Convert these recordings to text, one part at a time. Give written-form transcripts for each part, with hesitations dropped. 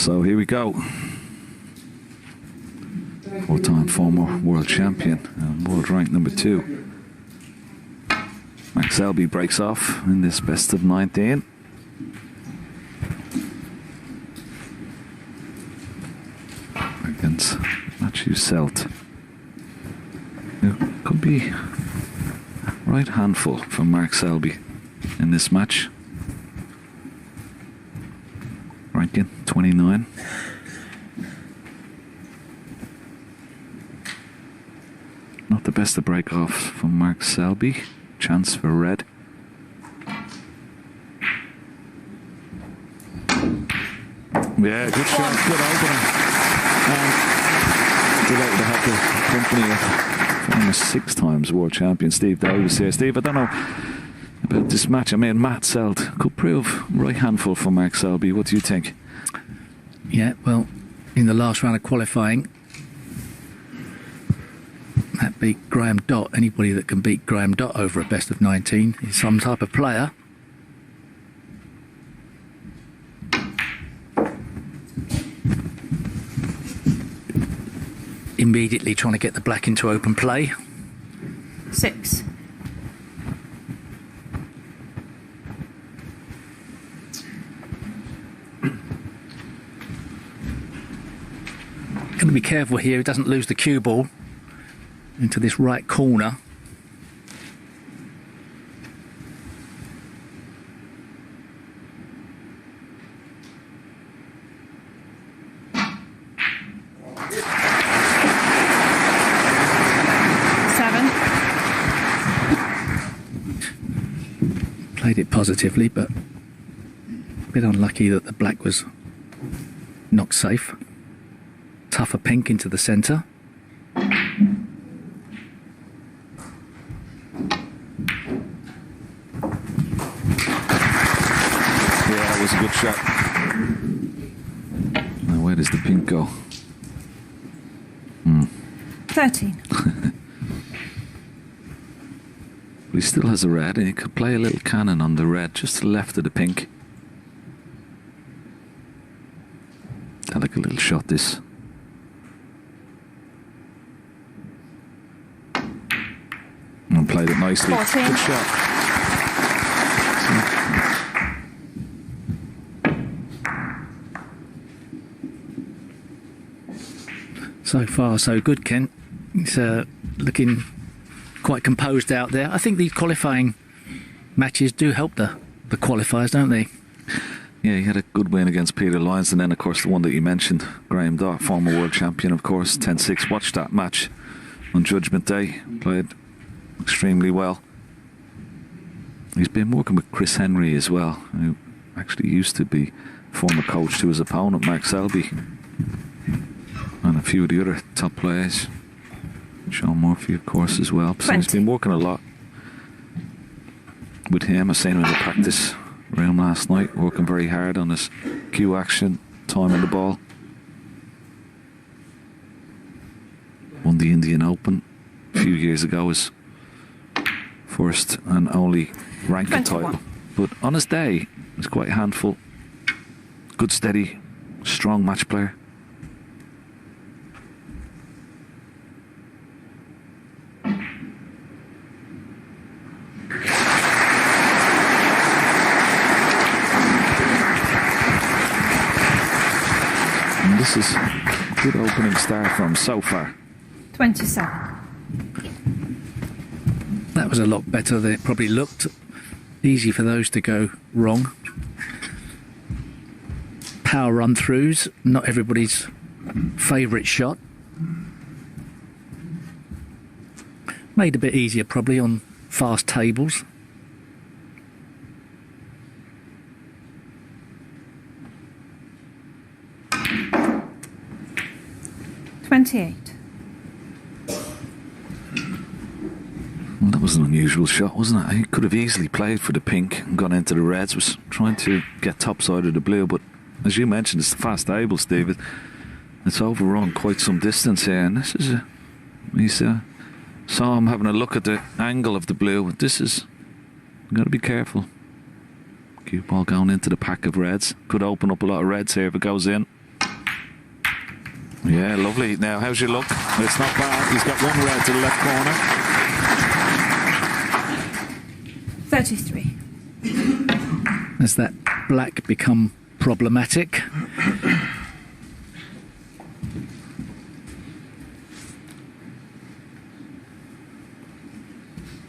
So here we go. Four-time former world champion and world rank number 2. Selby breaks off in this best of 19. Against Mathew Selt. It could be a right handful for Selby in this match. Ranking 29. Not the best to break off from Selby. Chance for red. Yeah, good shot, good opening. Delighted to have the company of former 6 times world champion Steve Davis here. Steve, I don't know about this match. I mean, Selt could prove right handful for Selby. What do you think? Yeah, well, in the last round of qualifying, that beat Graham Dott. Anybody that can beat Graham Dott over a best of 19 is some type of player. Immediately trying to get the black into open play. 6. Going to be careful here he doesn't lose the cue ball into this right corner. Played it positively, but a bit unlucky that the black was knocked safe. Tougher pink into the centre. Yeah, that was a good shot. Now where does the pink go? 13. He still has a red, and he could play a little cannon on the red just to the left of the pink. Delicate little shot, this. And played it nicely. 14. Good shot. So far, so good, Ken. He's looking quite composed out there. I think these qualifying matches do help the qualifiers, don't they? Yeah, he had a good win against Peter Lyons, and then, of course, the one that you mentioned, Graham Dott, former world champion, of course, 10-6. Watched that match on Judgment Day. Played extremely well. He's been working with Chris Henry as well, who actually used to be former coach to his opponent, Selby, and a few of the other top players. Sean Murphy, of course, as well. So he's been working a lot with him. I seen him in the practice room last night, working very hard on his cue action, timing the ball. Won the Indian Open a few years ago, his first and only ranking title. But on his day, he was quite a handful. Good, steady, strong match player. And this is a good opening start from so far. 27. That was a lot better than it probably looked. Easy for those to go wrong. Power run-throughs, not everybody's favourite shot. Made a bit easier probably on fast tables. Well, that was an unusual shot, wasn't it? He could have easily played for the pink and gone into the reds. Was trying to get top side of the blue, but as you mentioned, it's the fast tables, David. It's overrun quite some distance here, and this is saw him having a look at the angle of the blue. This is, you've got to be careful. Cue ball going into the pack of reds. Could open up a lot of reds here if it goes in. Yeah, lovely. Now, how's your luck? It's not bad. He's got one red to the left corner. 33. Has that black become problematic?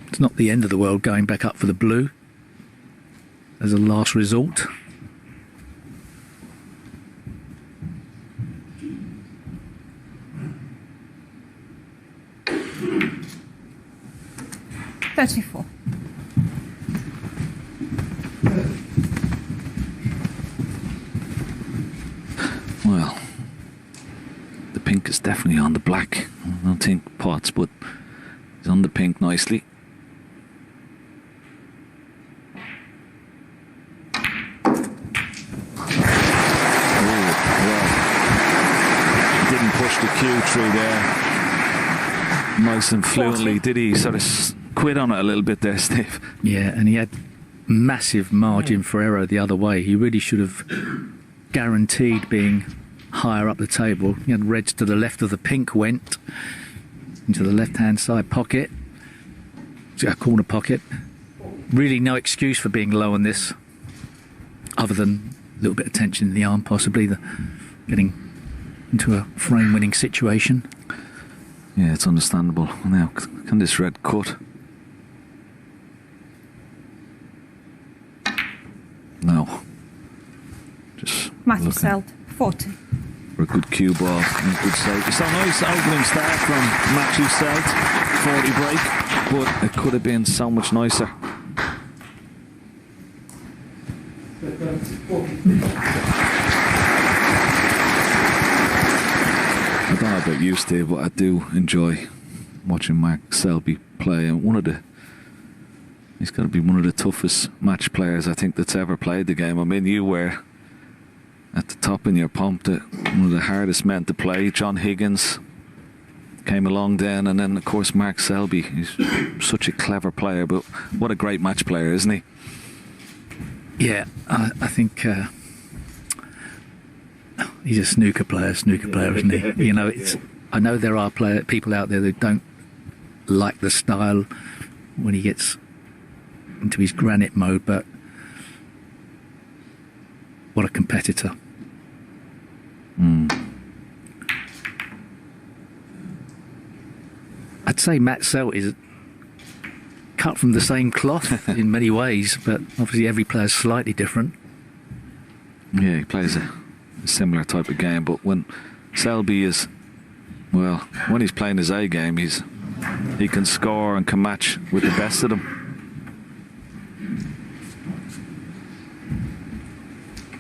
It's not the end of the world going back up for the blue as a last resort. $34. Well, the pink is definitely on the black. I don't think Potts, but he's on the pink nicely. Push the cue through there nice and fluently. Did he sort of quit on it a little bit there, Steve? Yeah, and he had massive margin for error the other way. He really should have guaranteed being higher up the table. He had reds to the left of the pink, went into the left-hand side pocket, corner pocket. Really no excuse for being low on this, other than a little bit of tension in the arm, possibly getting into a frame-winning situation. Yeah, it's understandable. Now, can this red cut? No. Just Mathew looking Selt, 40. for a good cue ball and a good save. It's a nice opening start from Mathew Selt, 40 break, but it could have been so much nicer. I don't know about you, Steve, but I do enjoy watching Mark Selby play. And he's got to be one of the toughest match players I think that's ever played the game. I mean, you were at the top in your pomp, one of the hardest men to play. John Higgins came along then, and then of course Mark Selby. He's such a clever player, but what a great match player, isn't he? Yeah, I think he's a snooker player, isn't he? You know, I know there are people out there that don't like the style when he gets into his granite mode, but what a competitor. I'd say Matt Selt is cut from the same cloth in many ways, but obviously every player's slightly different. Yeah, he plays a similar type of game, but when Selby is, well, when he's playing his A game, he can score and can match with the best of them.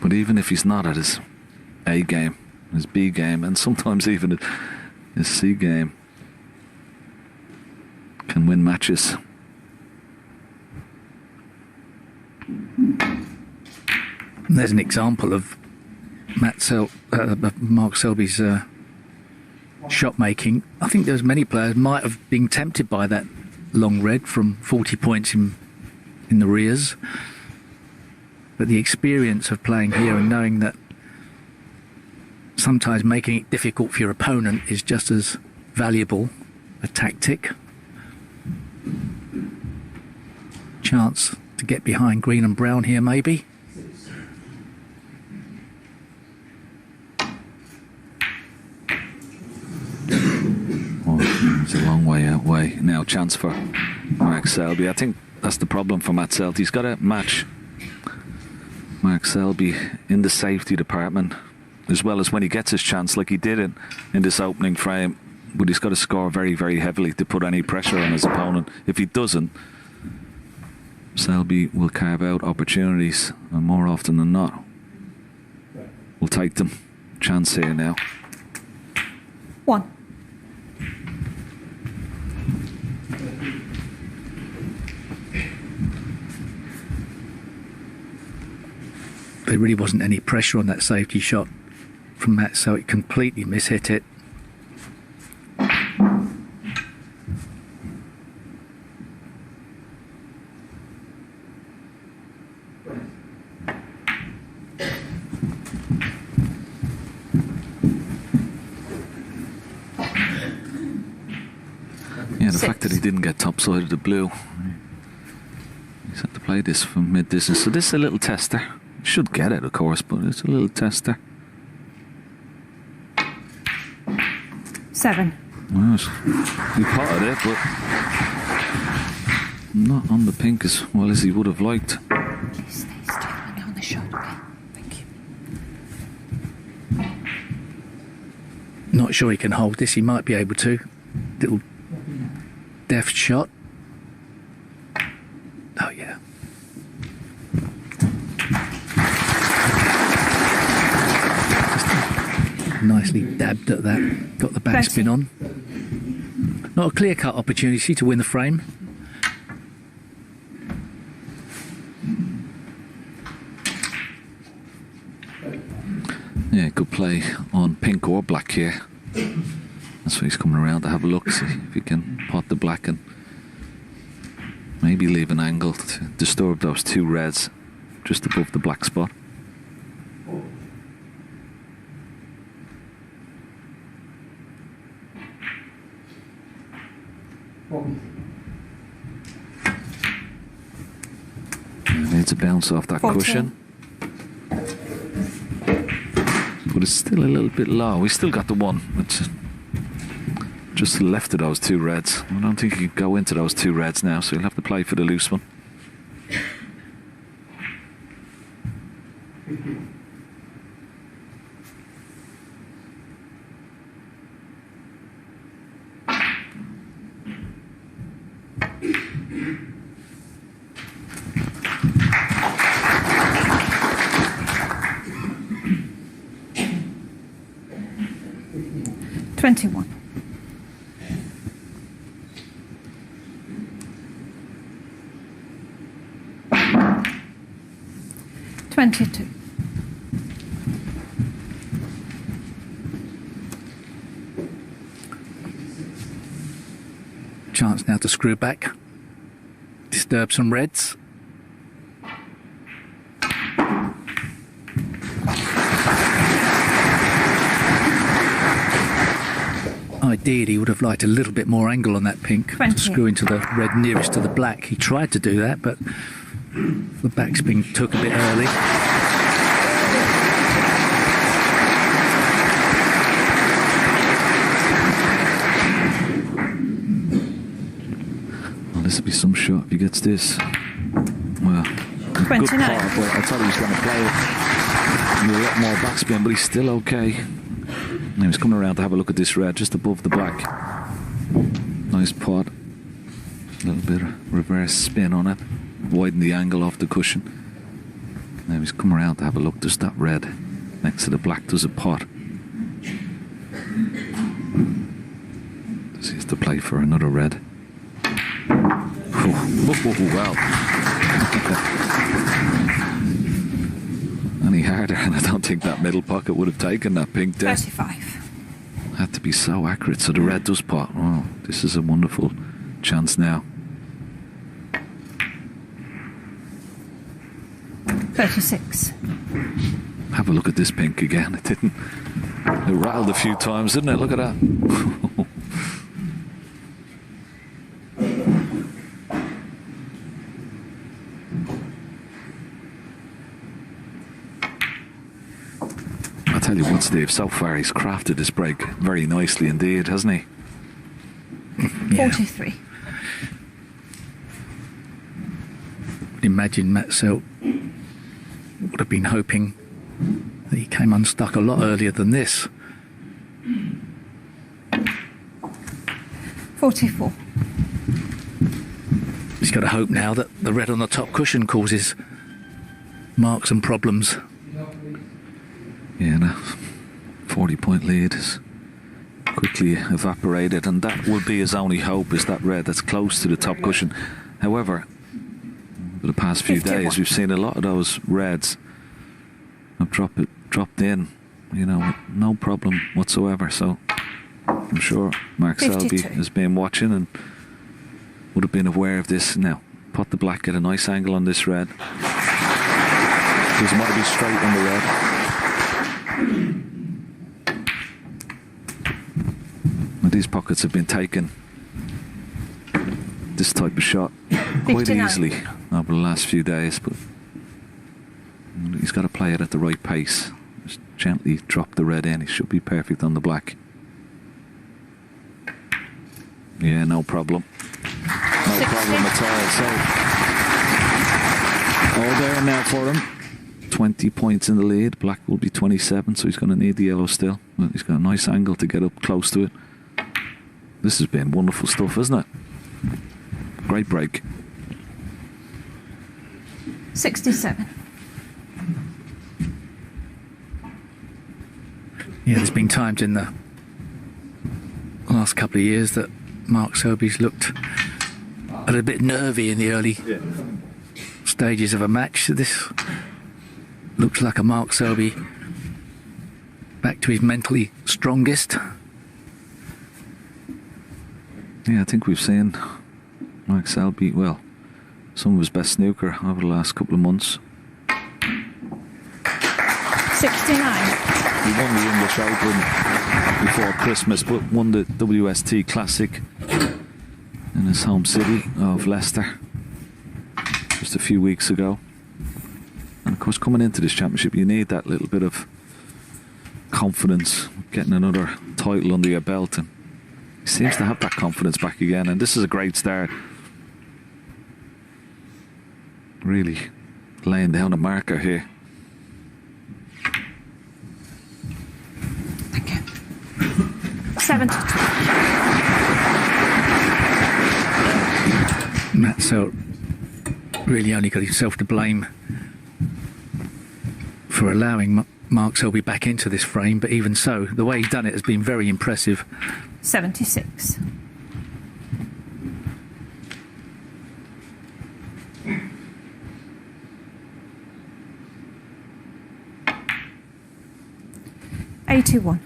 But even if he's not at his A game, his B game, and sometimes even his C game, can win matches. And there's an example of Mark Selby's shot making. I think there's many players might have been tempted by that long red from 40 points in the rears, but the experience of playing here and knowing that sometimes making it difficult for your opponent is just as valuable a tactic. Chance to get behind green and brown here, maybe. It's a long way out way. Now chance for Mark Selby. I think that's the problem for Matt Selt. He's got to match Mark Selby in the safety department, as well as when he gets his chance, like he did in this opening frame. But he's got to score very, very heavily to put any pressure on his opponent. If he doesn't, Selby will carve out opportunities, and more often than not, we'll take them. Chance here now. 1. There really wasn't any pressure on that safety shot from Matt, so it completely mishit it. fact that he didn't get topside of the blue. He's had to play this from mid-distance. So this is a little tester. Should get it, of course, but it's a little tester. 7. Well, he potted it, but not on the pink as well as he would have liked. Please stay still and on the shot, okay? Thank you. Not sure he can hold this. He might be able to. Little deft shot. Oh, yeah. Nicely dabbed at that. Got the backspin on. Not a clear-cut opportunity to win the frame. Yeah, good play on pink or black here. That's why he's coming around to have a look, see if he can pot the black and maybe leave an angle to disturb those 2 reds just above the black spot. Needs a bounce off that 14. cushion. But it's still a little bit low. He's still got the 1. It's just to the left of those 2 reds. I don't think he can go into those 2 reds now, so he'll have to play for the loose one. $21. 22. Chance now to screw back. Disturb some reds. Ideally, he would have liked a little bit more angle on that pink to 20. screw into the red nearest to the black. He tried to do that, but the backspin took a bit early. Well, this will be some shot if he gets this. Well, good 29. part, but I thought he was going to play it with a lot more backspin, but he's still okay. Now he's coming around to have a look at this red just above the black. Nice pot. A little bit of reverse spin on it. Widen the angle off the cushion. Now he's come around to have a look. Does that red next to the black, does it pot? Does he have to play for another red? Oh, wow. Any harder, and I don't think that middle pocket would have taken that pink there. 35. Had to be so accurate. So the red does pot. Oh, this is a wonderful chance now. 36. Have a look at this pink again. It didn't. It rattled a few times, didn't it? Look at that. I'll tell you what, Steve, so far he's crafted this break very nicely indeed, hasn't he? Yeah. 43. Imagine Matt Selt would have been hoping that he came unstuck a lot earlier than this. 44. He's got to hope now that the red on the top cushion causes marks and problems. Yeah, no. 40-point lead is quickly evaporated, and that will be his only hope, is that red that's close to the top cushion. However, for the past few 51. days, we've seen a lot of those reds have dropped in, you know, with no problem whatsoever. So I'm sure Mark 52. Selby has been watching and would have been aware of this. Now, pot the black at a nice angle on this red. Doesn't want to be straight on the red. Now, these pockets have been taken this type of shot quite 59. easily over the last few days, but he's got to play it at the right pace. Just gently drop the red in. He should be perfect on the black. Yeah, no problem. No 60. problem at all. So, all there now for him. 20 points in the lead. Black will be 27, so he's going to need the yellow still. Well, he's got a nice angle to get up close to it. This has been wonderful stuff, isn't it? Great break. 67. Yeah, there's been times in the last couple of years that Mark Selby's looked a little bit nervy in the early stages of a match. This looks like a Mark Selby back to his mentally strongest. Yeah, I think we've seen Mark Selby, well, some of his best snooker over the last couple of months. 69. He won the English Open before Christmas, but won the WST Classic in his home city of Leicester just a few weeks ago. And of course, coming into this championship, you need that little bit of confidence, getting another title under your belt, and he seems to have that confidence back again, and this is a great start. Really laying down a marker here. Thank you. 72. Matt Selt really only got himself to blame for allowing Mark Selby back into this frame, but even so, the way he's done it has been very impressive. 76. $81.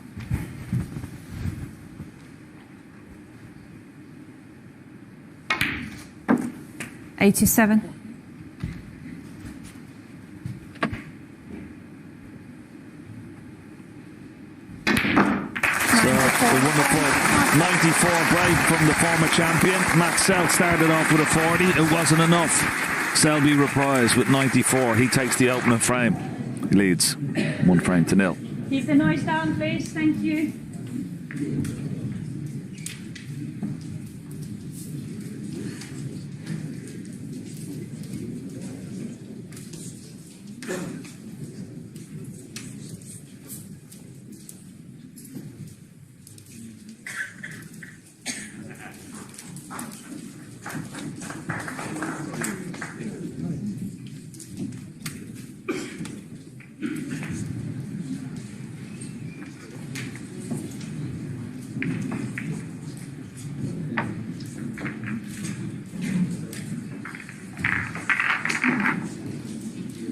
87. The wonderful 94 break from the former champion. Matt Selt started off with a 40. It wasn't enough. Selby reprised with 94. He takes the opening frame. He leads 1-0. Keep the noise down, please. Thank you.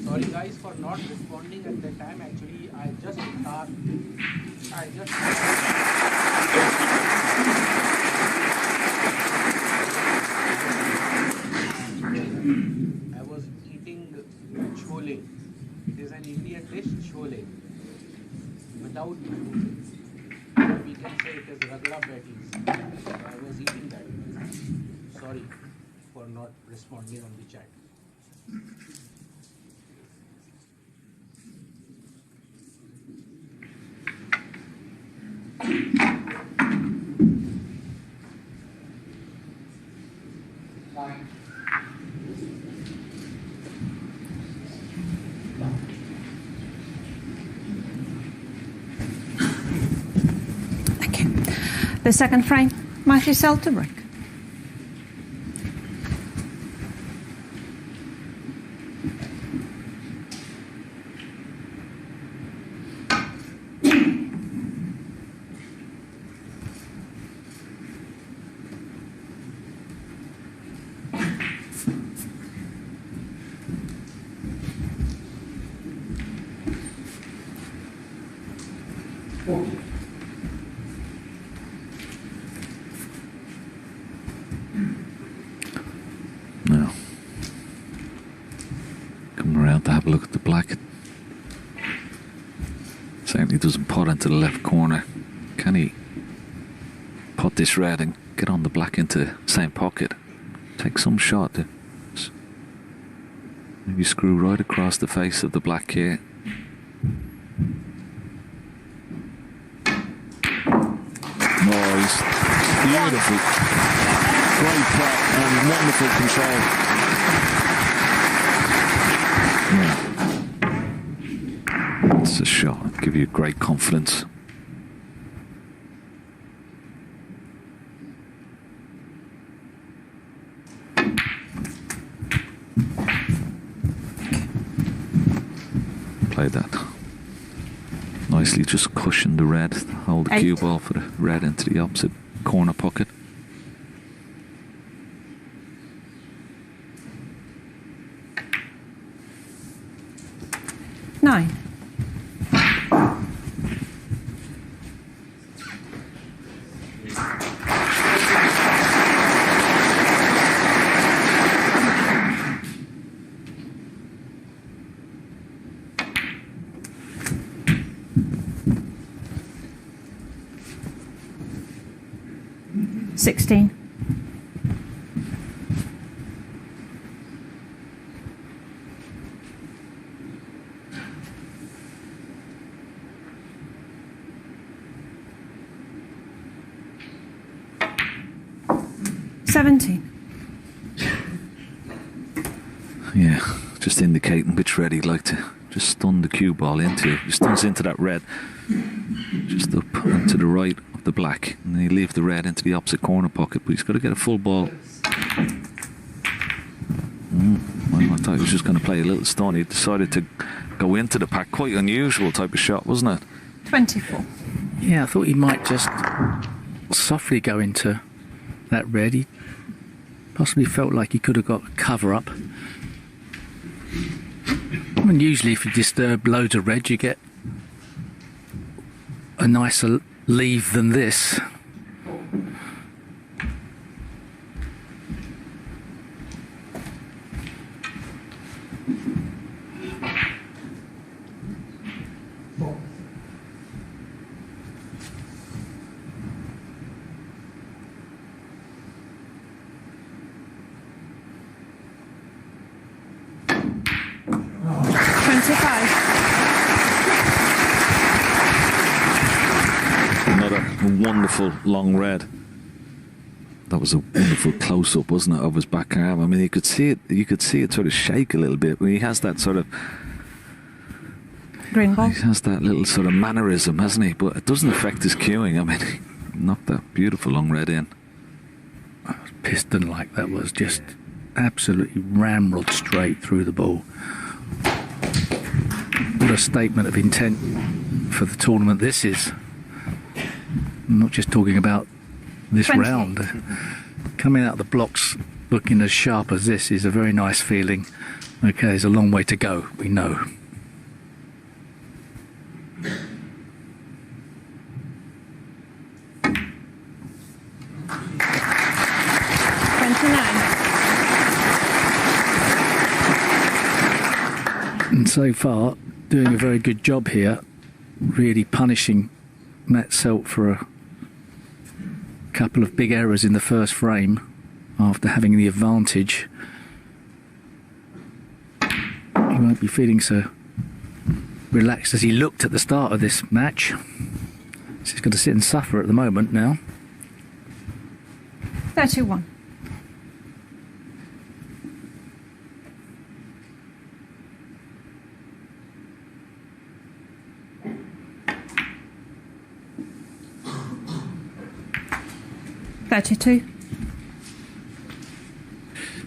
Sorry guys for not responding at that time. Actually, I was eating chole. It is an Indian dish, chole. Without, we can say it is ragda patties. I was eating that. Sorry for not responding on the chat. Thank you. The second frame, Mathew Selt to break. Now, coming around to have a look at the black. Certainly doesn't pot into the left corner. Can he pot this red and get on the black into the same pocket? take some shot. Maybe screw right across the face of the black here. Oh, he's beautiful. Great play and wonderful control. Yeah. It's a shot. Give you great confidence. Played that nicely, just cushioned the red, hold the cue ball for the red into the opposite corner pocket. Nine. Sixteen. Yeah, just indicating which red he'd like to just stun the cue ball into. He stuns into that red, just up and to the right of the black, and then he leave the red into the opposite corner pocket, but he's got to get a full ball. Well, I thought he was just going to play a little stun. He decided to go into the pack. Quite unusual type of shot, wasn't it? 24. Yeah, I thought he might just softly go into that red. He possibly felt like he could have got a cover up. I mean, usually if you disturb loads of red, you get a nicer leave than this. Wonderful long red. That was a wonderful close-up, wasn't it, of his back arm? I mean, you could see it sort of shake a little bit when he has that sort of green ball. He has that little sort of mannerism, hasn't he? But it doesn't affect his cueing. I mean, he knocked that beautiful long red in. Piston like that was just absolutely ramrolled straight through the ball. What a statement of intent for the tournament this is. I'm not just talking about this 20. round. Coming out of the blocks looking as sharp as this is a very nice feeling. Okay, there's a long way to go, we know. And so far, doing a very good job here, really punishing Matt Selt for a couple of big errors in the first frame after having the advantage. He won't be feeling so relaxed as he looked at the start of this match. So he's got to sit and suffer at the moment now. 31.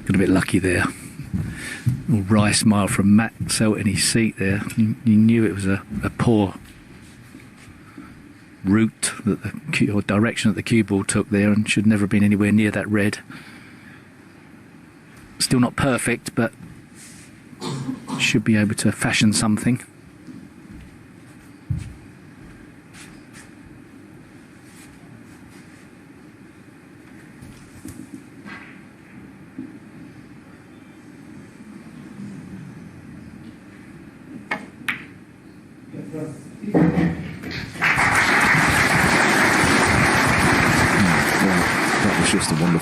Got a bit lucky there. A wry smile from Matt Selt in his seat there. You knew it was a poor route that or direction that the cue ball took there, and should never have been anywhere near that red. Still not perfect, but should be able to fashion something.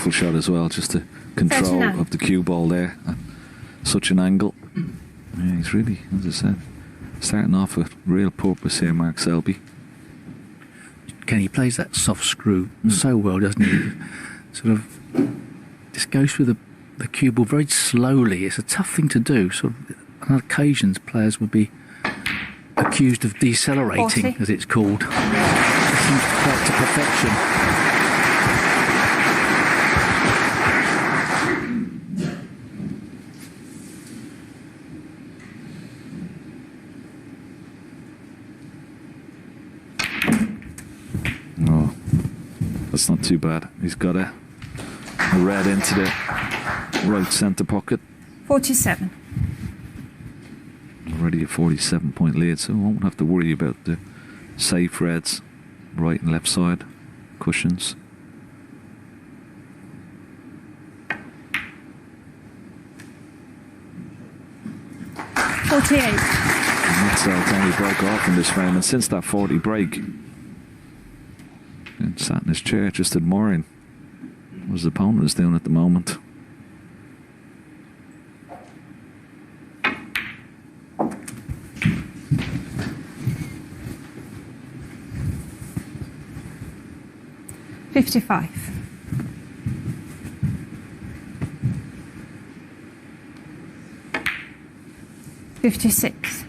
beautiful shot as well, just the control 39. of the cue ball there at such an angle. Yeah, he's really, as I said, starting off with real purpose here, Mark Selby. Ken, he plays that soft screw so well, doesn't he? Sort of just goes through the cue ball very slowly. It's a tough thing to do. Sort of, on occasions, players would be accused of decelerating, 40. as it's called. It seems quite to perfection. Oh, that's not too bad. He's got a red into the right centre pocket. 47. Already a 47-point lead, so won't have to worry about the safe reds, right and left side cushions. $48. Selt only broke off in this round, and since that 40 break, and sat in his chair just admiring what his opponent is doing at the moment. $55. $56.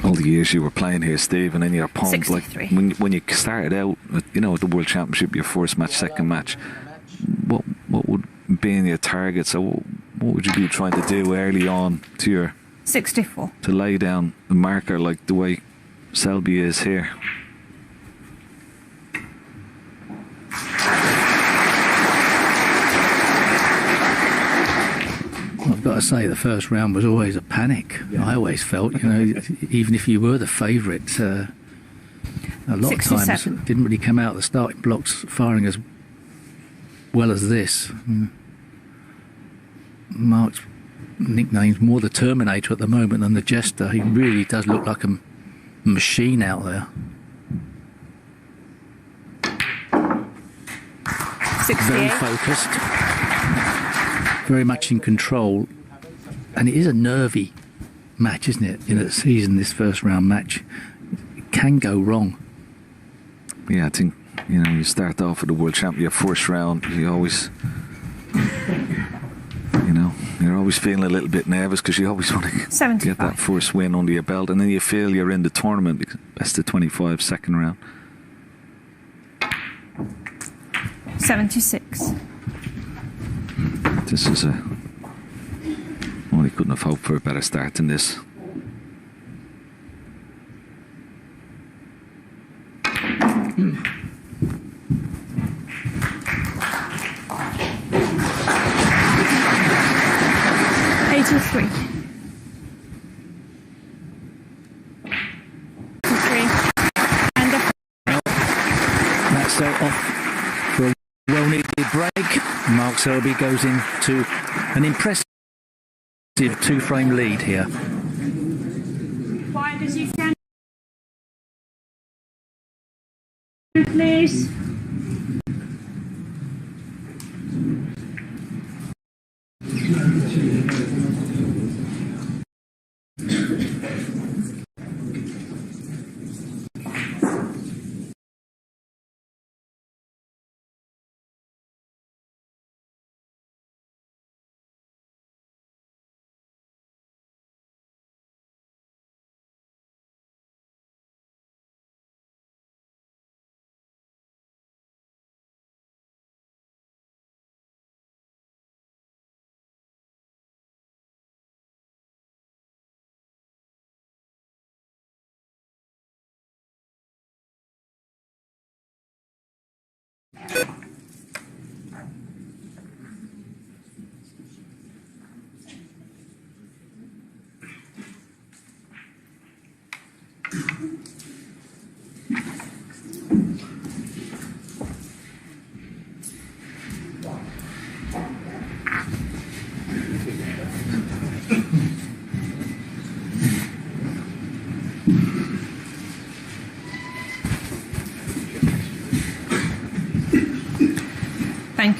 All the years you were playing here, Steve, and then your opponent, like 63. when you started out, you know, at the World Championship, your first match, second match, what would be in your targets? So what would you be trying to do early on to 64. to lay down a marker like the way Selby is here? I've got to say, the first round was always a panic. I always felt, you know, even if you were the favourite, a lot of times 67. it didn't really come out the starting blocks firing as well as this. Mark's nickname's more the Terminator at the moment than the Jester. He really does look like a machine out there. 68. Very focused, very much in control, and it is a nervy match, isn't it? In a season, this first round match, it can go wrong. Yeah, I think, you know, you start off with the World Champion, your first round, you always, you know, you're always feeling a little bit nervous because you always want to get 75. that first win under your belt, and then you feel you're in the tournament because best of 25 second round. 76. This is well, he couldn't have hoped for a better start than this. $83. And That's off for a well-needed break. Mark Selby goes into an impressive two-frame lead here. Quiet as you can, please.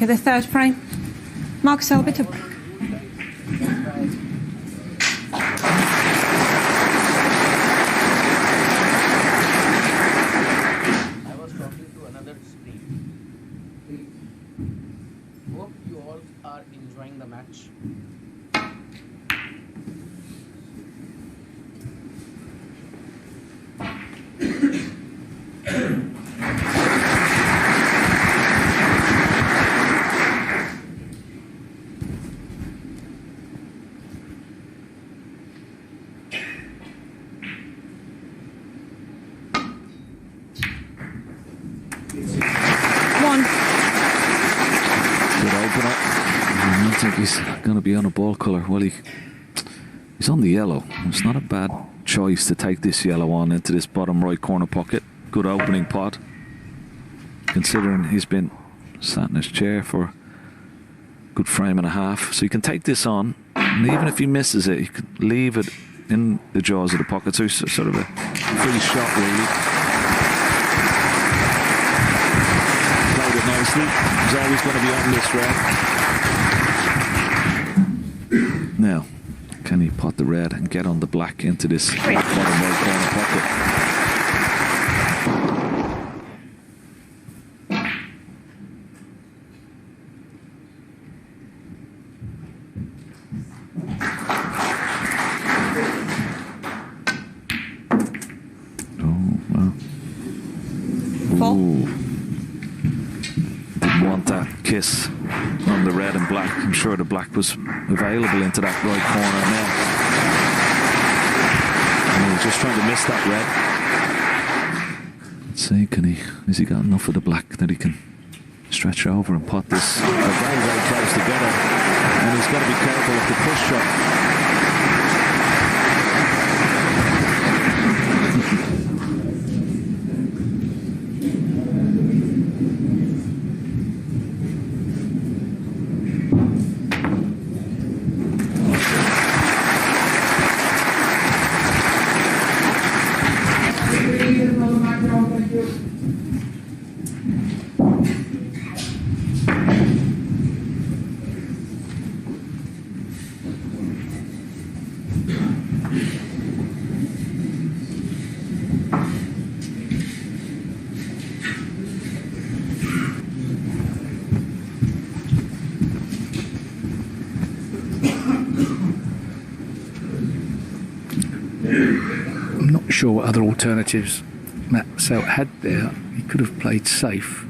Okay, the third frame. Mark Selby to break. I was talking to another screen. Hope you all are enjoying the match. One. Good opener. I don't think he's going to be on a ball colour. Well, he's on the yellow. It's not a bad choice to take this yellow on into this bottom right corner pocket. Good opening pot, considering he's been sat in his chair for a good frame and a half. So you can take this on, and even if he misses it, you can leave it in the jaws of the pocket. So it's sort of a free shot, really. Played it nicely. He's always going to be on this red. Now, can he pot the red and get on the black into this bottom right corner pocket? Didn't want that kiss on the red and black. I'm sure the black was available into that right corner now. And he was just trying to miss that red. Let's see, has he got enough of the black that he can stretch over and pot this? They're very, very close together. And he's got to be careful with the push shot. I'm not sure what other alternatives Matt Selt had there. He could have played safe.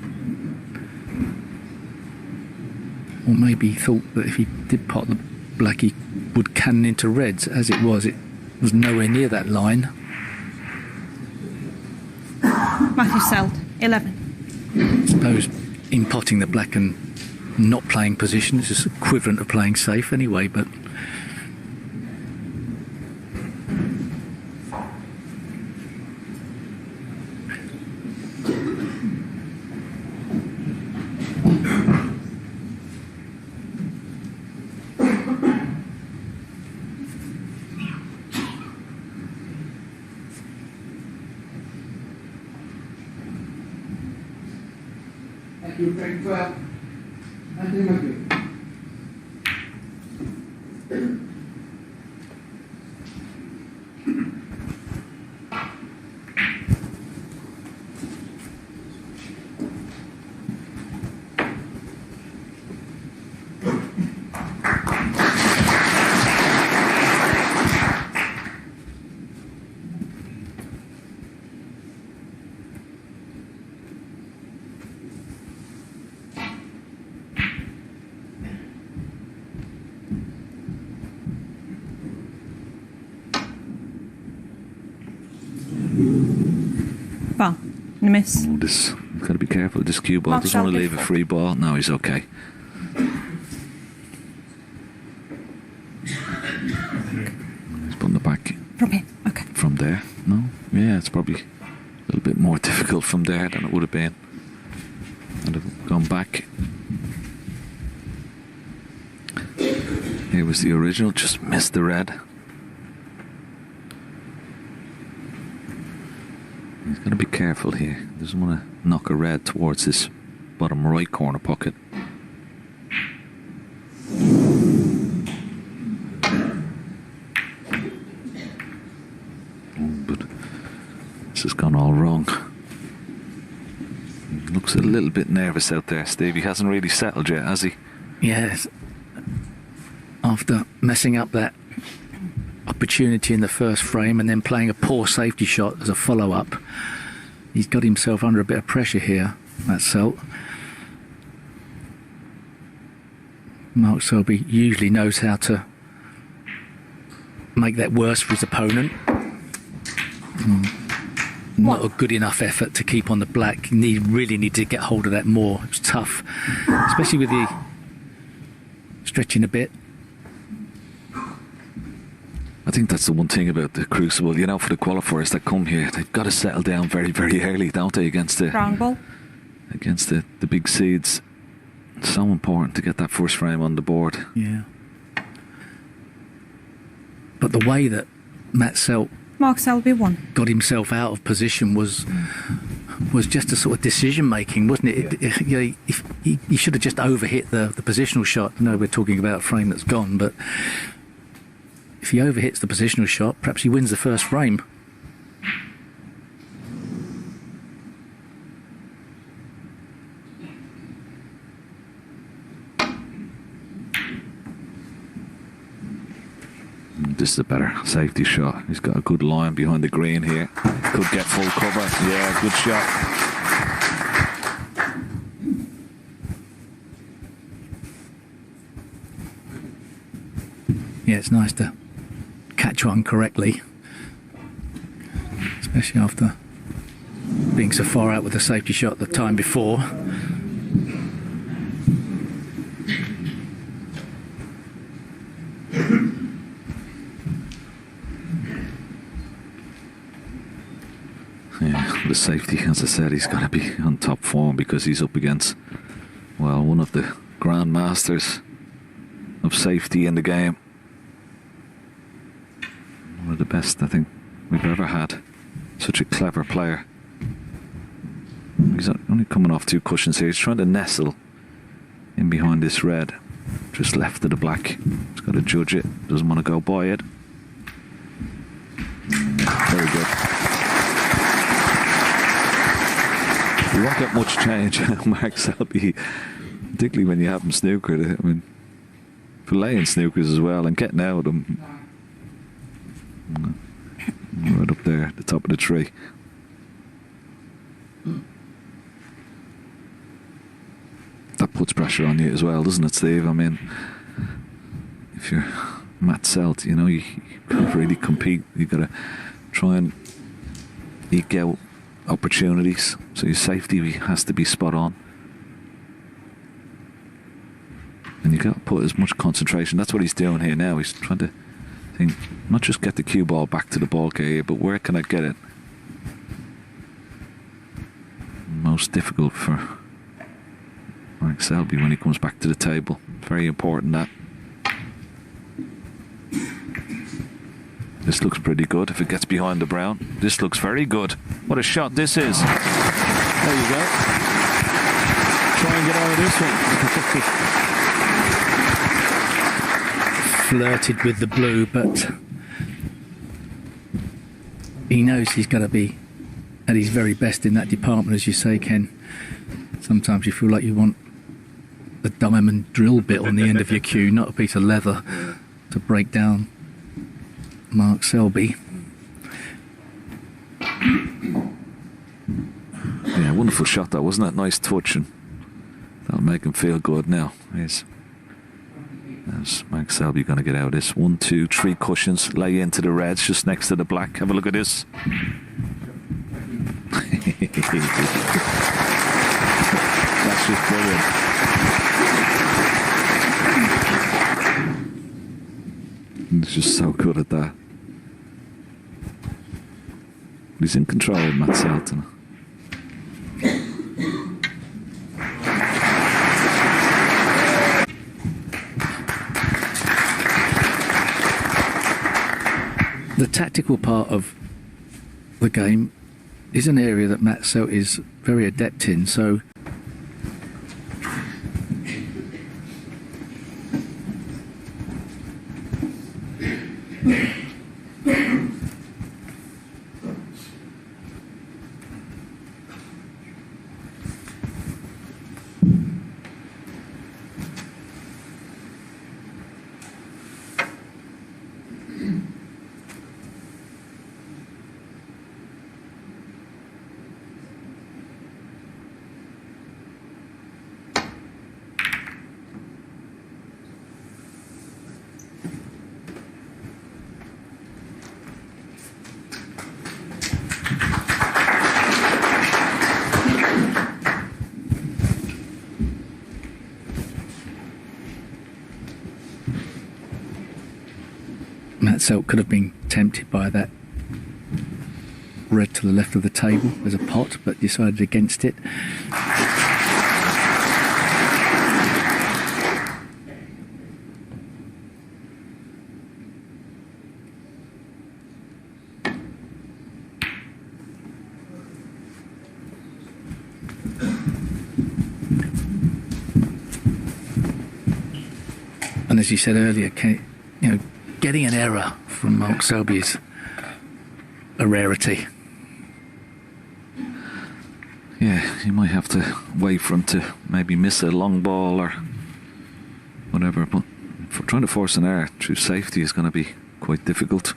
Or maybe he thought that if he did pot the black, he would cannon into reds. As it was nowhere near that line. Mathew Selt, 11. I suppose in potting the black and not playing position, it's just equivalent of playing safe anyway, but You take 12 and then Mathew. Ball. Miss. Oh, this, got to be careful with this cue ball. Mark Doesn't want to Selby. leave a free ball. No, he's okay. He's putting the back From here. Okay. from there. No? Yeah, it's probably a little bit more difficult from there than it would have been. I'd have gone back. Here was the original, just missed the red. He's got to be careful here. Doesn't want to knock a red towards this bottom right corner pocket. This has gone all wrong. Looks a little bit nervous out there, Steve. He hasn't really settled yet, has he? Yes. After messing up that opportunity in the first frame and then playing a poor safety shot as a follow-up, he's got himself under a bit of pressure here, that Selt. Mark Selby usually knows how to make that worse for his opponent. Not a good enough effort to keep on the black. Really need to get hold of that more. It's tough, especially with the stretching a bit. I think that's the one thing about the Crucible, you know, for the qualifiers that come here, they've got to settle down very, very early, don't they, against the big seeds. It's so important to get that first frame on the board. Yeah. But the way that Selt Mark Selby won. got himself out of position was just a sort of decision making, wasn't it? He should have just overhit the positional shot. I know we're talking about a frame that's gone, but if he overhits the positional shot, perhaps he wins the first frame. This is a better safety shot. He's got a good line behind the green here. Could get full cover. Yeah, good shot. Yeah, it's nice to catch one correctly, especially after being so far out with the safety shot the time before. Yeah, the safety, as I said, he's got to be on top form because he's up against, well, one of the grandmasters of safety in the game. One of the best, I think, we've ever had. Such a clever player. He's only coming off 2 cushions here. He's trying to nestle in behind this red, just left of the black. He's got to judge it. Doesn't want to go by it. Very good. You won't get much change, Mark Selby, particularly when you have him snookered. I mean, filleting snookers as well and getting out of them. Right up there at the top of the tree. That puts pressure on you as well, doesn't it, Steve? I mean, if you're Matt Selt, you know, you can't really compete. You've got to try and eke out opportunities, so your safety has to be spot on, and you got to put as much concentration. That's what he's doing here now. He's trying to think, not just get the cue ball back to the ball area, but where can I get it? Most difficult for Mark Selby when he comes back to the table. Very important that. This looks pretty good if it gets behind the brown. This looks very good. What a shot this is. There you go. Try and get out of this one. Flirted with the blue, but he knows he's got to be at his very best in that department, as you say, Ken. Sometimes you feel like you want the diamond drill bit on the end of your cue, not a piece of leather to break down Mark Selby. Yeah, wonderful shot that, wasn't it? Nice touch, and that'll make him feel good now. There's Mark Selby going to get out of this. 1, 2, 3 cushions, lay into the reds just next to the black. Have a look at this. That's just brilliant. He's just so good at that. He's in control of Matt Selt. The tactical part of the game is an area that Matt Selt is very adept in, so Selt could have been tempted by that red to the left of the table as a pot, but decided against it. And as you said earlier, getting an error from Mark Selby is a rarity. Yeah, you might have to wait for him to maybe miss a long ball or whatever, but for trying to force an error through safety is going to be quite difficult.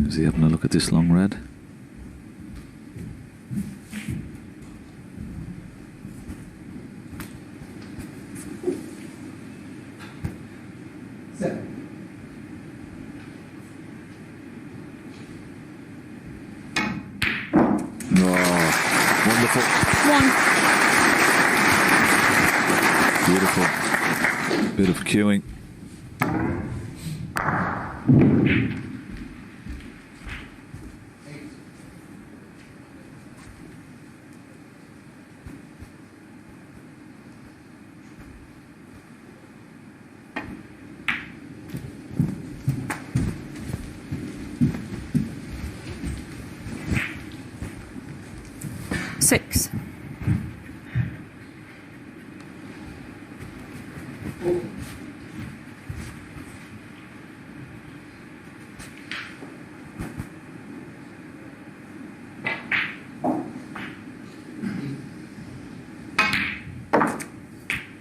Is he having a look at this long red? Oh, wonderful. One. Beautiful. Bit of cueing. Six.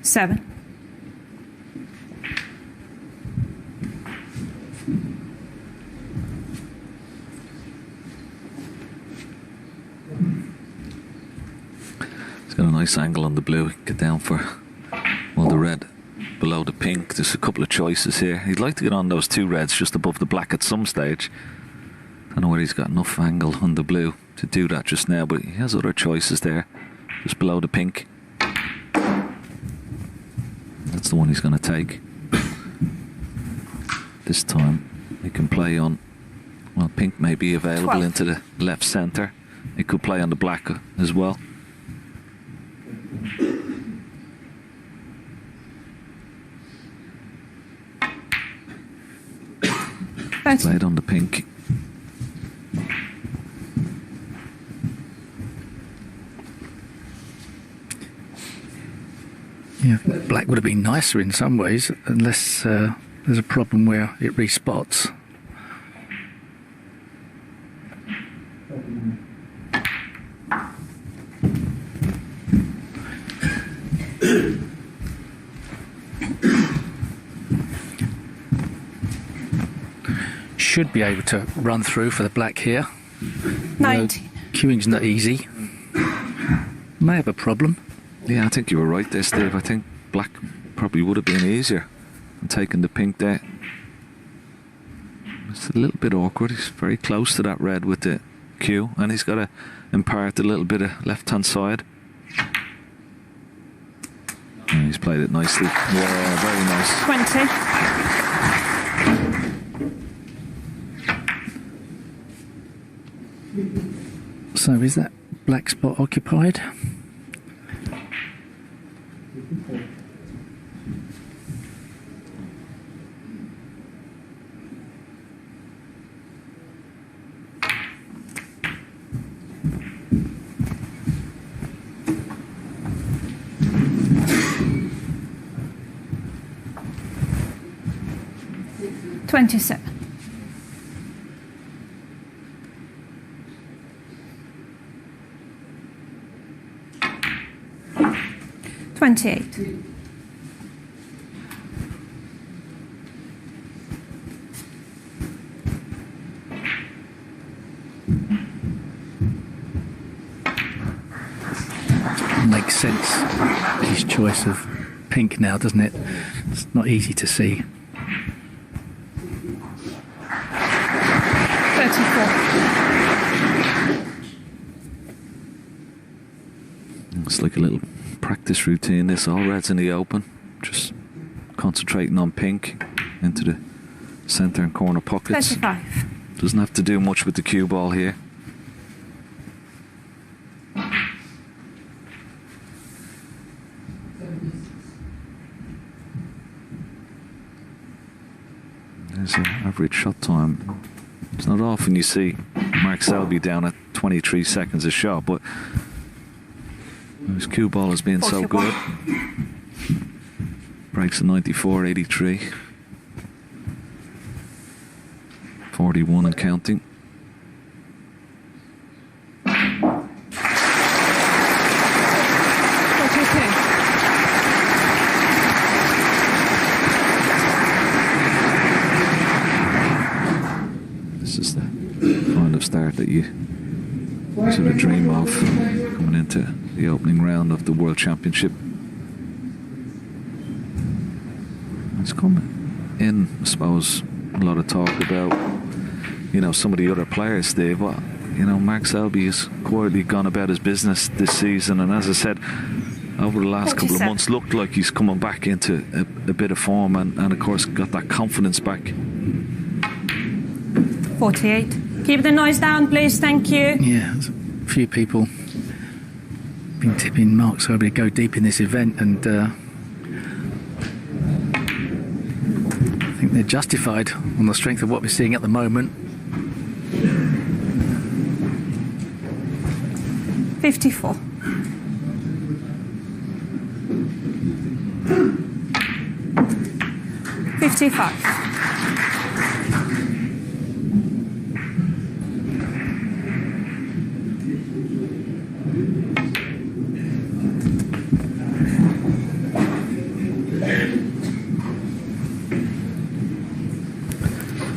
Seven. Got a nice angle on the blue. Get down for, well, the red below the pink. There's a couple of choices here. He'd like to get on those two reds just above the black at some stage. I don't know whether he's got enough angle on the blue to do that just now, but he has other choices there just below the pink. That's the one he's going to take. This time he can play on, well, pink may be available 12. into the left centre. He could play on the black as well. Played on the pink. Yeah, black would have been nicer in some ways, unless there's a problem where it respots. Should be able to run through for the black here. 19. Queuing's not easy. May have a problem. Yeah, I think you were right there, Steve. I think black probably would have been easier than taking the pink there. It's a little bit awkward. He's very close to that red with the cue, and he's got to impart a little bit of left-hand side. And he's played it nicely. Yeah, very nice. 20. So is that black spot occupied? $27. 28. makes sense, his choice of pink now, doesn't it? It's not easy to see. 34. It's like a little practice routine, this. All reds in the open, just concentrating on pink into the centre and corner pockets. 35. Doesn't have to do much with the cue ball here. There's an average shot time. It's not often you see Mark Selby down at 23 seconds a shot, but his cue ball has been so good. Breaks a 94.83. 41 and counting. This is the kind of start that you sort of dream of coming into the opening round of the World Championship. It's coming in, I suppose, a lot of talk about, you know, some of the other players, Dave. But, you know, Mark Selby has quietly gone about his business this season, and as I said, over the last couple of months, looked like he's coming back into a bit of form, and of course got that confidence back. 48. Keep the noise down, please. Thank you. Yeah, there's a few people been tipping Mark Selby to go deep in this event, and I think they're justified on the strength of what we're seeing at the moment. 54. $55.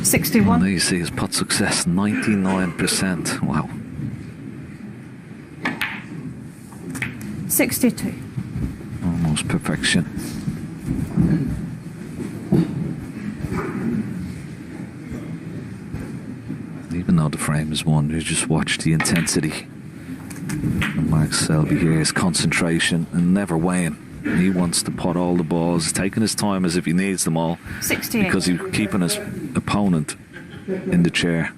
61. And there you see his putt success, 99%. Wow. 62. Almost perfection. Even though the frame is one, you just watch the intensity. And Mark Selby here, his concentration and never weighing. He wants to putt all the balls, taking his time as if he needs them all. 68. Because he's keeping his opponent in the chair.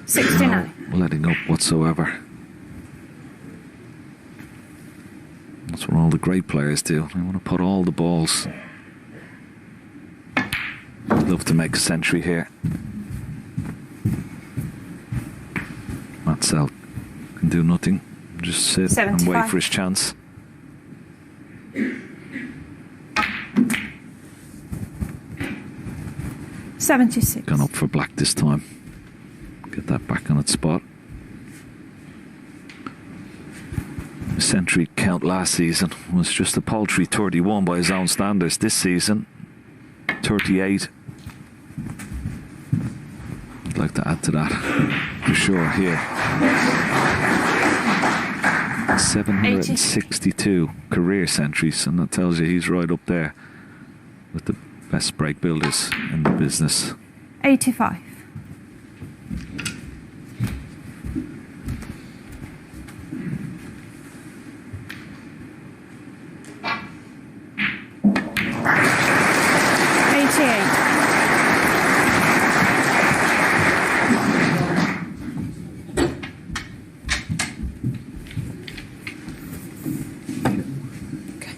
$69. No letting up whatsoever. That's what all the great players do. They want to put all the balls. I'd love to make a century here. Matt Selt can do nothing. Just sit 75. and wait for his chance. $76. Gone up for black this time. Get that back on its spot. The century count last season was just a paltry 31 by his own standards. This season, 38. I'd like to add to that for sure here. 762 career centuries, and that tells you he's right up there with the best break builders in the business. 85. Okay.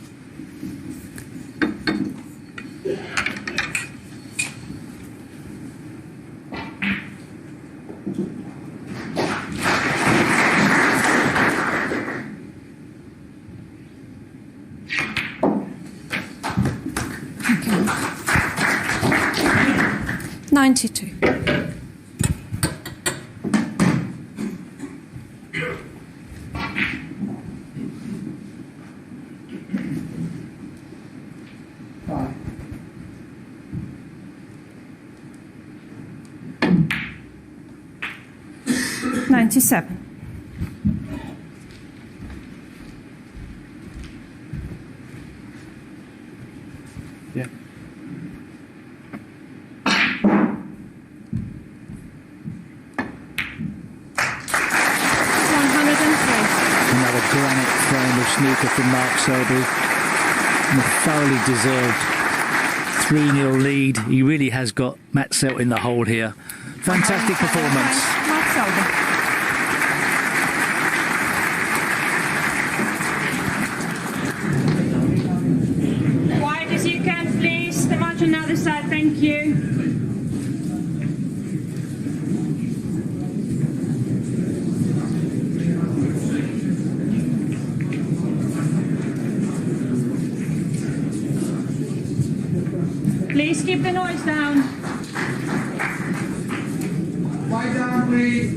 92. 27. Yeah. 103. Another granite frame of snooker from Mark Selby. And a thoroughly deserved 3-0 lead. He really has got Matt Selt in the hold here. Fantastic performance. Mark Selby. Quiet as you can, please. The match on the other side, thank you. Please keep the noise down. Quiet down, please.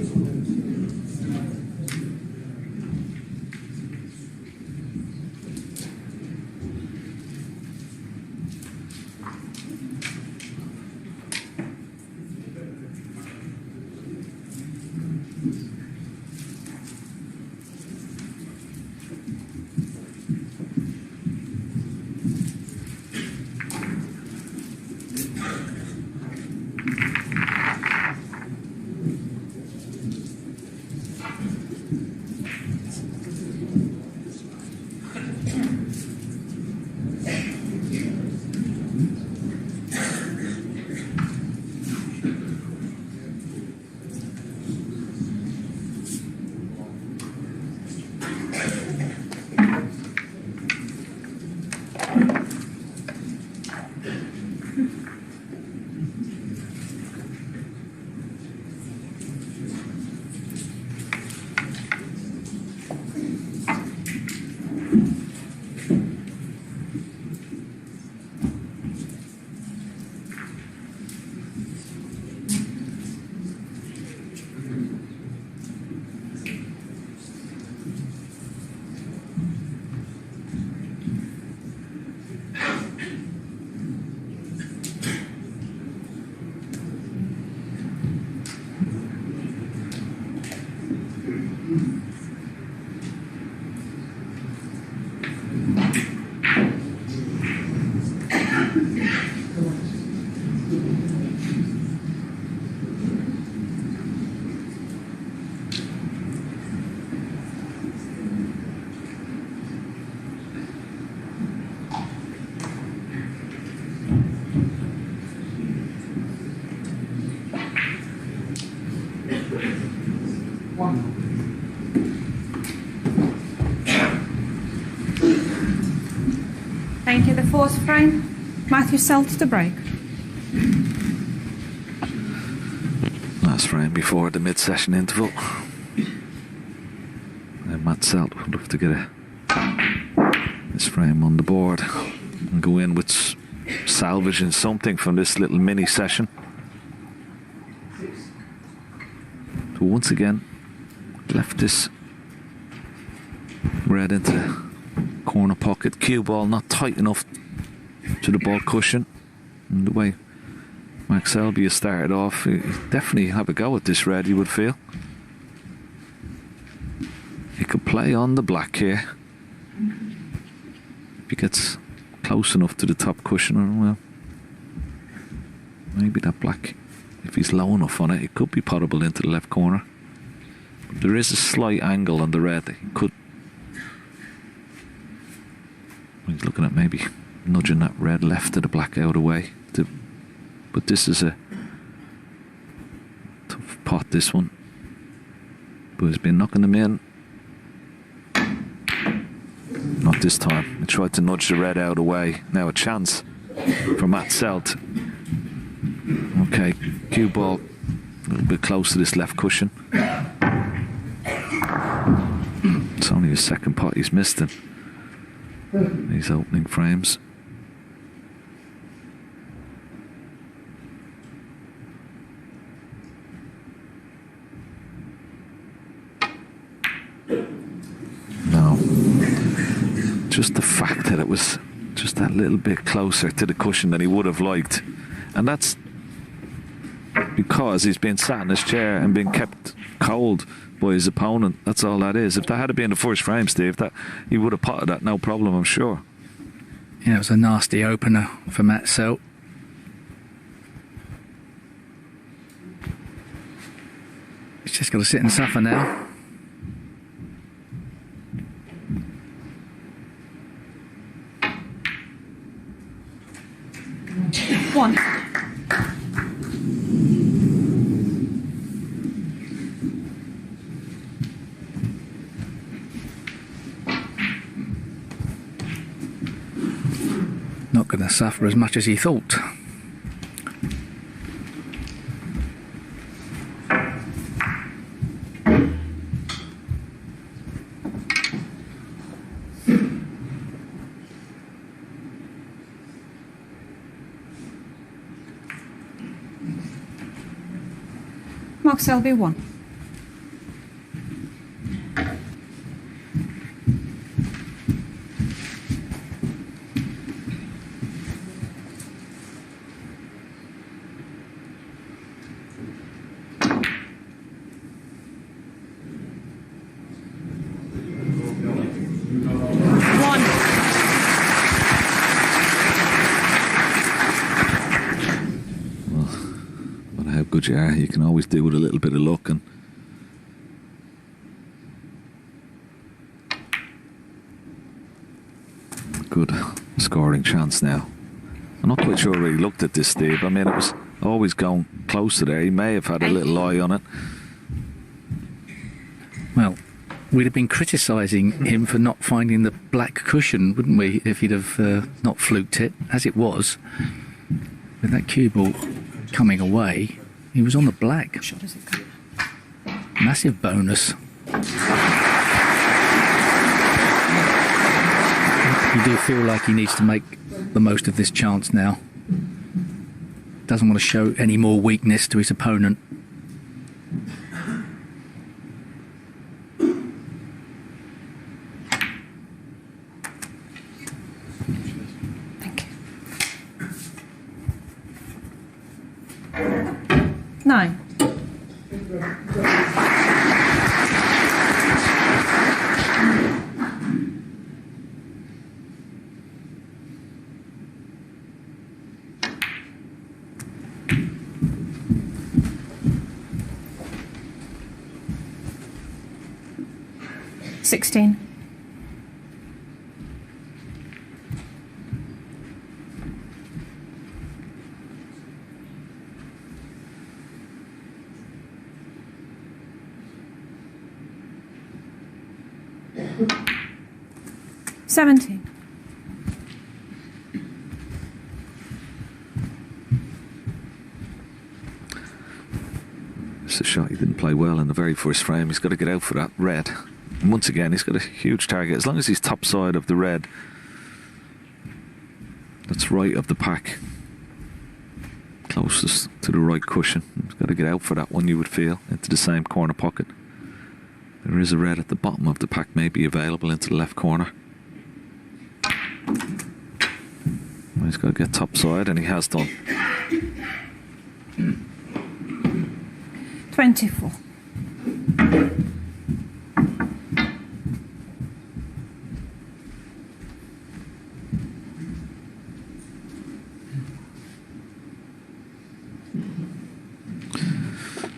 Thank you. The fourth frame, Mathew Selt to break. Last frame before the mid-session interval. And Matt Selt would love to get this frame on the board and go in with salvaging something from this little mini session. So once again, left this red into the corner pocket. Cue ball not tight enough to the ball cushion. And the way Mark Selby has started off, he definitely have a go at this red, you would feel. He could play on the black here. If he gets close enough to the top cushion, or well, maybe that black, if he's low enough on it, it could be potable into the left corner. But there is a slight angle on the red that he could. He's looking at maybe nudging that red left of the black out of the way. But this is a tough pot, this one. But he's been knocking them in. Not this time. He tried to nudge the red out of the way. Now a chance for Matt Selt. Okay, cue ball a little bit close to this left cushion. It's only his second pot he's missed in these opening frames. No, just the fact that it was just that little bit closer to the cushion than he would have liked, and that's because he's been sat in his chair and been kept cold by his opponent. That's all that is. If that had been the first frame, Steve, that he would have potted that, no problem, I'm sure. Yeah, it was a nasty opener for Matt Selt. He's just got to sit and suffer now. One. Not going to suffer as much as he thought. Mark Selby, 1. Good you are. You can always do with a little bit of luck. And good scoring chance now. I'm not quite sure where he looked at this, Steve. I mean, it was always going close to there. He may have had a little eye on it. Well, we'd have been criticising him for not finding the black cushion, wouldn't we, if he'd have not fluked it. As it was, with that cue ball coming away, he was on the black. Shot as it goes. Massive bonus. You do feel like he needs to make the most of this chance now. Doesn't want to show any more weakness to his opponent. Thank you. 9. Sixteen. Seventeen. It's a shot he didn't play well in the very first frame. He's got to get out for that red. And once again, he's got a huge target. As long as he's top side of the red, that's right of the pack, closest to the right cushion. He's got to get out for that one, you would feel, into the same corner pocket. There is a red at the bottom of the pack, maybe available into the left corner. Well, he's got to get top side, and he has done. 24.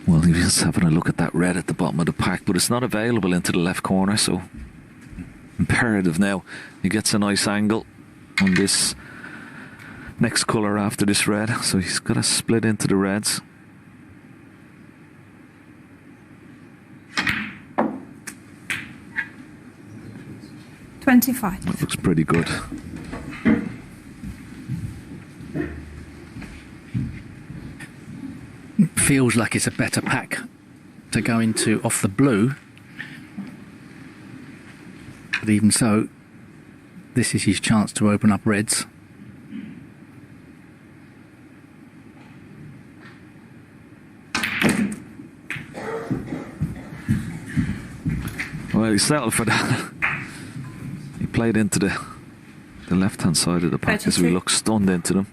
Well, he's having a look at that red at the bottom of the pack, but it's not available into the left corner, so imperative now. He gets a nice angle on this next colour after this red, so he's got to split into the reds. $25. That looks pretty good. Feels like it's a better pack to go into off the blue. But even so, this is his chance to open up reds. Well, he settled for that. He played into the left-hand side of the pack as we look stunned into them.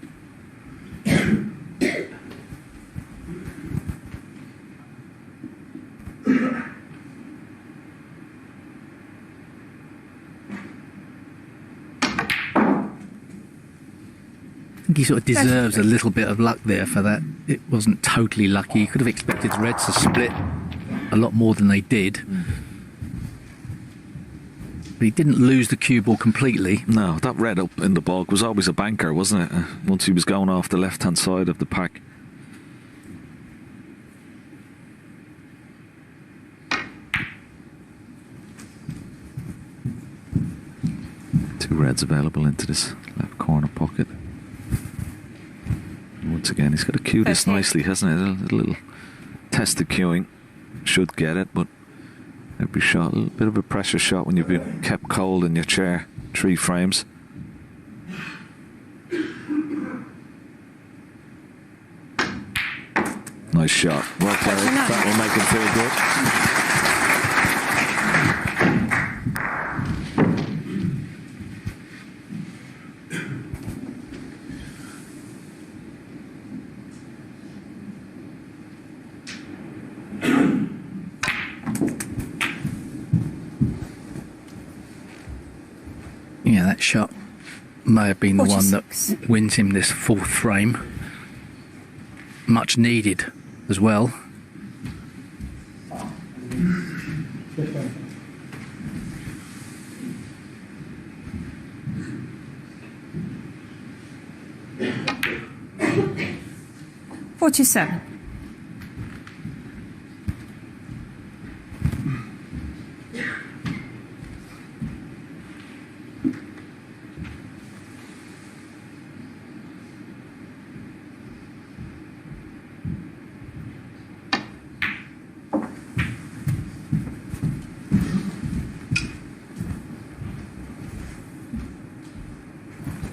think he sort of deserves a little bit of luck there for that. It wasn't totally lucky. He could have expected the Reds to split a lot more than they did. But he didn't lose the cue ball completely. No, that red up in the bog was always a banker, wasn't it? Once he was going off the left-hand side of the pack. Two reds available into this left corner pocket. Once again, he's got to cue this nicely, hasn't it? A little test of cueing. Should get it, but every shot, a little bit of a pressure shot when you've been kept cold in your chair 3 frames. Nice shot. Well played. That will make him feel good. Yeah, that shot may have been the one 46. that wins him this 4th frame. Much needed as well. $47.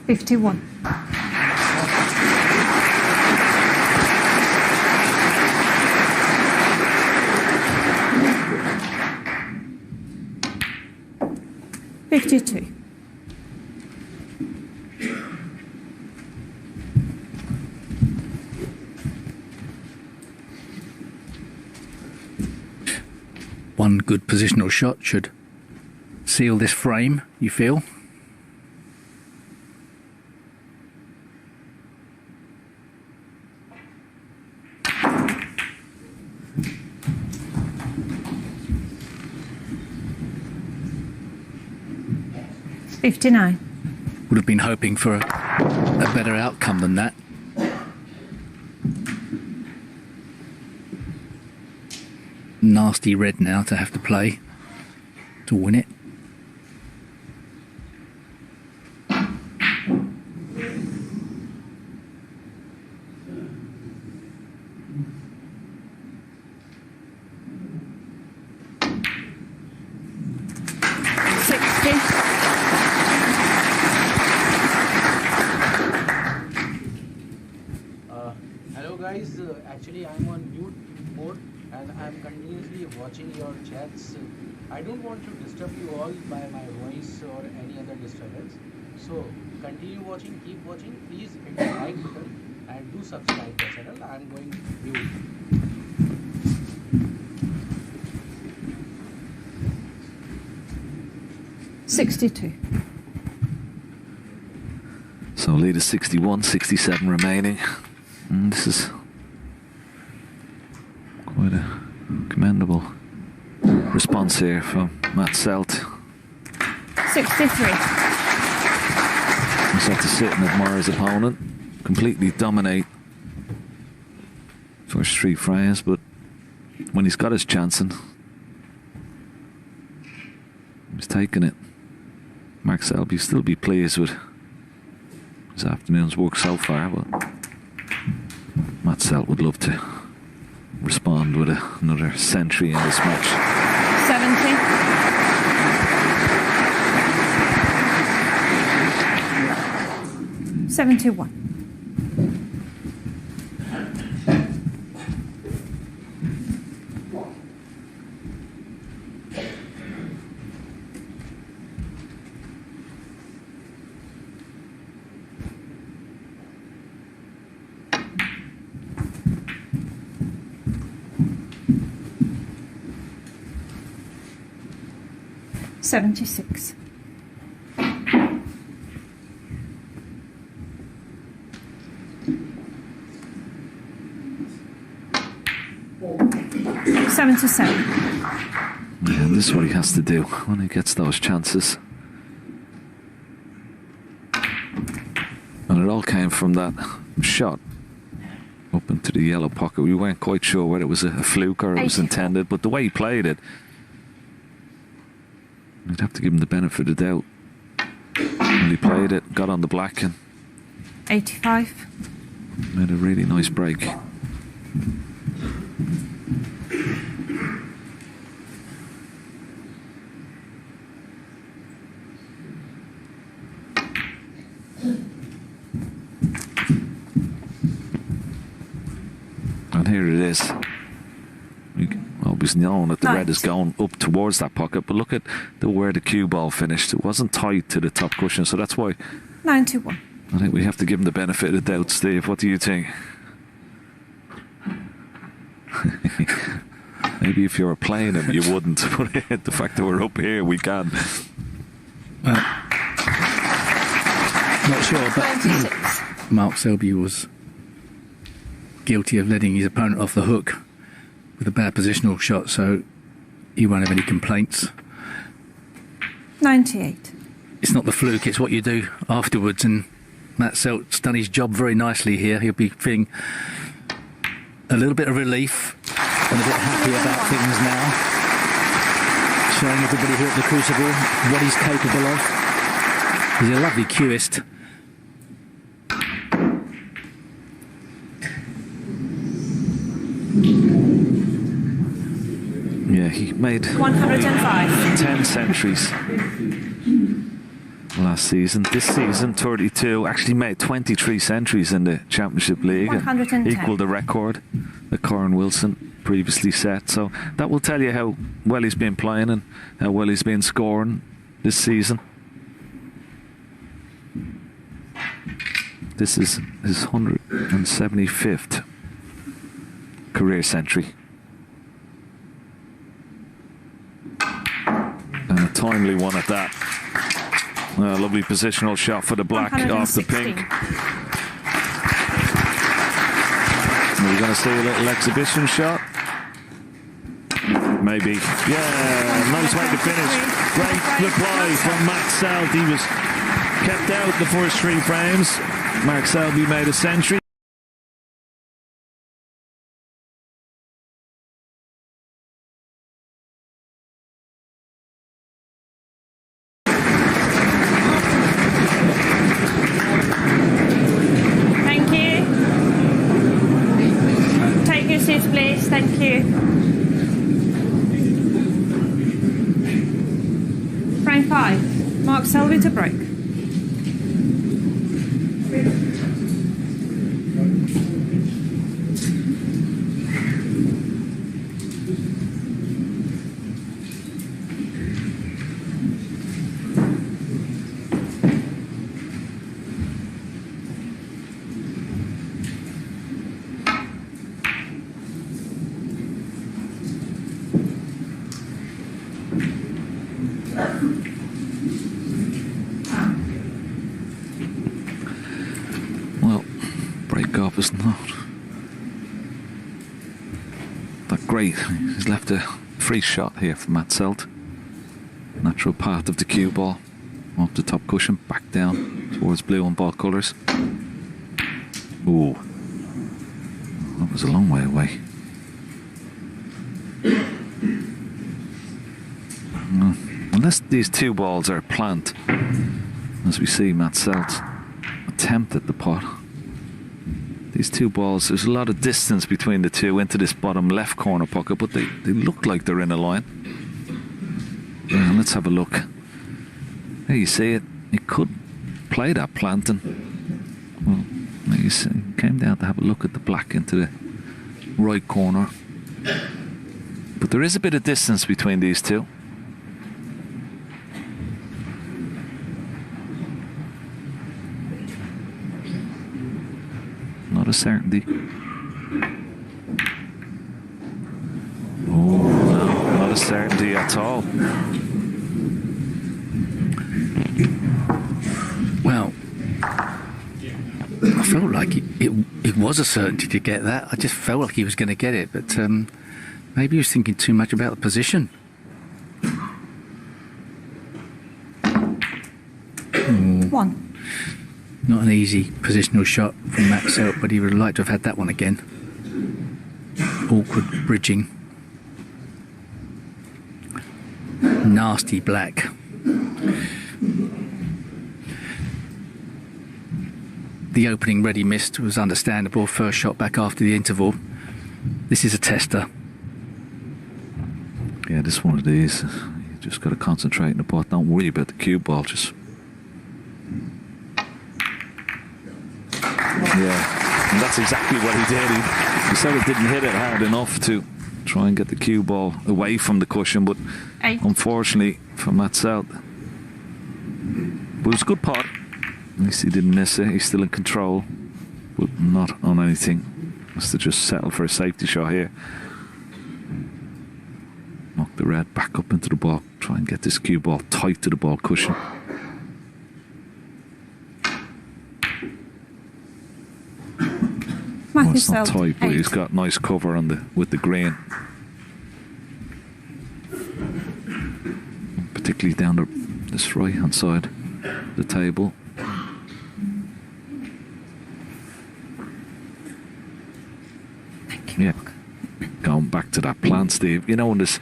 $51. $52. One good positional shot should seal this frame, you feel? $59. Would have been hoping for a better outcome than that. Nasty red now to have to play to win it. Hello guys, actually I'm on mute mode and I'm continuously watching your chats. I don't want to disturb you all by my voice or any other disturbance. So continue watching, keep watching. Please hit the like button and do subscribe the channel. I'm going mute. $62. So lead is 61, 67 remaining. And this is quite a commendable response here from Matt Selt. 63. He's had to sit and admire his opponent, completely dominate first 3 frames, but when he's got his chancing, he's taking it. Mark Selby still be pleased with his afternoon's work so far, but Matt Selt would love to respond with another century in this match. 70. 71. $76. 7-7. Yeah, and this is what he has to do when he gets those chances. And it all came from that shot up into the yellow pocket. We weren't quite sure whether it was a fluke or it was intended, but the way he played it, you'd have to give him the benefit of the doubt. And he played it, got on the black and 85. made a really nice break. And here it is. We obviously know that the red is going up towards that pocket, but look at where the cue ball finished. It wasn't tight to the top cushion, so that's why 9-1. I think we have to give him the benefit of the doubt. Steve, what do you think? Maybe if you were playing him, you wouldn't, but the fact that we're up here, we can. Not sure, but 26. Mark Selby was guilty of letting his opponent off the hook with a bad positional shot, so he won't have any complaints. 98. It's not the fluke, it's what you do afterwards, and Matt Selt's done his job very nicely here. He'll be feeling a little bit of relief and a bit happy about things now, showing everybody here at the Crucible what he's capable of. He's a lovely cueist. Yeah, he made 105. 10 centuries last season. This season, 32. Actually made 23 centuries in the Championship League. 110. Equalled the record that Corin Wilson previously set. So that will tell you how well he's been playing and how well he's been scoring this season. This is his 175th career century. And a timely one at that. Lovely positional shot for the black off the pink. Are we going to see a little exhibition shot? Maybe. Yeah, nice way to finish. Great reply from Matt Selt. He was kept out the first 3 frames. Mark Selby made a century. Thank you. Take your seats, please. Thank you. Frame 5. Mark Selby to break. Well, break-off is not that great. He's left a free shot here for Matt Selt. Natural path of the cue ball. Off the top cushion, back down towards blue and ball colours. Ooh. That was a long way away. Unless these 2 balls are plant, as we see Matt Selt attempt at the pot. These 2 balls, there's a lot of distance between the 2 into this bottom left corner pocket, but they look like they're in a line. Yeah, let's have a look. There you see it. He could play that planting. Well, there you see, came down to have a look at the black into the right corner. But there is a bit of distance between these 2. Not a certainty. Oh, no, not a certainty at all. Well, I felt like it was a certainty to get that. I just felt like he was going to get it, but Maybe he was thinking too much about the position. One. Not an easy positional shot from Matt Selt, but he would have liked to have had that one again. Awkward bridging. Nasty black. The opening red he missed was understandable. First shot back after the interval. This is a tester. Yeah, this one of these. You just got to concentrate in the putt. Don't worry about the cue ball. Just. Yeah, and that's exactly what he did. He sort of didn't hit it hard enough to try and get the cue ball away from the cushion, but unfortunately for Matt Selt. But it was a good putt. At least he didn't miss it. He's still in control, but not on anything. Has to just settle for a safety shot here. Knock the red back up into the ball. Try and get this cue ball tight to the ball cushion. Well, it's not tight, but he's got nice cover on the with the green. Particularly down this right hand side of the table. Yeah, going back to that plan, Steve. You know, when if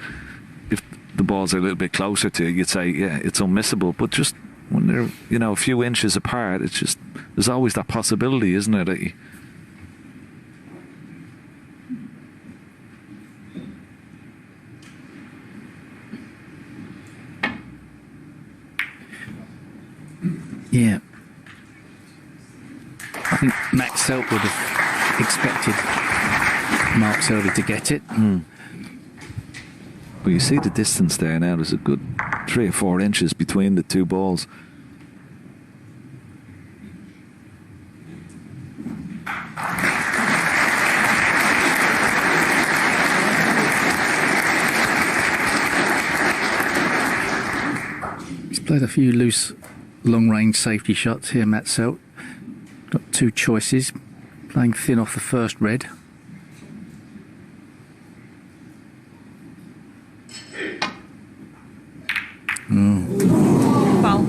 the balls are a little bit closer to you, you'd say, yeah, it's unmissable. But just when they're, you know, a few inches apart, it's just, there's always that possibility, isn't there, that you... Yeah. I think Max Selt would have expected Mark Selby to get it. But you see the distance there now. There's a good 3 or 4 inches between the two balls. He's played a few loose long-range safety shots here, Matt Selt. Got 2 choices. Playing thin off the first red. Well,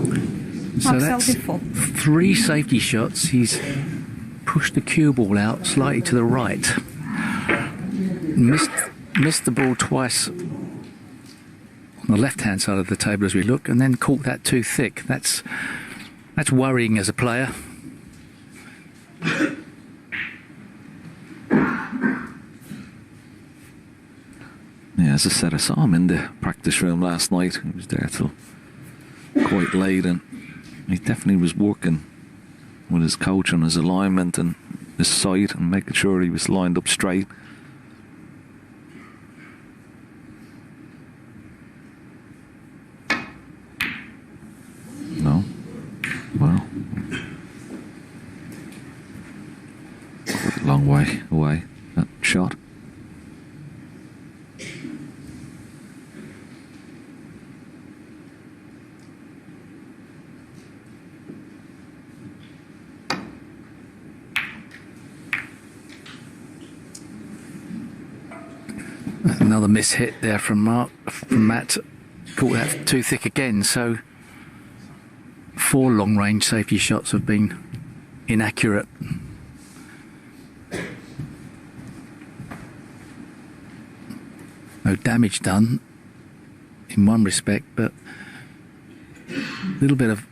So that's 3 safety shots. He's pushed the cue ball out slightly to the right. Missed the ball twice on the left-hand side of the table as we look, and then caught that too thick. That's worrying as a player. Yeah, as I said, I saw him in the practice room last night. He was there till quite late, and he definitely was working with his coach on his alignment and his sight and making sure he was lined up straight. No. Well. Quite a long way away, that shot. Another mishit there from Matt. Caught that too thick again. So 4 long-range safety shots have been inaccurate. No damage done in one respect, but a little bit of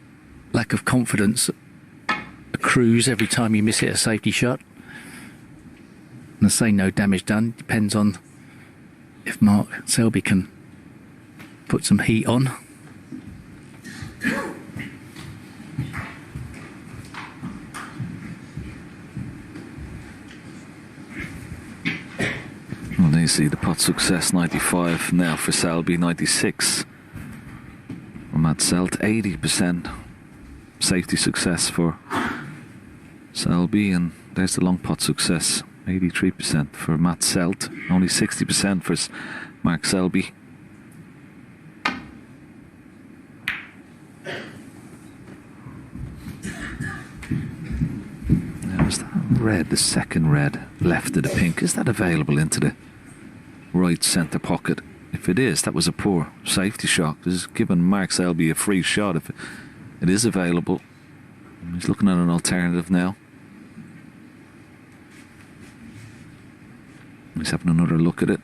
lack of confidence accrues every time you miss it a safety shot. And I say no damage done, depends on if Mark Selby can put some heat on. Well, there you see the putt success, 95 now for Selby, 96 for Matt Selt, 80% safety success for Selby, and there's the long putt success, 83% for Matt Selt, only 60% for Mark Selby. Now is that red, the second red left of the pink, is that available into the right centre pocket. If it is, that was a poor safety shot. This is giving Mark Selby a free shot if it is available. He's looking at an alternative now. He's having another look at it.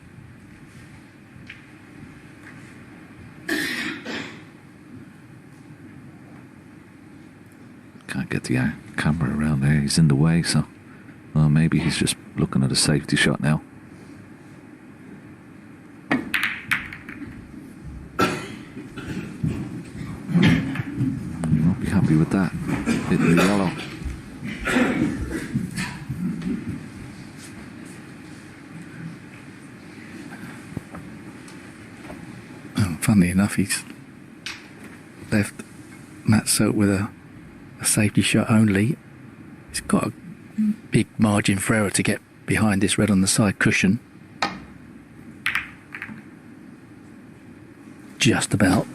Can't get the camera around there. He's in the way, so maybe he's just looking at a safety shot now. Won't be happy with that. Hitting the yellow. Funnily enough, he's left Matt Selt with a safety shot only. He's got a big margin for error to get behind this red on the side cushion. Just about.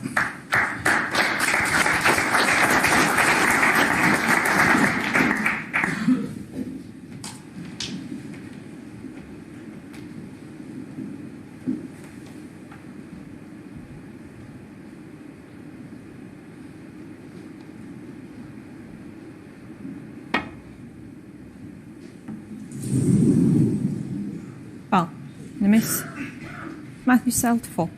Well, the miss. Mathew Selt 4.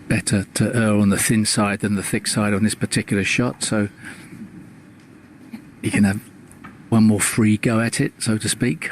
Better to err on the thin side than the thick side on this particular shot, so he can have one more free go at it, so to speak.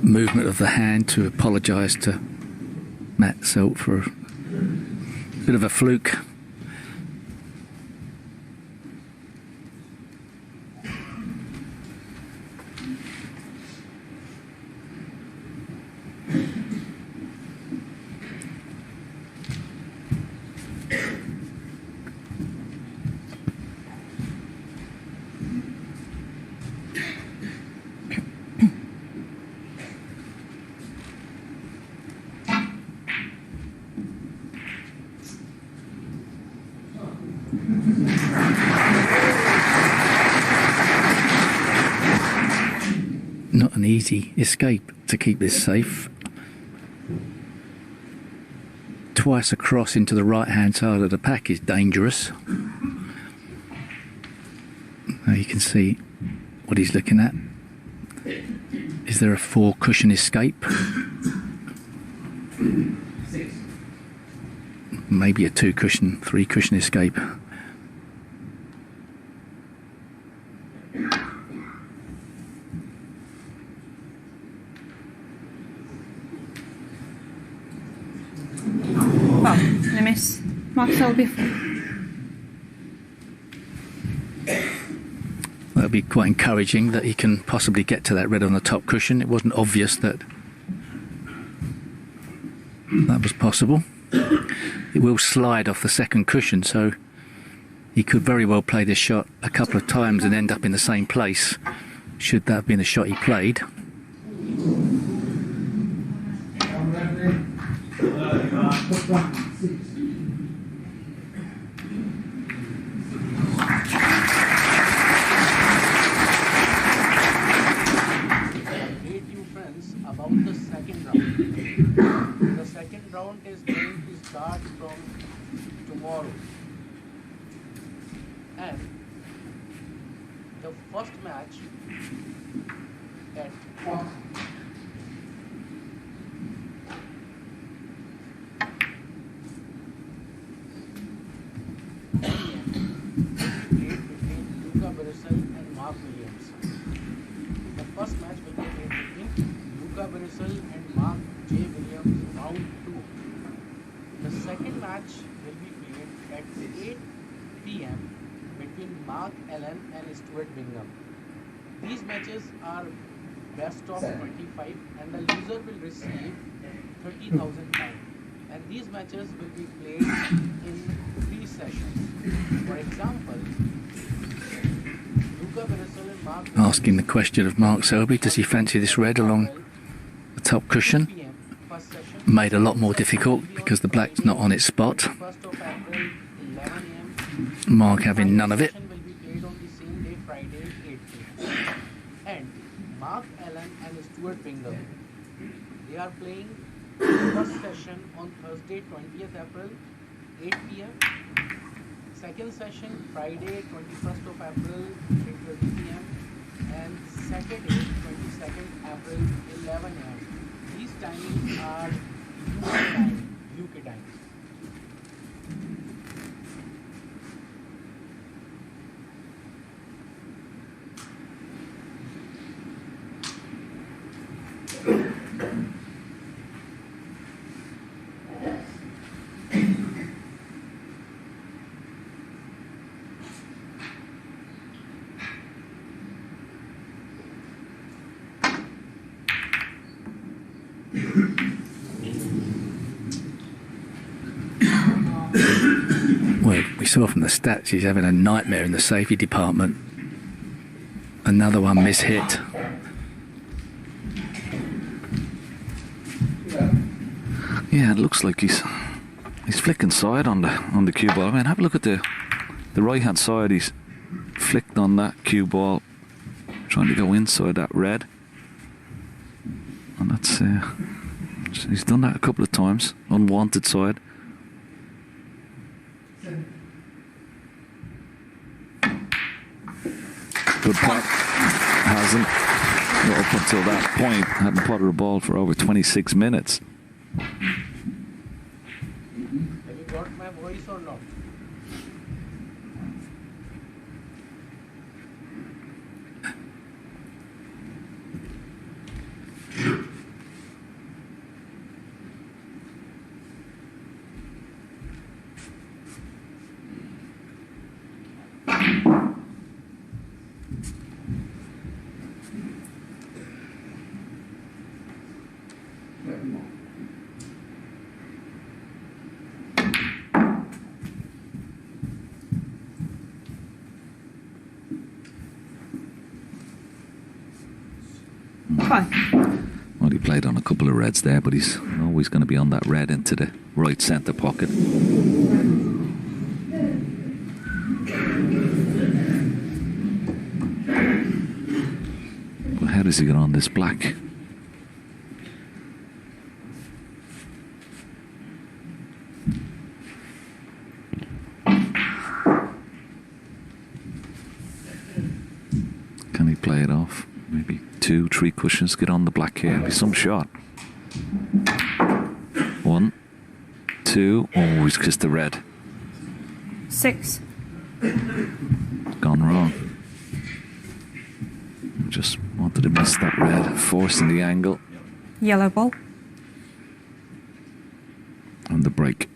Movement of the hand to apologise to Matt Selt for a bit of a fluke. Not an easy escape to keep this safe. Twice across into the right hand side of the pack is dangerous. Now you can see what he's looking at. Is there a 4 cushion escape? Maybe a 2 cushion, 3 cushion escape. Well, the miss. Mark Selby 4. That'll be quite encouraging that he can possibly get to that red on the top cushion. It wasn't obvious that that was possible. It will slide off the second cushion, so he could very well play this shot a couple of times and end up in the same place, should that have been the shot he played. About the second round. The second round is going to start from tomorrow. And the first match at and Mark Williams. The first match will be played between and Mark J. Williams, round 2. The second match will be played at 8 p.m. between Mark Allen and Stuart Bingham. These matches are best of 25 and the loser will receive 30,000 pounds. And these matches will be played in 3 sessions. For example, Luca Beresol and Mark Asking the question of Mark Selby, does he fancy this red along the top cushion? first session. Made a lot more difficult because the black's not on its spot. 1st of April, 11 a.m. Mark having none of it. Session will be played on the same day, Friday, 8 p.m. And Mark Allen and Stuart Bingham, they are playing first session on Thursday, 20th April, 8 p.m. Second session, Friday, 21st of April, 3:30 p.m. And Saturday, 22nd April, 11 a.m. These timings are UK time. Well, we saw from the stats he's having a nightmare in the safety department. Another one mishit. Yeah, it looks like he's flicking side on the cue ball. I mean, have a look at the right hand side. He's flicked on that cue ball, trying to go inside that red, and that's he's done that a couple of times. Unwanted side. Good putt. Hasn't. Well, up until that point, hadn't putted a ball for over 26 minutes. Have you got my voice or not? Well, he played on a couple of reds there, but he's always going to be on that red into the right centre pocket. But how does he get on this black? Can he play it off? Maybe 2-3 cushions, get on the black here. Be some shot. 1, 2. Oh, he's kissed the red. 6. Gone wrong. Just wanted to miss that red, forcing the angle Yellow ball. and the break.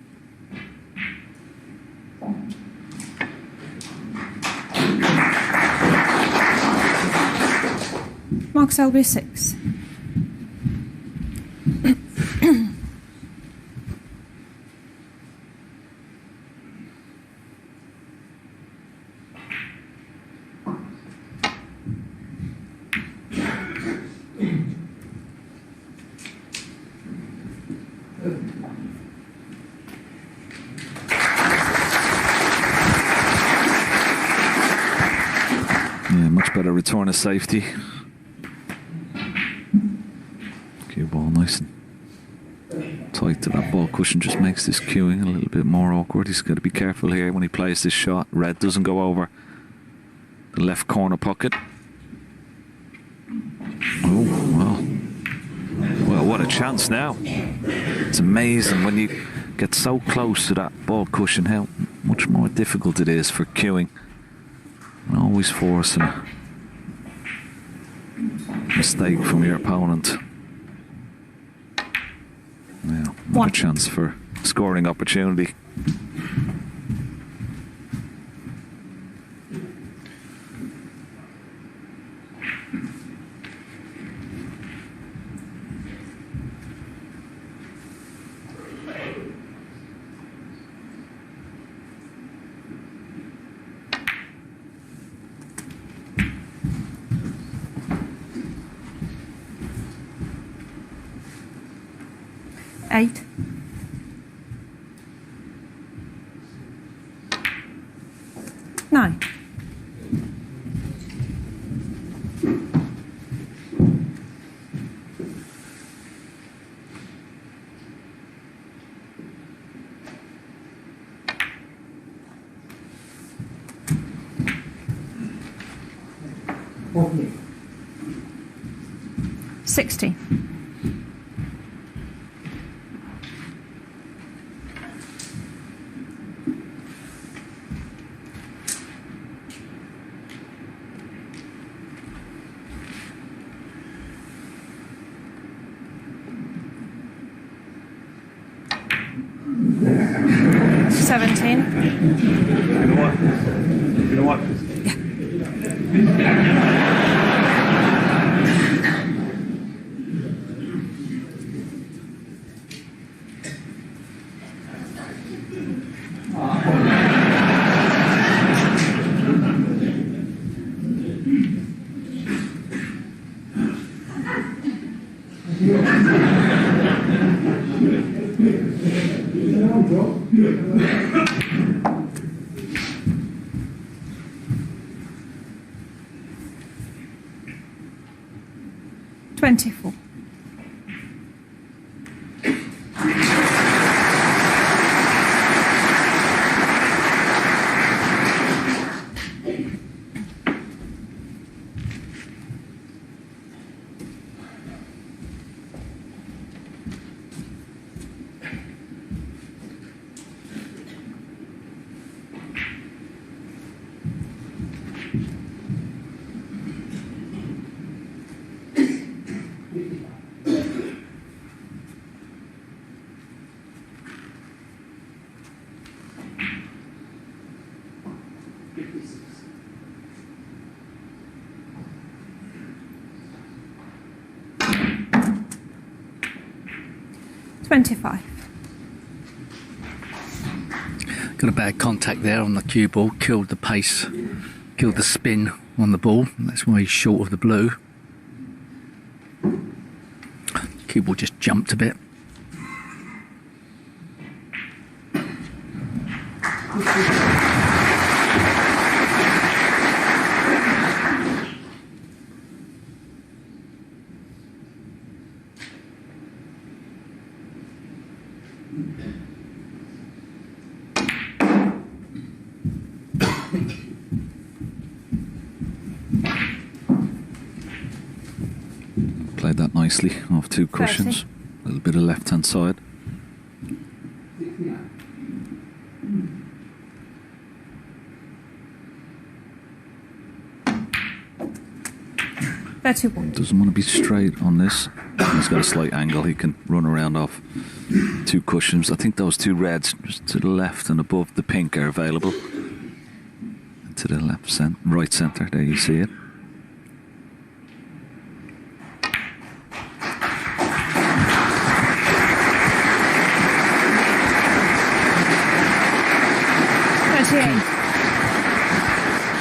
Mark Selby 6. Yeah, much better return of safety. Cue ball nice and tight to that ball cushion, just makes this cueing a little bit more awkward. He's got to be careful here when he plays this shot. Red doesn't go over the left corner pocket. Oh, well, what a chance now. It's amazing when you get so close to that ball cushion how much more difficult it is for cueing. And always forcing a mistake from your opponent. Now, another chance for scoring opportunity. 8. Nine. Okay. 60. Seventeen. You know what? You know what? 24. $25. Got a bad contact there on the cue ball, killed the pace, killed the spin on the ball. That's why he's short of the blue. Cue ball just jumped a bit. Played that nicely off two cushions. A little bit of left-hand side. Doesn't want to be straight on this. He's got a slight angle. He can run around off two cushions. I think those two reds just to the left and above the pink are available. And to the right centre, there you see it.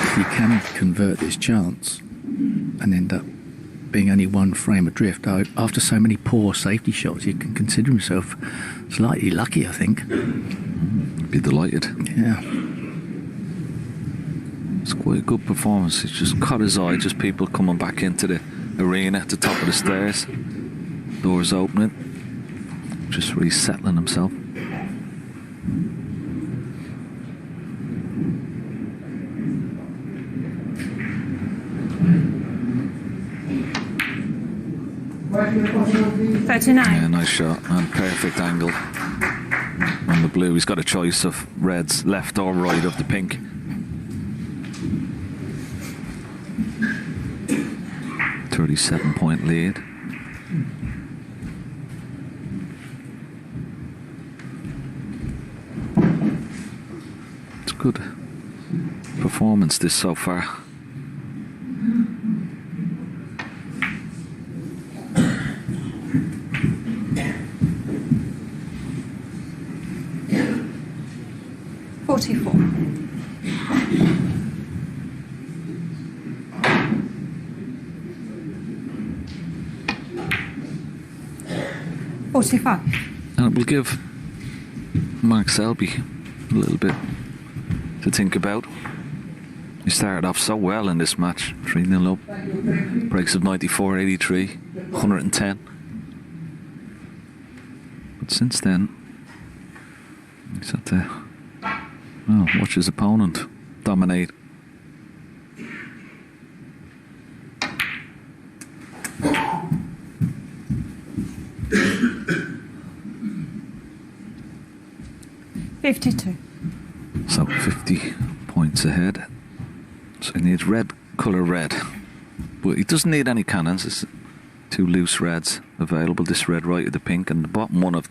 If you can convert this chance and end up being only one frame adrift, after so many poor safety shots, you can consider himself slightly lucky, I think. Be delighted. Yeah. It's quite a good performance. It's just caught his eye, just people coming back into the arena at the top of the stairs. Doors opening. Just really settling himself. $39. Yeah, nice shot and perfect angle on the blue. He's got a choice of reds left or right of the pink. .37 lead. It's a good performance this so far. $44. $45. And it will give Mark Selby a little bit to think about. He started off so well in this match, 3-0 up, breaks of 94-83, 110. But since then, he's had to watch his opponent dominate. $52. So 50 points ahead. So he needs colour red. But he doesn't need any cannons. There's 2 loose reds available. This red right of the pink, and the bottom one of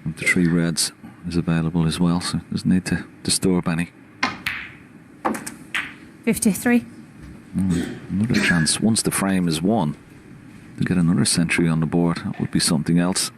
the 3 reds is available as well. So doesn't need to disturb any. 53. Another chance. Once the frame is won, to get another century on the board. That would be something else.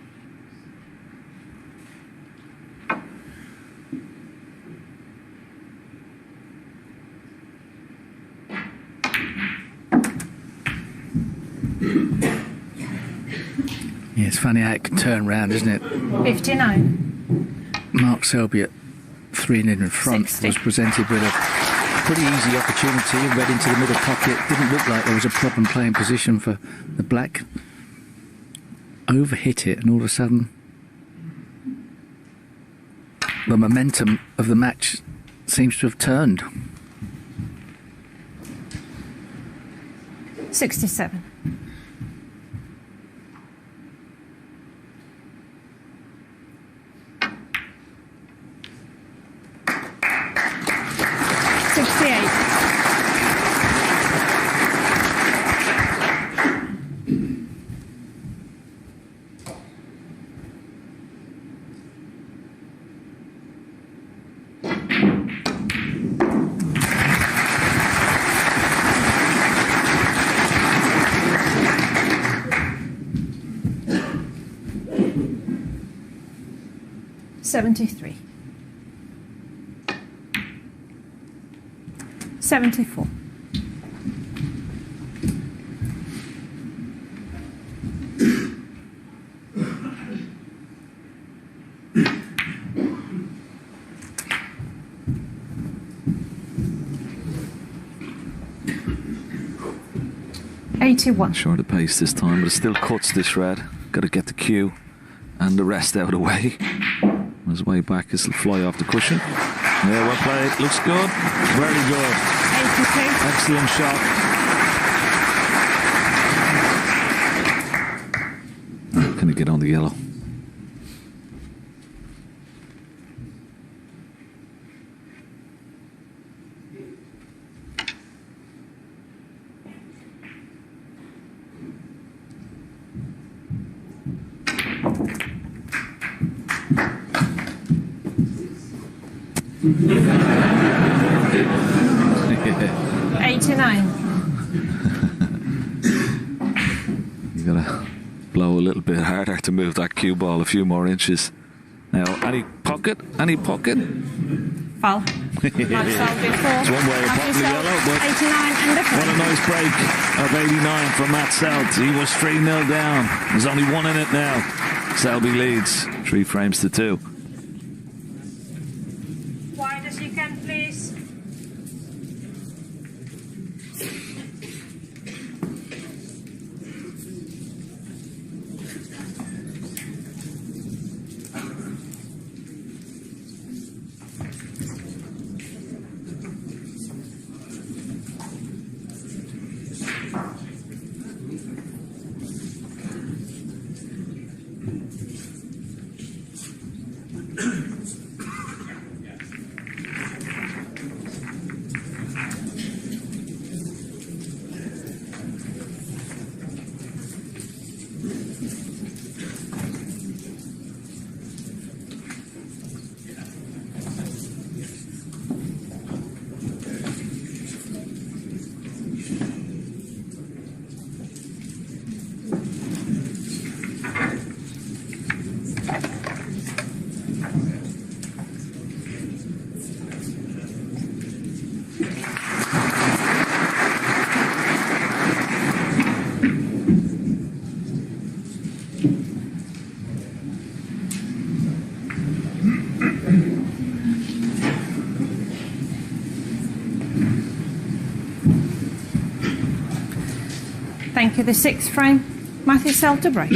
Yeah, it's funny how it can turn round, isn't it? 59. Mark Selby at 3-0 in front 60. was presented with a pretty easy opportunity and read into the middle pocket. Didn't look like there was a problem playing position for the black. Overhit it, and all of a sudden the momentum of the match seems to have turned. 67. $73. 74. $81. Short of pace this time, but it still cuts this red. Got to get the cue and the rest out of the way. His way back, this will fly off the cushion. Yeah, well played. Looks good. Very good. 82. Excellent shot. Can he get on the yellow? Yeah. 89. You gotta blow a little bit harder to move that cue ball a few more inches. Now, any pocket? Any pocket? Foul. It's It's one way of popping the yellow, but 89 and the what a nice break of 89 from Matt Selt. He was 3-0 down. There's only one in it now. Selby leads 3 frames to 2. Wide as you can, please. Thank you. The sixth frame, Mathew Selt to break.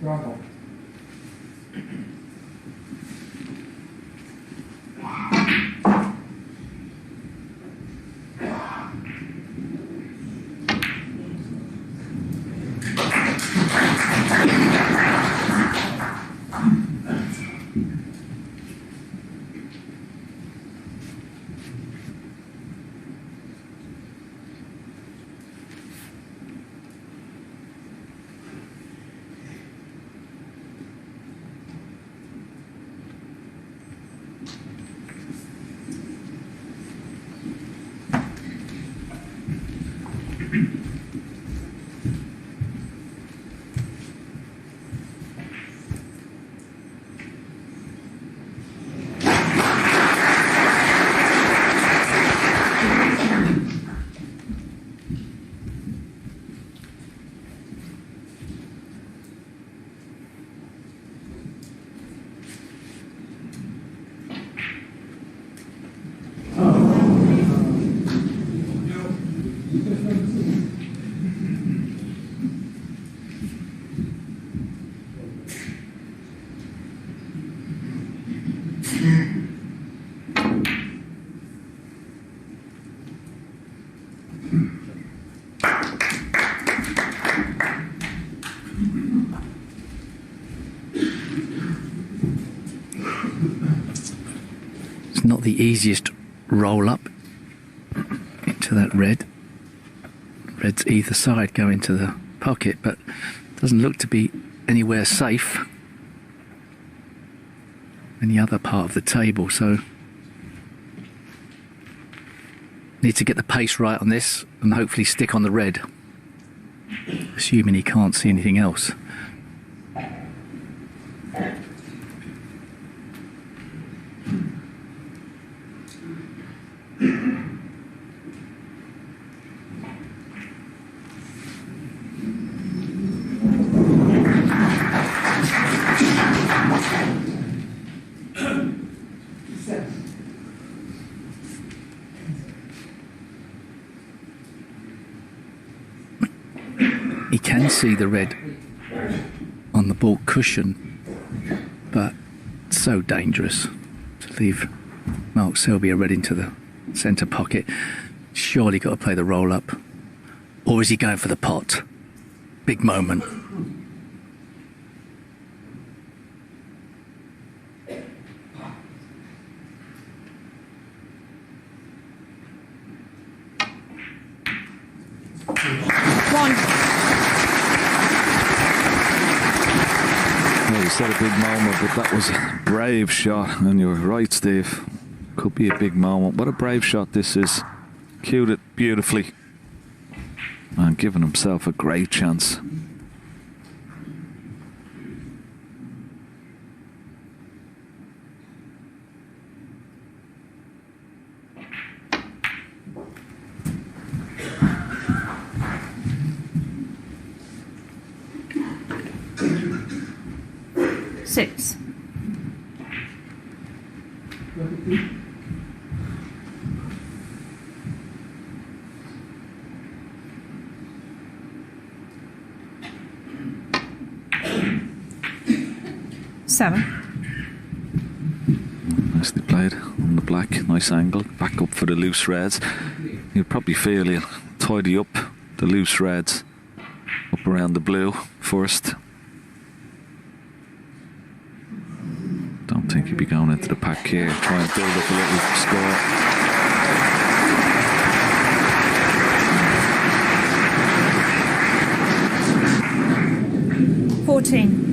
Bravo. It's not the easiest roll up into that red. Reds either side go into the pocket, but doesn't look to be anywhere safe any other part of the table, so Need to get the pace right on this and hopefully stick on the red. Assuming he can't see anything else. He can see the red on the ball cushion, but so dangerous to leave Mark Selby a red into the centre pocket. Surely got to play the roll up. Or is he going for the pot? Big moment. One. Well, you said a big moment, but that was a brave shot, and you were right, Steve. Could be a big moment. What a brave shot this is. Cued it beautifully. And giving himself a great chance. Six. Seven. Nicely played on the black. Nice angle. Back up for the loose reds. You'll probably feel he'll tidy up the loose reds up around the blue first. Don't think he'd be going into the pack here. Try and build up a little score. $14.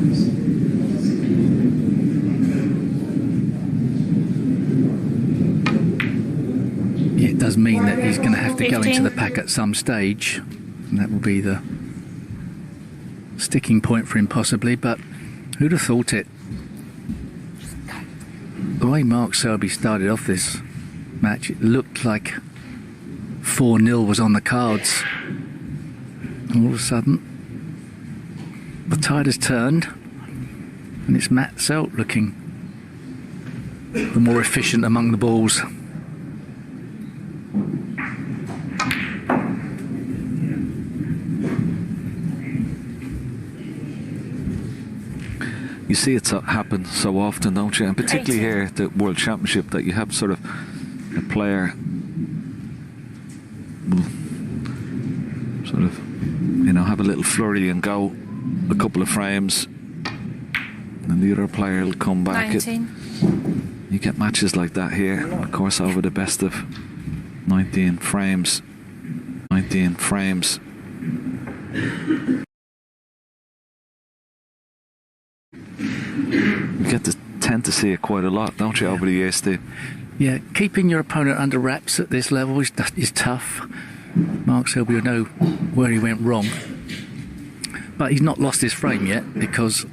It does mean that he's going to have to go into 15. the pack at some stage, and that will be the sticking point for him possibly, but who'd have thought it? The way Mark Selby started off this match, it looked like 4-0 was on the cards. All of a sudden, the tide has turned, and it's Matt Selt looking the more efficient among the balls. You see it happen so often, don't you? And particularly here at the World Championship, that you have sort of a player sort of, you know, have a little flurry and go a couple of frames, and the other player will come back. 19. You get matches like that here, of course, over the best of 19 frames. 19 frames. You tend to see it quite a lot, don't you, over the years, Steve? Yeah, keeping your opponent under wraps at this level is tough. Mark Selby will know where he went wrong. But he's not lost his frame yet, because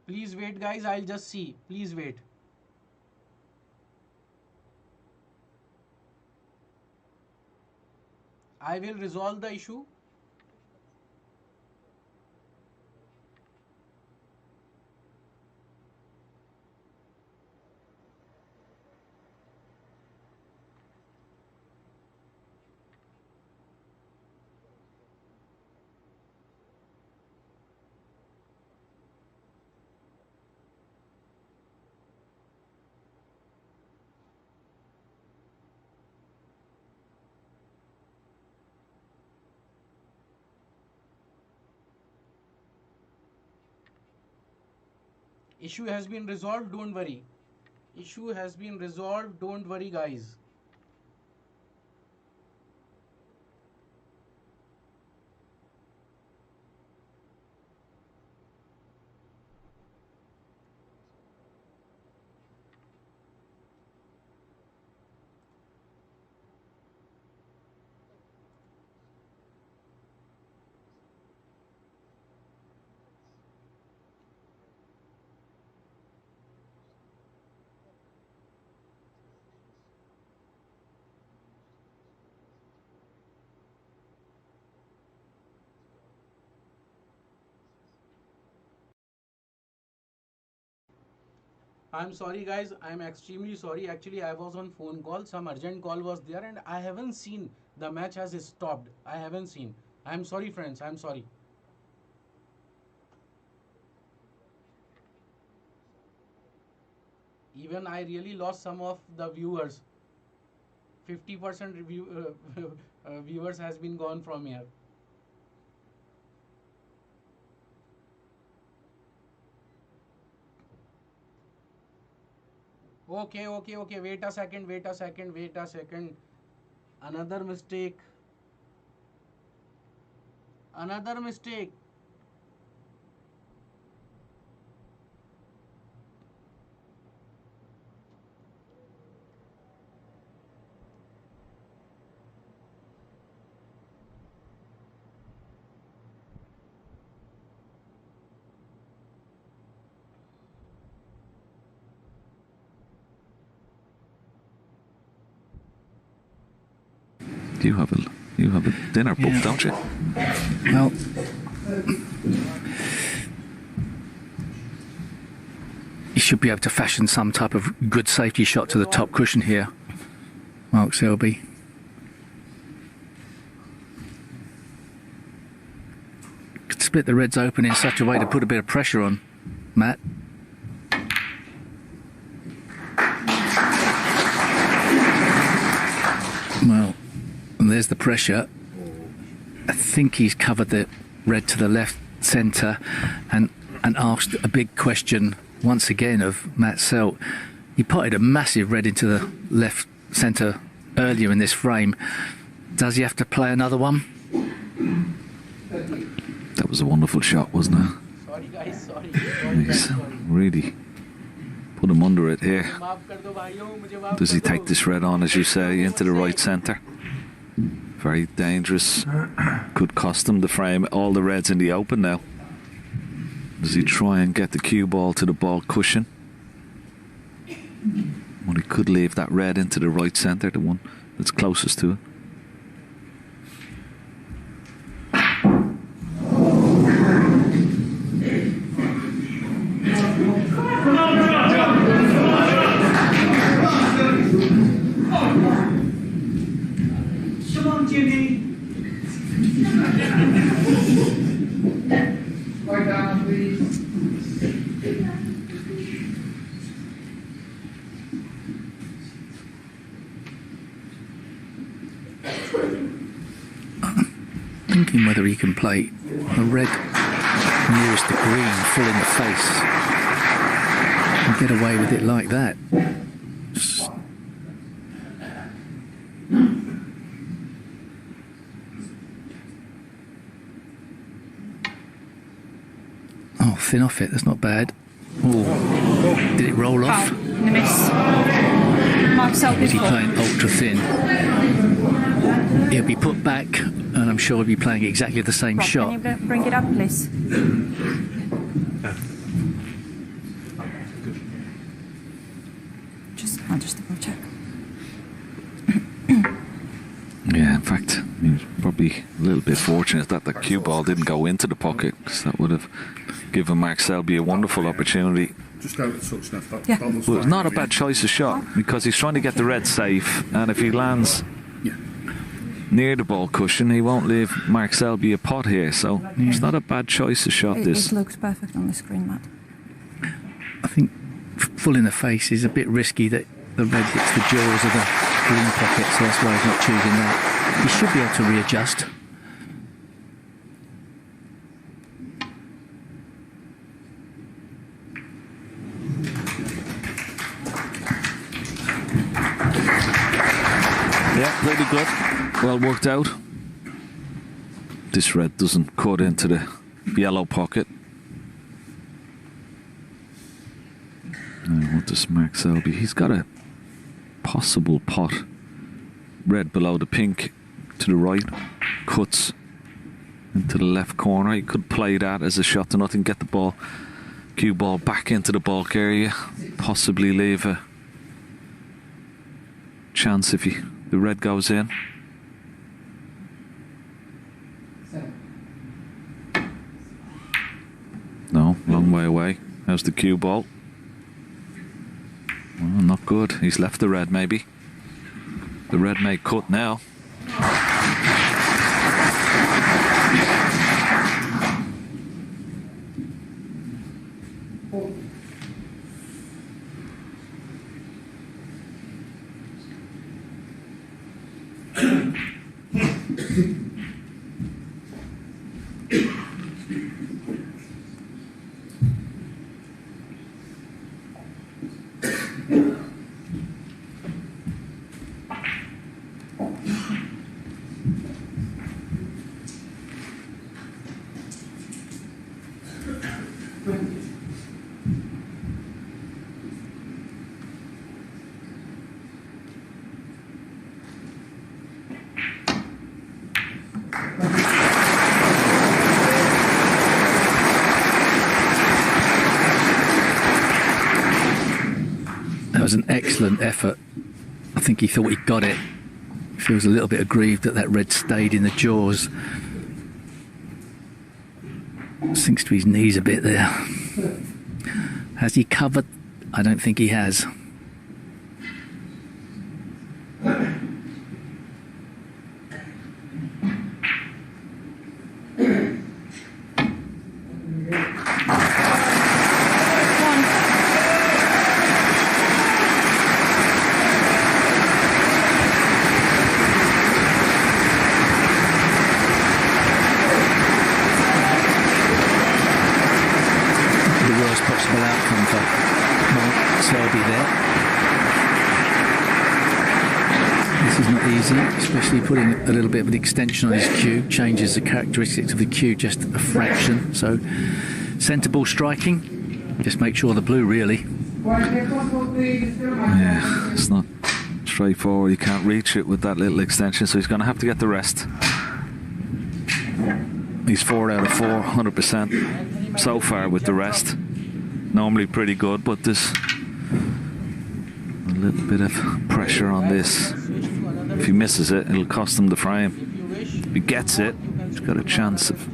Please wait, guys. I'll just see. Please wait. I will resolve the issue. Issue has been resolved, don't worry. Issue has been resolved, don't worry, guys. I'm sorry, guys. I'm extremely sorry. Actually, I was on phone call. Some urgent call was there and I haven't seen the match has stopped. I haven't seen. I'm sorry, friends. I'm sorry. Even I really lost some of the viewers. 50% viewers has been gone from here. Okay. Wait a second. Another mistake. You have a dinner booked, don't you? Well, you should be able to fashion some type of good safety shot to the top cushion here, Mark Selby. Could split the reds open in such a way to put a bit of pressure on Matt. Well, there's the pressure. I think he's covered the red to the left centre and asked a big question once again of Matt Selt. He potted a massive red into the left centre earlier in this frame. Does he have to play another one? That was a wonderful shot, wasn't it? Sorry, guys. He's really put him under it here. Does he take this red on, as you say, into the right centre? Very dangerous. Could cost him the frame. All the reds in the open now. Does he try and get the cue ball to the ball cushion? Well, he could leave that red into the right centre, the one that's closest to it. Thinking whether he can play a red nearest the green full in the face and get away with it like that. Oh, thin off it, that's not bad. Oh, did it roll off? The miss. Mark Selt Is is he full. playing ultra thin? He'll be put back, and I'm sure he'll be playing exactly the same Rob, shot. can you bring it up, please? Yeah, in fact, he was probably a little bit fortunate that the cue ball didn't go into the pocket, because that would have given Mark Selby a wonderful opportunity. Just out of touch now. Yeah. Well, it's not a bad choice of shot, because he's trying to get the red safe, and if he lands near the ball cushion, he won't leave Mark Selby a pot here, so it's not a bad choice of shot, this. It looks perfect on the screen, Matt. I think full in the face is a bit risky that the red hits the jaws of the green pocket, so that's why he's not choosing that. He should be able to readjust. Yeah, pretty good. Well worked out. This red doesn't cut into the yellow pocket. Now, what does Mark Selby? He's got a possible pot. Red below the pink to the right. Cuts into the left corner. He could play that as a shot to nothing. Get the ball, cue ball back into the bulk area. Possibly leave a chance if the red goes in. No, long way away. How's the cue ball? Well, not good. He's left the red, maybe. The red may cut now. That was an excellent effort. I think he thought he got it. He feels a little bit aggrieved that red stayed in the jaws. Sinks to his knees a bit there. Has he covered? I don't think he has. Especially putting a little bit of an extension on his cue changes the characteristics of the cue just a fraction. So centre ball striking, just make sure the blue really. Yeah, it's not straightforward. You can't reach it with that little extension, so he's going to have to get the rest. He's 4 out of 4, 100% so far with the rest. Normally pretty good, but there's a little bit of pressure on this. If he misses it, it'll cost him the frame. If he gets it, he's got a chance of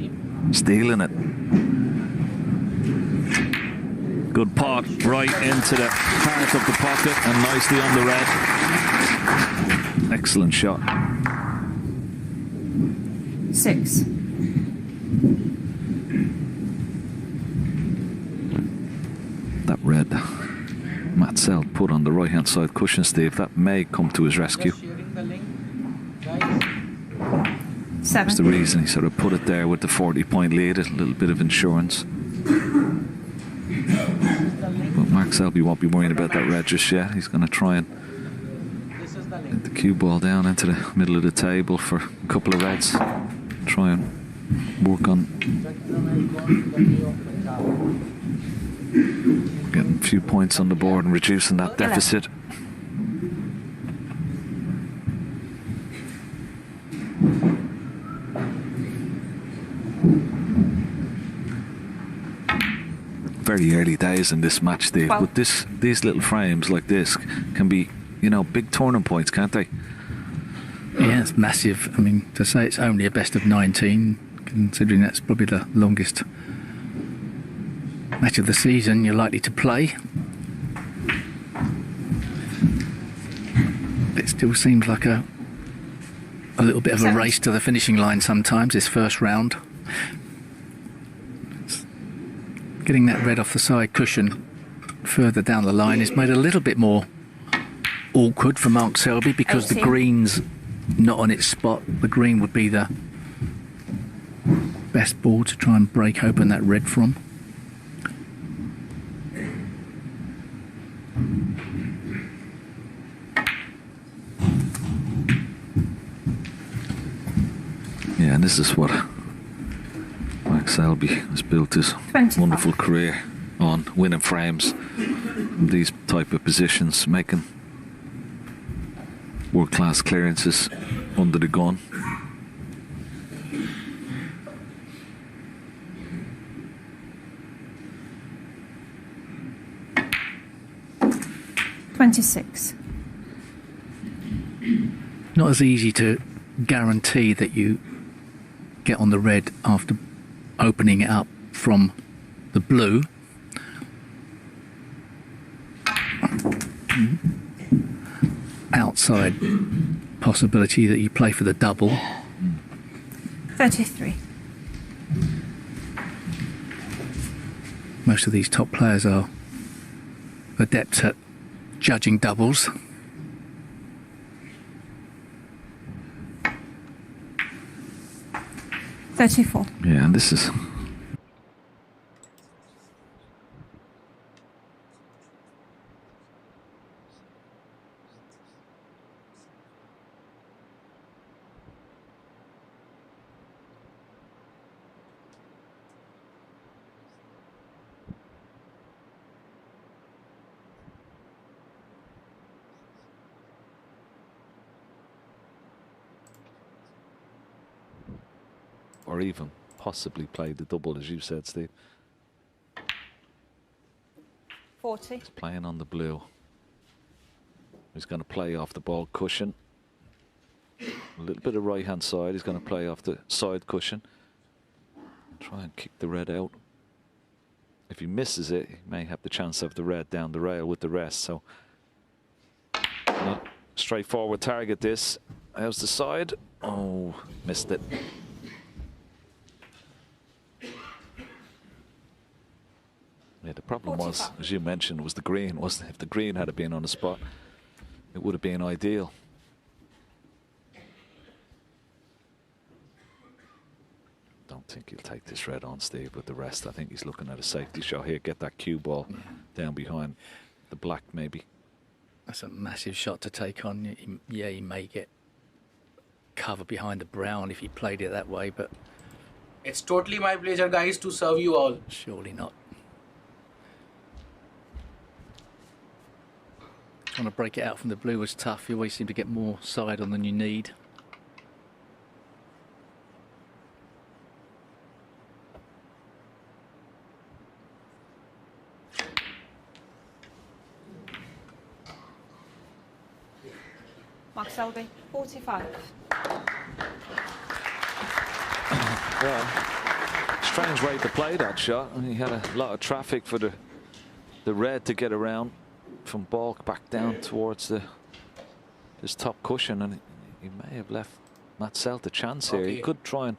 stealing it. Good pot right into the heart of the pocket and nicely on the red. Excellent shot. 6. That red Matt Selt put on the right hand side cushion, Steve, that may come to his rescue. 7. That's the reason he sort of put it there with the 40-point lead, a little bit of insurance. But Mark Selby won't be worrying about that red just yet. He's going to try and get the cue ball down into the middle of the table for a couple of reds. Try and work on getting a few points on the board and reducing that deficit. Very early days in this match, Steve, but these little frames like this can be, big turning points, can't they? Yeah, it's massive. I mean, to say it's only a best of 19, considering that's probably the longest match of the season you're likely to play. It still seems like a little bit of a race to the finishing line sometimes, this first round. Getting that red off the side cushion further down the line is made a little bit more awkward for Mark Selby because the green's not on its spot. The green would be the best ball to try and break open that red from. Yeah, and this is what Mark Selby has built his 25. wonderful career on, winning frames from these type of positions, making world-class clearances under the gun. $26. Not as easy to guarantee that you get on the red after opening it up from the blue. Outside possibility that you play for the double. 33. Most of these top players are adepts at judging doubles. $34. Yeah, and this is... or even possibly play the double, as you said, Steve. 40. He's playing on the blue. He's going to play off the ball cushion. A little bit of right-hand side. He's going to play off the side cushion. Try and kick the red out. If he misses it, he may have the chance of the red down the rail with the rest. So, not straightforward target this. How's the side? Oh, missed it. Yeah, the problem was, as you mentioned, was the green. Wasn't it? If the green had been on the spot, it would have been ideal. Don't think he'll take this red on, Steve, with the rest. I think he's looking at a safety shot here. Get that cue ball down behind the black, maybe. That's a massive shot to take on. Yeah, he may get cover behind the brown if he played it that way, but It's totally my pleasure, guys, to serve you all. surely not. Trying to break it out from the blue was tough. You always seem to get more side on than you need. Mark Selby, 45. Well, strange way to play that shot. And he had a lot of traffic for the red to get around from balk back down towards his top cushion, and he may have left Matt Selt a chance here. He could try and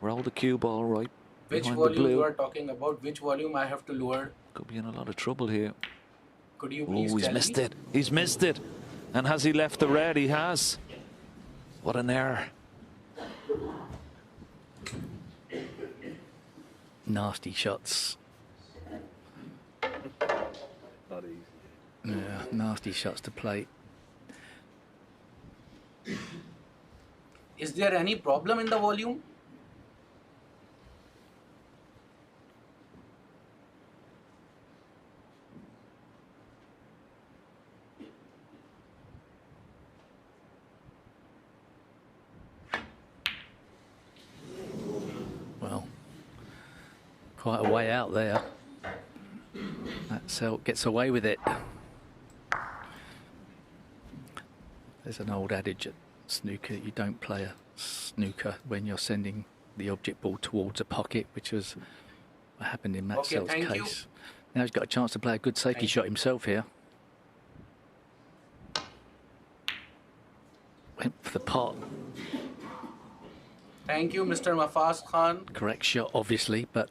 roll the cue ball right Which behind volume the blue. you are talking about? Which volume I have to lower? Could be in a lot of trouble here. Could you Oh, please he's tell missed me? it. He's missed it. And has he left the red? He has. What an error. Nasty shots. Yeah, nasty shots to play. Is there any problem in the volume? Well, quite a way out there. That Selt gets away with it. There's an old adage at snooker. You don't play a snooker when you're sending the object ball towards a pocket, which was what happened in Matt Selt's case. Now he's got a chance to play a good safety shot himself here. Went for the pot. Thank you, Mr. Mafaz Khan. Correct shot, obviously, but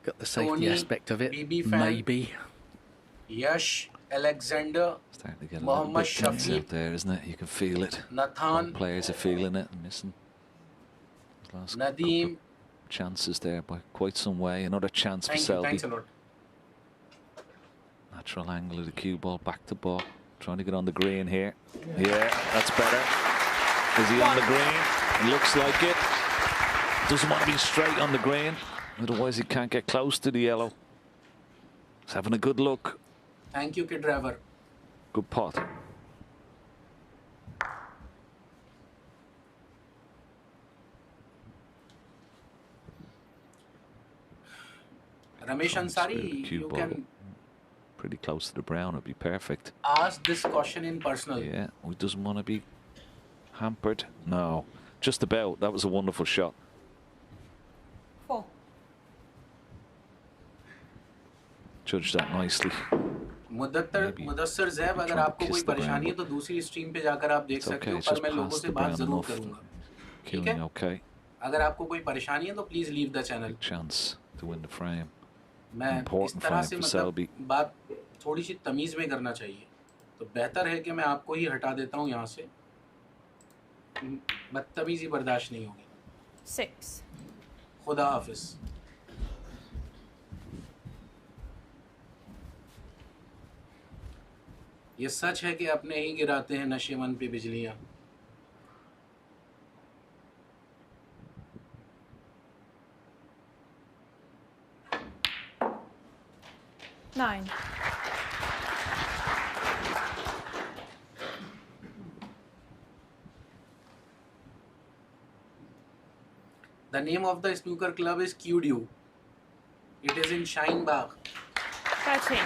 got the safety Tony, aspect of it. BB fan. Maybe. Yash, Alexander, Starting to get a Mohammad little bit tense Shafi, out there, isn't it? You can feel it. Nathan, Both players are feeling it and missing his last Nadeem. couple of chances there by quite some way. Another chance for Thank you, Selby. thanks a lot. Natural angle of the cue ball, back to ball. Trying to get on the green here. Yeah, that's better. Is he on the green? It looks like it. Doesn't want to be straight on the green. Otherwise he can't get close to the yellow. He's having a good look. Thank you, Kid Driver. Good pot. Ramesh Ansari, Cue you ball. can Pretty close to the brown, it'd be perfect. ask this question in personal. Yeah, he doesn't want to be hampered. No, just about. That was a wonderful shot. 4. Judged that nicely. Mudassar Zeb, अगर आपको कोई परेशानी है तो दूसरी stream पे जाकर आप देख सकते हो, पर मैं लोगों से बात जरूर करूंगा. ठीक है? Okay. अगर आपको कोई परेशानी है तो please leave the channel. Big chance to win the frame. मैं इस Important तरह frame से for मतलब Selby. बात थोड़ी सी तमीज में करना चाहिए. तो बेहतर है कि मैं आपको ही हटा देता हूँ यहाँ से. बदतमीजी बर्दाश्त नहीं होगी. 6. खुदा हाफिज. ये सच है कि अपने ही गिराते हैं नशेमन पे बिजलियां. Nine. The name of the snooker club is Kudu. It is in Scheinbach. 13.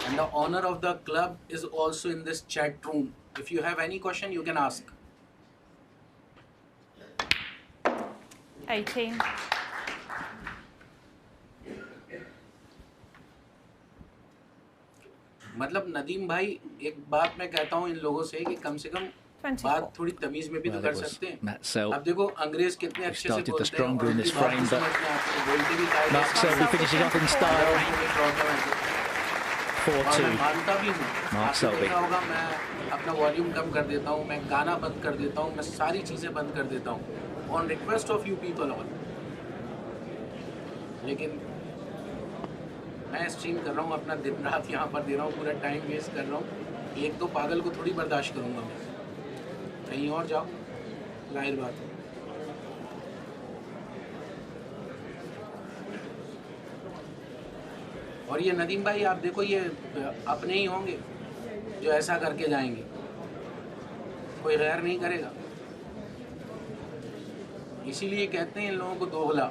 And the owner of the club is also in this chat room. If you have any question, you can ask. 18. मतलब नदीम भाई, एक बात मैं कहता हूँ इन लोगों से कि कम से कम 24. बात थोड़ी तमीज में भी तो Well, कर it was सकते हैं. Matt Selt. अब देखो अंग्रेज कितने अच्छे से started the बोलते हैं stronger और in उनकी this बात frame, भी but समझ में आती है. बोलते भी कायदे Mark से Selby हैं. finishing up in और style. कोई प्रॉब्लम है तो. और मैं 4-2. मानता भी हूँ. Mark आपने Selby. देखा होगा मैं अपना वॉल्यूम कम कर देता हूँ, मैं गाना बंद कर देता हूँ, मैं सारी चीज़ें बंद कर देता हूँ on request of you people all. लेकिन मैं स्ट्रीम कर रहा हूँ, अपना दिन रात यहाँ पर दे रहा हूँ, पूरा टाइम वेस्ट कर रहा हूँ. एक दो पागल को थोड़ी बर्दाश्त करूँगा मैं. कहीं और जाओ, जाहिर बात है. और ये नदीम भाई आप देखो, ये अपने ही होंगे जो ऐसा करके जाएंगे, कोई गैर नहीं करेगा. इसीलिए कहते हैं इन लोगों को दोगला.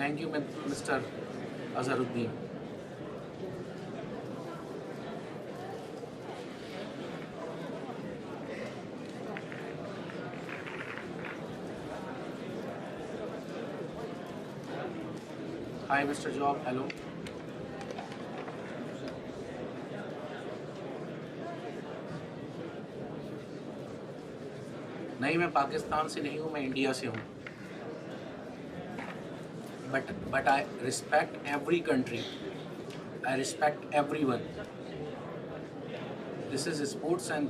Thank you mister Azharuddin. Hi mister job, hello. नहीं, मैं पाकिस्तान से नहीं हूँ, मैं इंडिया से हूँ. But I respect every country. I respect everyone. This is sports and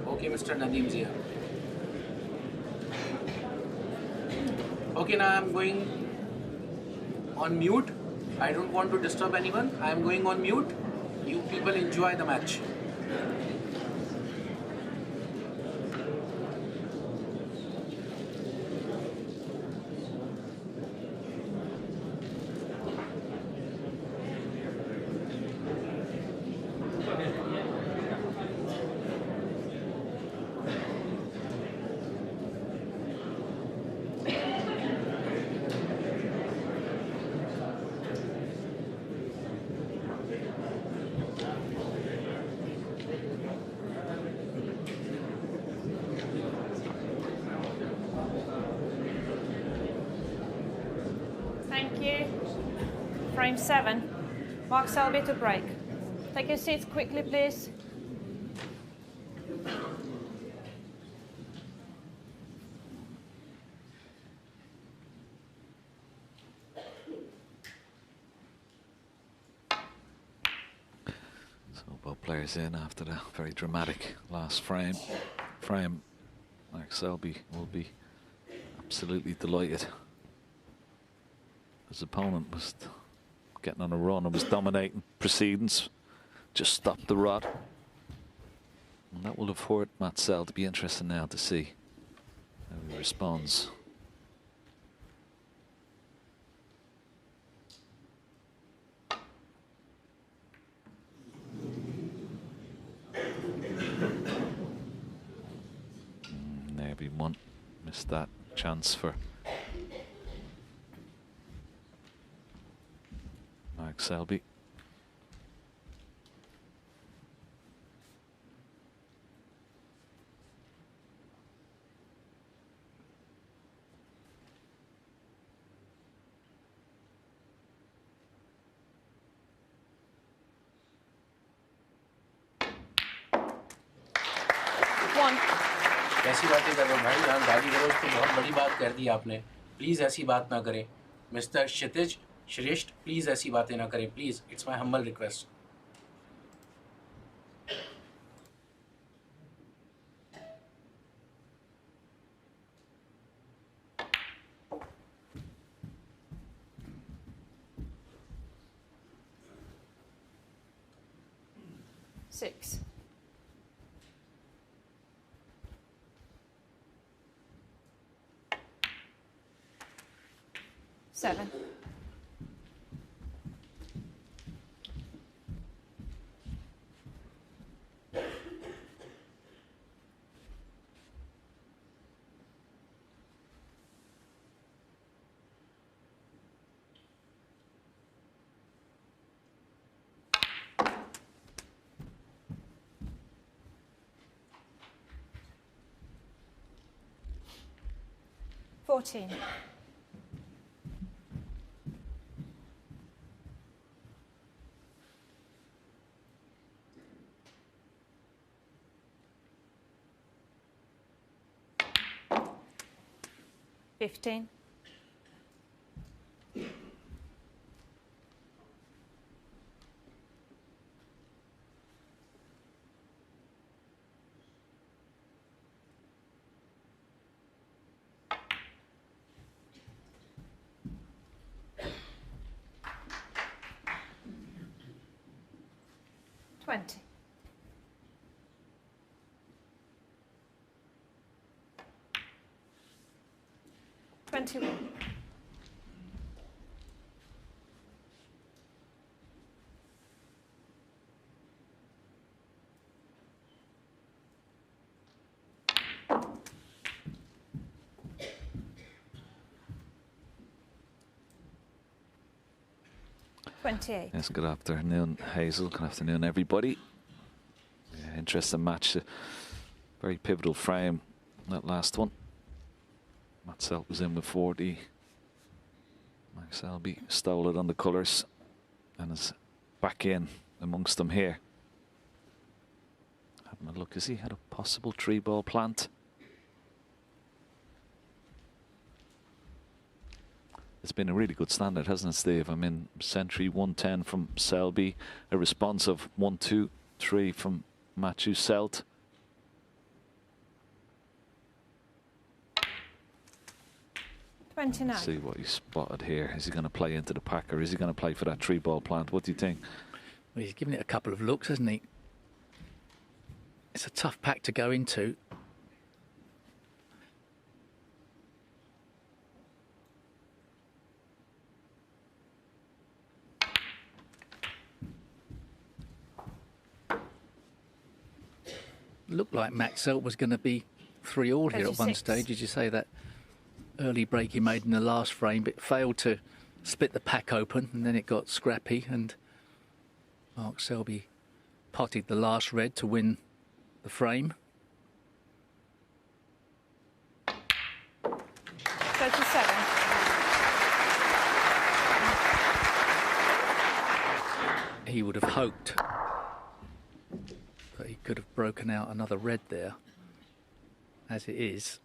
okay, Mr. Nadeem Zia. Okay, now I'm going on mute. I don't want to disturb anyone. I am going on mute. You people enjoy the match. frame 7. Mark Selby to break. Take your seats quickly, please. So both players in after the very dramatic last frame. Mark Selby will be absolutely delighted. His opponent was getting on a run and was dominating proceedings. Just stopped the rod. And that will have hurt Matt Selt. To be interesting now to see how he responds. Maybe one missed that chance for Mark Selby. ऐसी बातें कर रहे हो भाई, यहाँ गाली करो तो बहुत बड़ी बात कर दी आपने. प्लीज़ ऐसी बात ना करें. मिस्टर क्षितिज श्रेष्ठ, प्लीज़ ऐसी बातें ना करें. Please, it's my humble request. Six. 7. $14. $15. $20. $21. $28. Yes, good afternoon, Hazel. Good afternoon, everybody. Yeah, interesting match. Very pivotal frame, that last one. Matt Selt was in with 40. Mark Selby stole it on the colours and is back in amongst them here. Having a look, has he had a possible 3-ball plant? It's been a really good standard, hasn't it, Steve? I mean, century 110 from Selby, a response of 1-2-3 from Mathew Selt. $29. Let's see what he spotted here. Is he going to play into the pack, or is he going to play for that 3-ball plant? What do you think? Well, he's given it a couple of looks, hasn't he? It's a tough pack to go into. Looked like Matt Selt was going to be 3-all here at one 36. stage. Did you say that early break he made in the last frame, but failed to split the pack open, and then it got scrappy, and Mark Selby potted the last red to win the frame. 37. he would have hoped that he could have broken out another red there. As it is,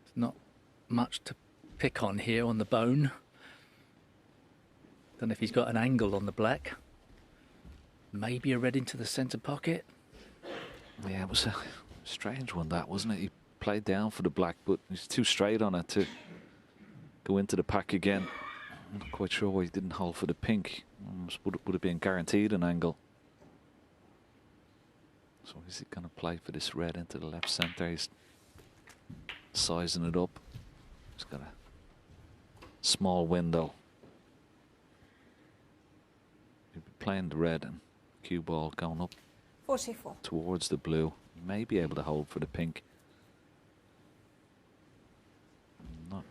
there's not much to pick on here on the bone. Don't know if he's got an angle on the black. Maybe a red into the centre pocket. Yeah, it was a strange one, that, wasn't it? He played down for the black, but he's too straight on it to go into the pack again. I'm not quite sure why he didn't hold for the pink. Would have been guaranteed an angle. So is he going to play for this red into the left centre? He's sizing it up. He's got a small window. He'll be playing the red and cue ball going up 44. towards the blue. He may be able to hold for the pink. Not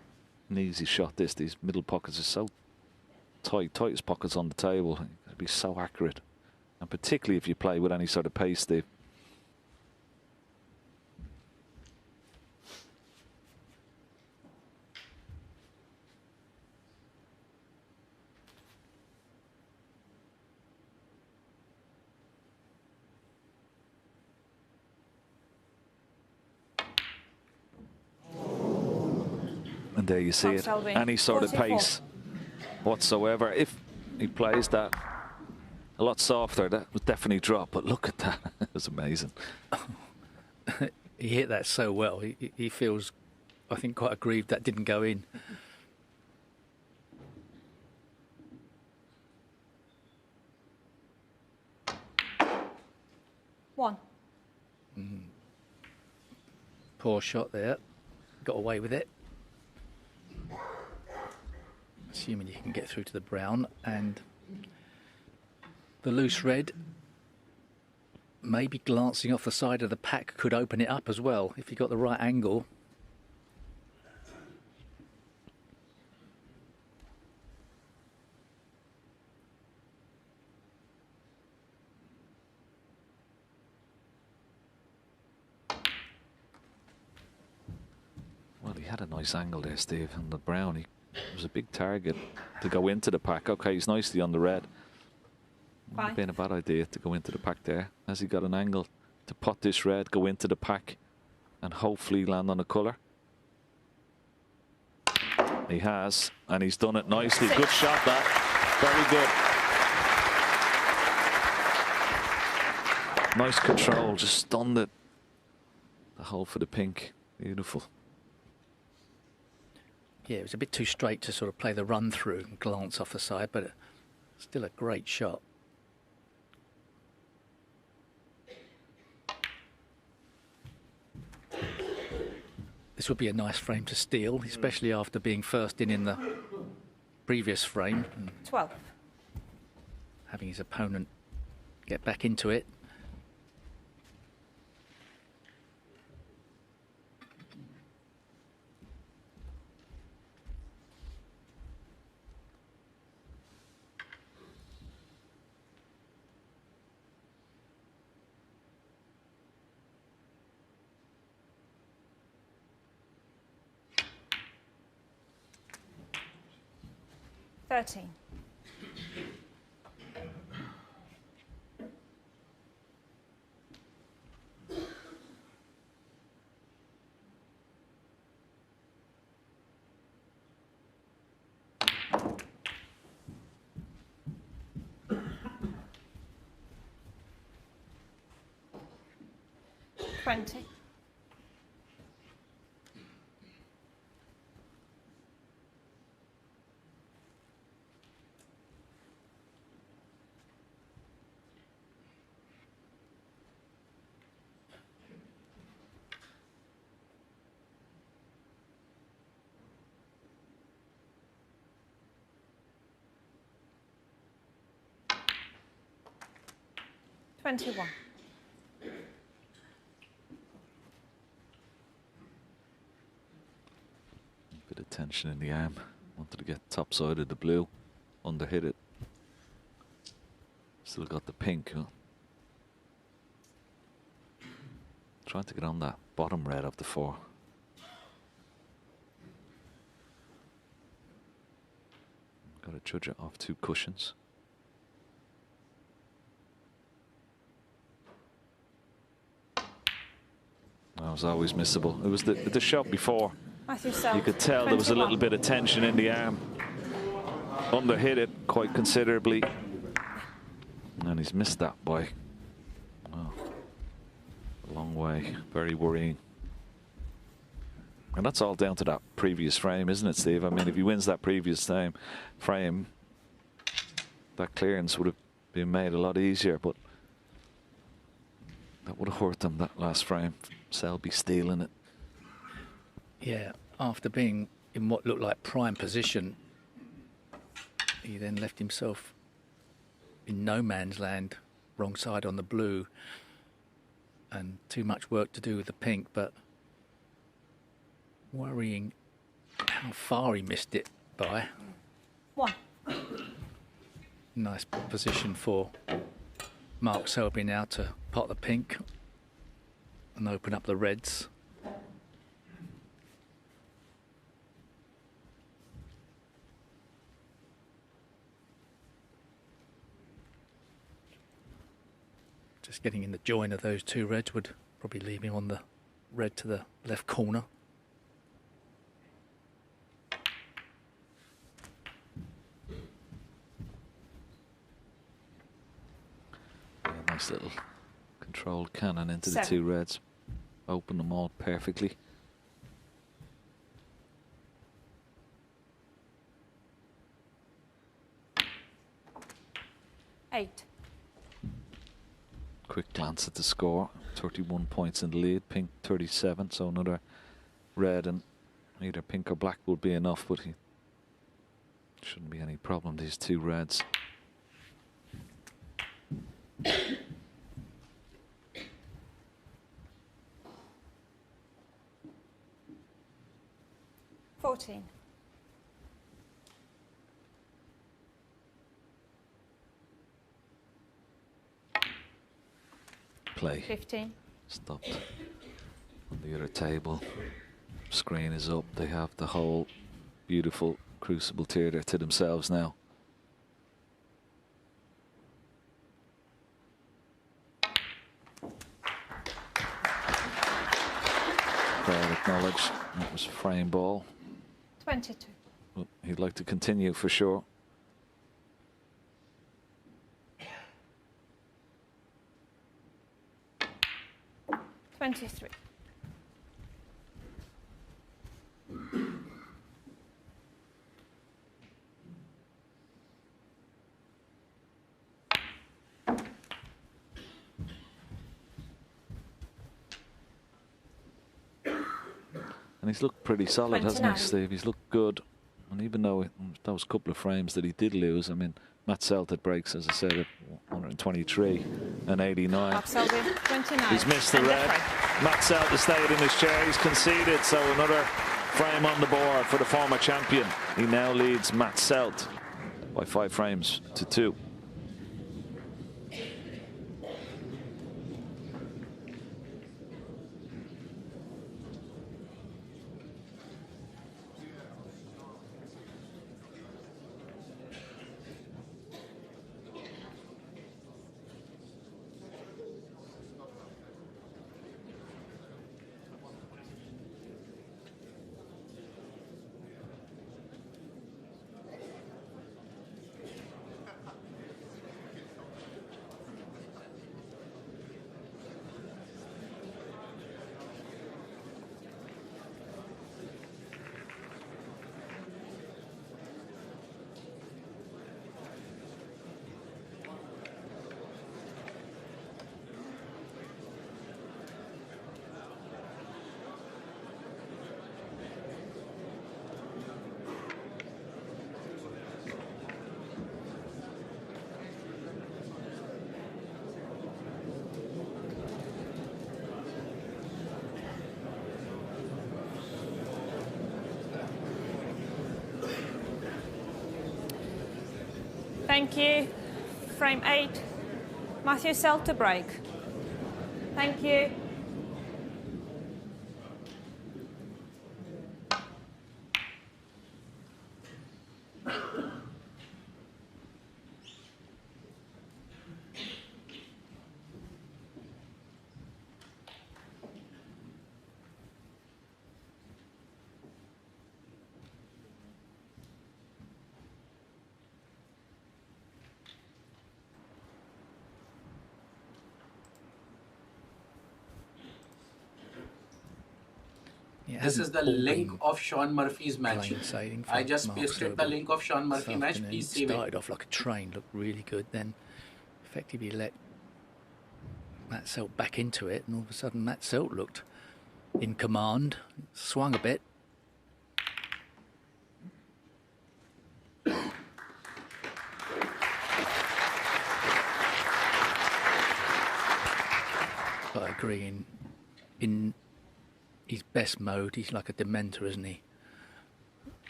an easy shot this. These middle pockets are so tight. Tightest pockets on the table. It'll be so accurate. And particularly if you play with any sort of pace, Steve. And there you see it. Selby. Any sort of 44. pace whatsoever. If he plays that a lot softer, that would definitely drop. But look at that. It was amazing. He hit that so well. He feels, I think, quite aggrieved that didn't go in. One. Poor shot there. Got away with it. Assuming you can get through to the brown, and the loose red, maybe glancing off the side of the pack, could open it up as well if you got the right angle. Well, he had a nice angle there, Steve, on the brown. It was a big target to go into the pack. Okay, he's nicely on the red. Would have been a bad idea to go into the pack there. Has he got an angle to pot this red, go into the pack, and hopefully land on a colour? He has, and he's done it nicely. Good shot, that. Very good. Nice control, just stunned it. The hole for the pink. Beautiful. Yeah, it was a bit too straight to sort of play the run through and glance off the side, but still a great shot. This would be a nice frame to steal, especially after being first in the previous frame. And 12. having his opponent get back into it. Thirteen. Twenty. $21. Bit of tension in the arm. Wanted to get top side of the blue. Underhit it. Still got the pink. Huh? Trying to get on that bottom red of the four. Got to judge it off two cushions. That was always missable. It was the shot before. Mathew Selt. You could tell there was a 21. little bit of tension in the arm. Underhit it quite considerably. And he's missed that by a long way. Very worrying. And that's all down to that previous frame, isn't it, Steve? I mean, if he wins that previous frame, that clearance would have been made a lot easier, but that would have hurt him, that last frame. Selby stealing it. Yeah, after being in what looked like prime position, he then left himself in no man's land, wrong side on the blue, and too much work to do with the pink, but worrying how far he missed it by. 1. Nice position for Mark Selby now to pot the pink and open up the reds. Just getting in the join of those two reds would probably leave him on the red to the left corner. Yeah, nice little controlled cannon into the 7. two reds. Open them all perfectly. Eight. Quick glance at the score. 31 points in the lead. Pink 37, so another red and either pink or black would be enough, but he shouldn't be any problem, these two reds. $14. Play. 15. Stopped on the other table. Screen is up. They have the whole beautiful Crucible Theatre to themselves now. Crowd acknowledge that was frame ball. 22. But he'd like to continue for sure. $23. And he's looked pretty solid, hasn't 29. he, Steve? He's looked good. And even though those couple of frames that he did lose, I mean, Matt Selt at breaks, as I said, at 123 and 89. Mark Selby, 29. He's missed the And red. frame. Matt Selt has stayed in his chair. He's conceded, so another frame on the board for the former champion. He now leads Matt Selt by 5 frames to 2. Thank you. Frame 8. Mathew Selt to break. Thank you. it This is hasn't the all link been of Sean Murphy's match. plain sailing for I just Mark pasted Selby the link of Sean this Murphy match. afternoon. Please save Started it. off like a train, looked really good, then effectively let Matt Selt back into it, and all of a sudden Matt Selt looked in command, swung a bit. But I agree, in his best mode, he's like a dementor, isn't he?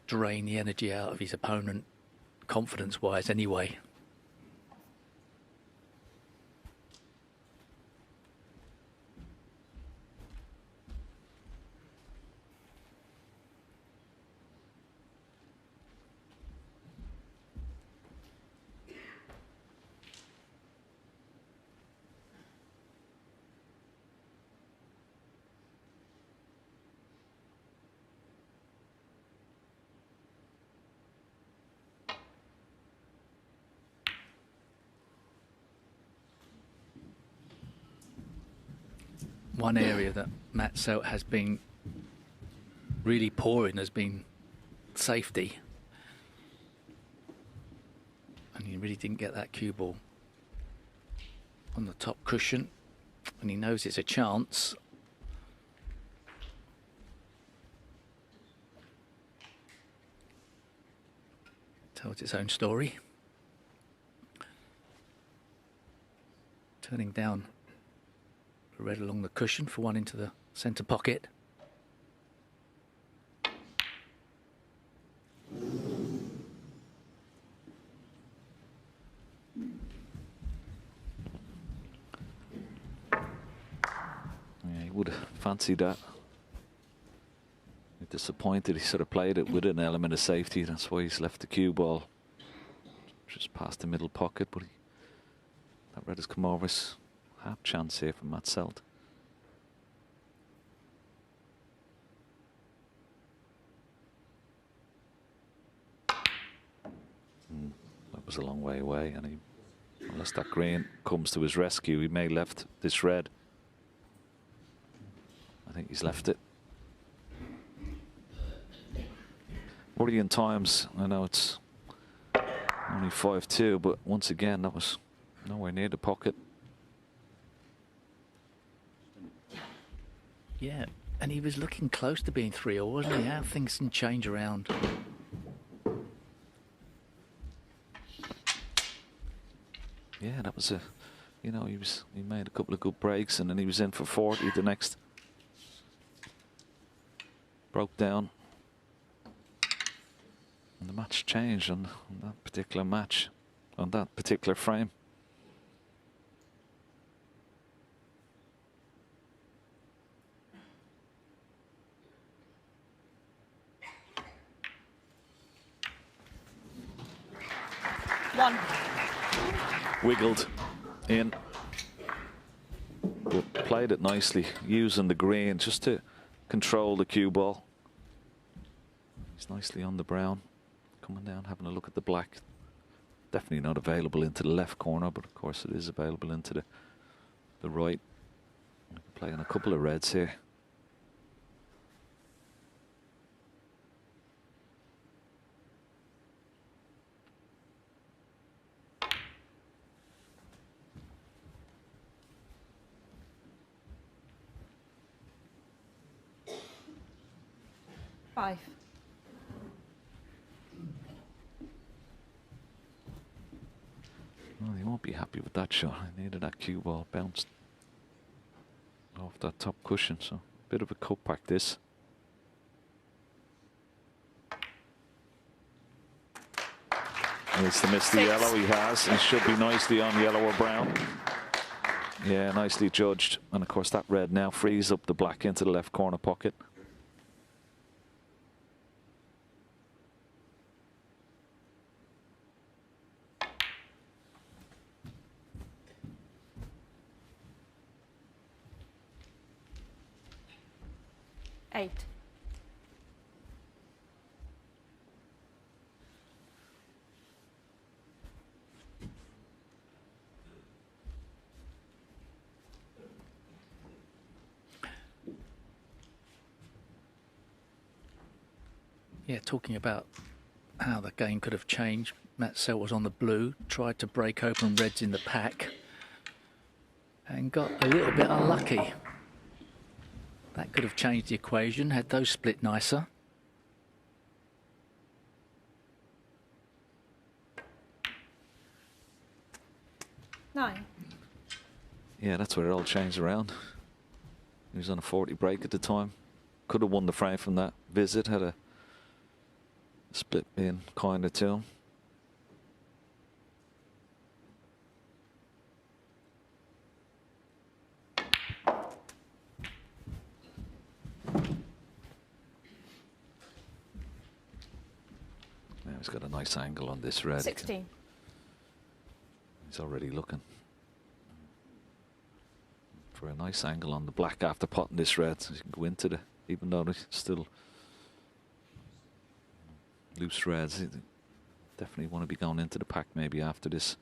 Drain the energy out of his opponent, confidence-wise anyway. One area that Matt Selt has been really poor in has been safety. And he really didn't get that cue ball on the top cushion. And he knows it's a chance. Tells its own story. Turning down red along the cushion for one into the centre pocket. Yeah, he would have fancied that. Disappointed he sort of played it with an element of safety. That's why he's left the cue ball just past the middle pocket. But that red has come over. His half chance here from Matt Selt. That was a long way away, and unless that green comes to his rescue, he may have left this red. I think he's left it. Worrying times. I know it's only 5-2, but once again, that was nowhere near the pocket. Yeah, and he was looking close to being 3-all, wasn't he? How things can change around. Yeah, that was you know, he made a couple of good breaks, and then he was in for 40 the next. Broke down. And the match changed on that particular match, on that particular frame. One. Wiggled in, but played it nicely, using the green just to control the cue ball. He's nicely on the brown, coming down, having a look at the black. Definitely not available into the left corner, but of course it is available into the right. Playing a couple of reds here. Five. Well, he won't be happy with that shot. I needed that cue ball bounced off that top cushion, so bit of a cutback this. It's the misty yellow he has. He should be nicely on yellow or brown. Yeah, nicely judged. And of course that red now frees up the black into the left corner pocket. Eight. Yeah, talking about how the game could have changed. Matt Selt was on the blue, tried to break open reds in the pack and got a little bit unlucky. That could have changed the equation, had those split nicer. Nine. Yeah, that's where it all changed around. He was on a 40 break at the time. Could have won the frame from that visit, had a split being kinder to him. Now he's got a nice angle on this red. 16. He's already looking for a nice angle on the black after potting this red, so he can go into the, even though there's still loose reds, definitely want to be going into the pack maybe after this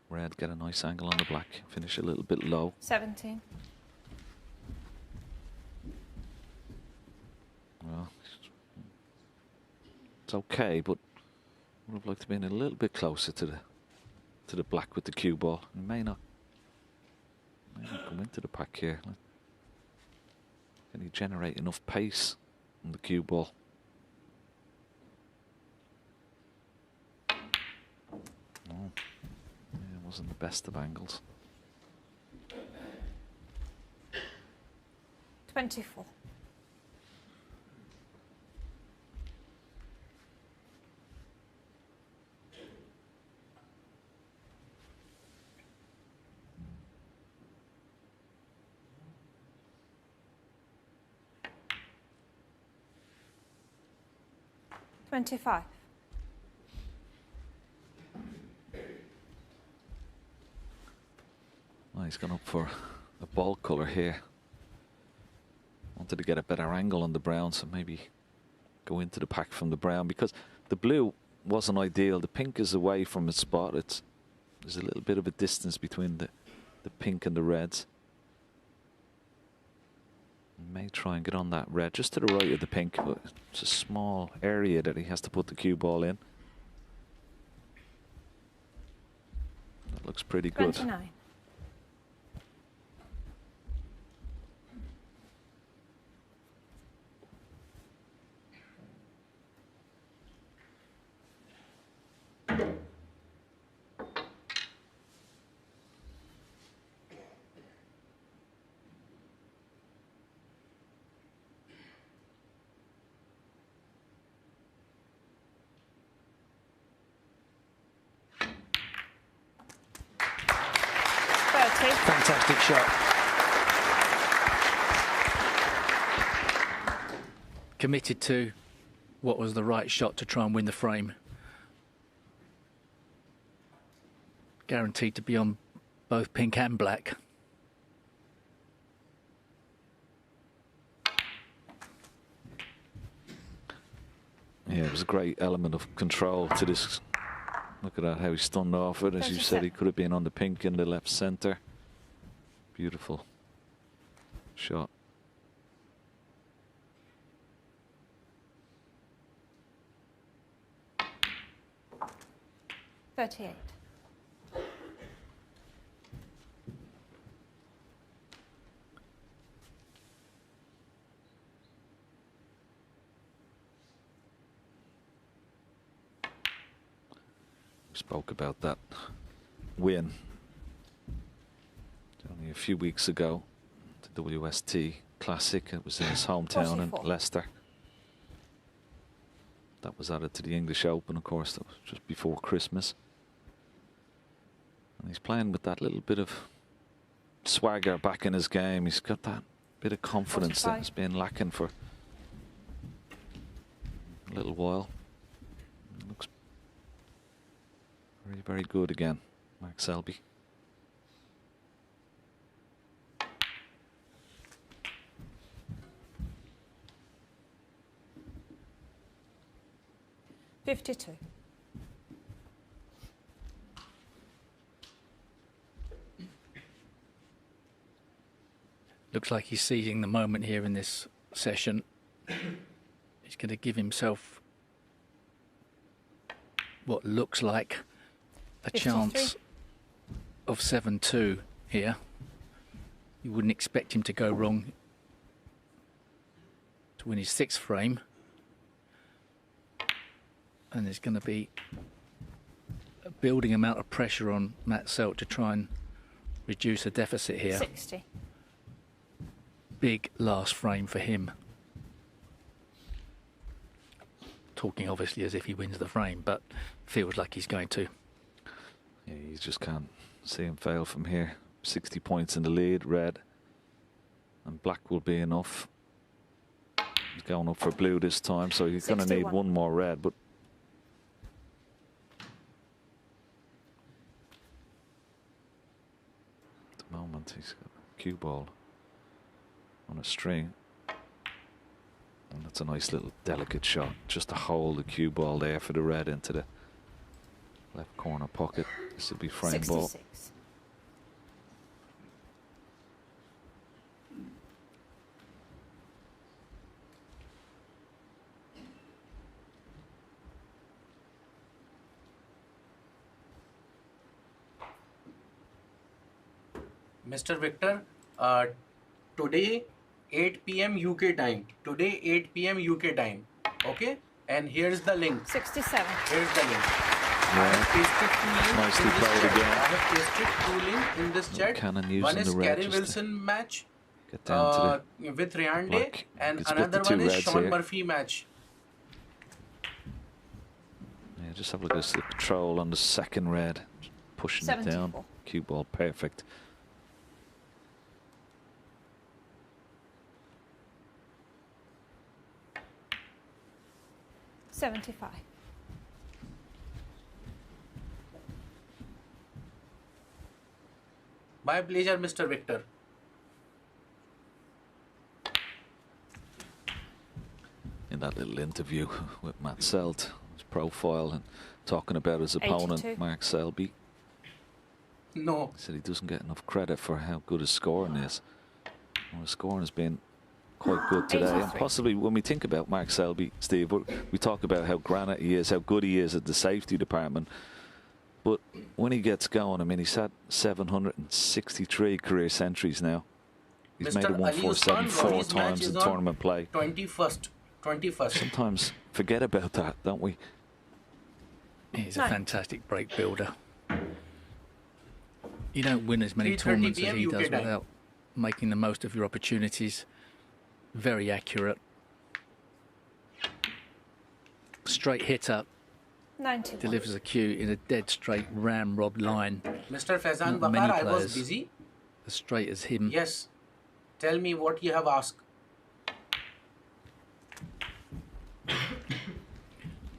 red, get a nice angle on the black, finish a little bit low. 17. Well, it's okay, but would have liked to be a little bit closer to the black with the cue ball. He may not come into the pack here. Can he generate enough pace on the cue ball? Oh, yeah, it wasn't the best of angles. 24. $25. Well, he's gone up for a ball colour here. Wanted to get a better angle on the brown, so maybe go into the pack from the brown, because the blue wasn't ideal. The pink is away from its spot. There's a little bit of a distance between the pink and the reds. May try and get on that red just to the right of the pink, but it's a small area that he has to put the cue ball in. That looks pretty good. 29. Fantastic shot. Committed to what was the right shot to try and win the frame. Guaranteed to be on both pink and black. Yeah, it was a great element of control to this. Look at that, how he stunned off it. As you said, he could have been on the pink in the left centre. Beautiful shot. $38. We spoke about that win only a few weeks ago, the WST Classic. It was in his hometown in Leicester. That was added to the English Open, of course. That was just before Christmas. And he's playing with that little bit of swagger back in his game. He's got that bit of confidence that has been lacking for a little while. He looks very, very good again, Mark Selby. $52. Looks like he's seizing the moment here in this session. He's going to give himself what looks like a 53. chance of 7-2 here. You wouldn't expect him to go wrong to win his 6th frame. And there's going to be a building amount of pressure on Matt Selt to try and reduce the deficit here. 60. Big last frame for him. Talking obviously as if he wins the frame, but feels like he's going to. Yeah, you just can't see him fail from here. 60 points in the lead, red. And black will be enough. He's going up for blue this time, so he's going to need 61. one more red, but at the moment he's got a cue ball on a string. And that's a nice little delicate shot, just to hold the cue ball there for the red into the left corner pocket. This will be frame ball. 66. Mr. Victor, today 8 p.m. UK time. Today 8 p.m. UK time. Okay? And here's the link. 67. Here's the link. I Yeah. have pasted two links Nicely in this played chat. again. I have pasted two links in this chat. Cannon using One is the red Kerry just to Wilson match get down to the with Riande, black. and It's split another the two one is reds Sean here. Murphy match. Yeah, just have a look at the control on the second red. Just pushing it down. 74. Cue ball perfect. $75. My pleasure, Mr. Victor. In that little interview with Matt Selt, his profile, and talking about his opponent, 82. Mark Selby, No. he said he doesn't get enough credit for how good his scoring is. Well, his scoring has been quite good today, and 83. possibly when we think about Mark Selby, Steve, we talk about how granite he is, how good he is at the safety department. But when he gets going, I mean, he's had 763 career centuries now. He's made a Mr. Ali 147 Usman, four Rory's match times is in on tournament play. 21st. Sometimes forget about that, don't we? He's No. a fantastic break builder. You don't win as many 3:30 tournaments as PM he UK does time. without making the most of your opportunities. Very accurate. Straight hitter, 91. delivers a cue in a dead straight ramrod line. Mr. Faizan Not many Bakar, I was players. busy. As straight as him. Yes. Tell me what you have asked.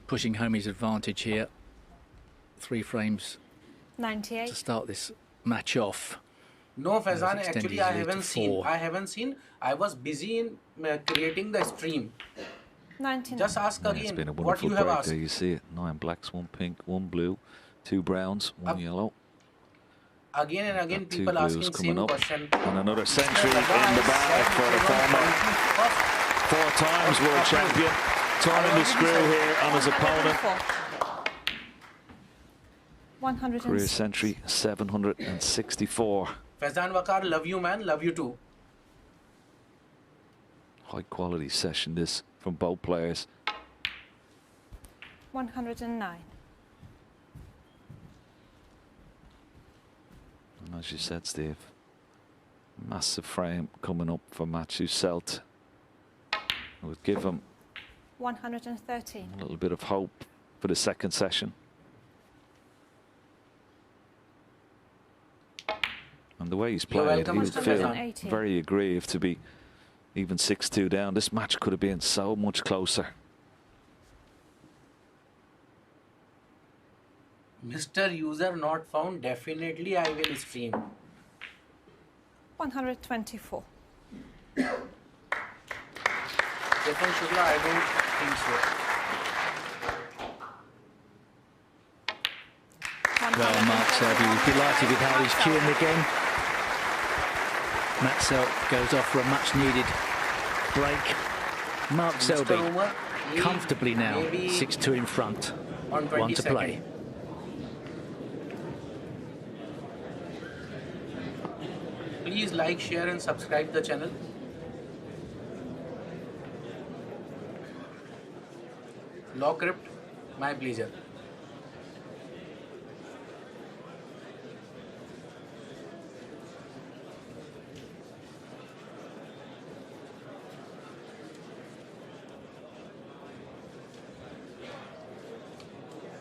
Pushing home his advantage here. 3 frames to 98. start this match off. No, Faizan, extended actually his I lead to haven't seen. 4. I haven't seen. I was busy in creating the stream. 99. Just ask Yeah, it's again been a what wonderful you have break asked. there. You see it. 9 blacks, 1 pink, 1 blue, 2 browns, 1 Up. yellow. Again and again, Got 2 people blues asking coming same up. question. And another century Mr. in Bakar, the I bag said for the it was former 21st. 4 times world champion. Turning the screw here on his opponent. 104. Career 106. century 764. Faizan Bakar, love you, man. Love you too. High quality session this from both players. 109. And as you said, Steve, massive frame coming up for Mathew Selt. It would give him 113. a little bit of hope for the second session. And the way he's You're played, welcome, he would Mr. feel Faizan. very aggrieved to be even 6-2 down. This match could have been so much closer. Mr. User not found. Definitely I will stream. 124. Stefan Shukla, I don't think so. Well, Mark Selby was delighted with how he's cueing again. Matt Selt goes off for a much needed break. Mark Selby, over, lead comfortably now, maybe 6-2 in front. on 1 to 22nd. play. Please like, share and subscribe the channel. Law Crypt, my pleasure.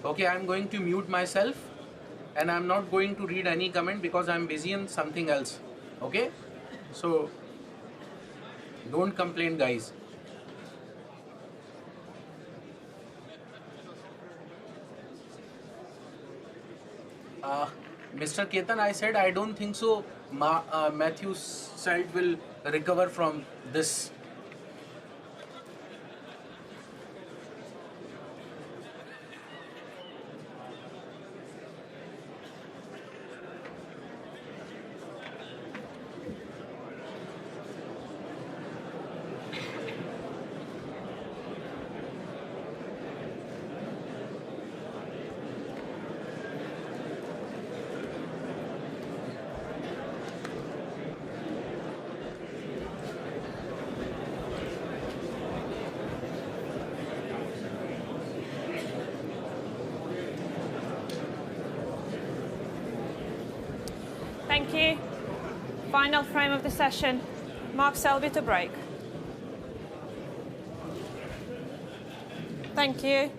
Okay, I'm going to mute myself and I'm not going to read any comment because I'm busy in something else. Okay? So, don't complain, guys. Mr. Ketan, I said I don't think so. Mathew's side will recover from this. Thank you. Final frame of the session. Mark Selby to break. Thank you.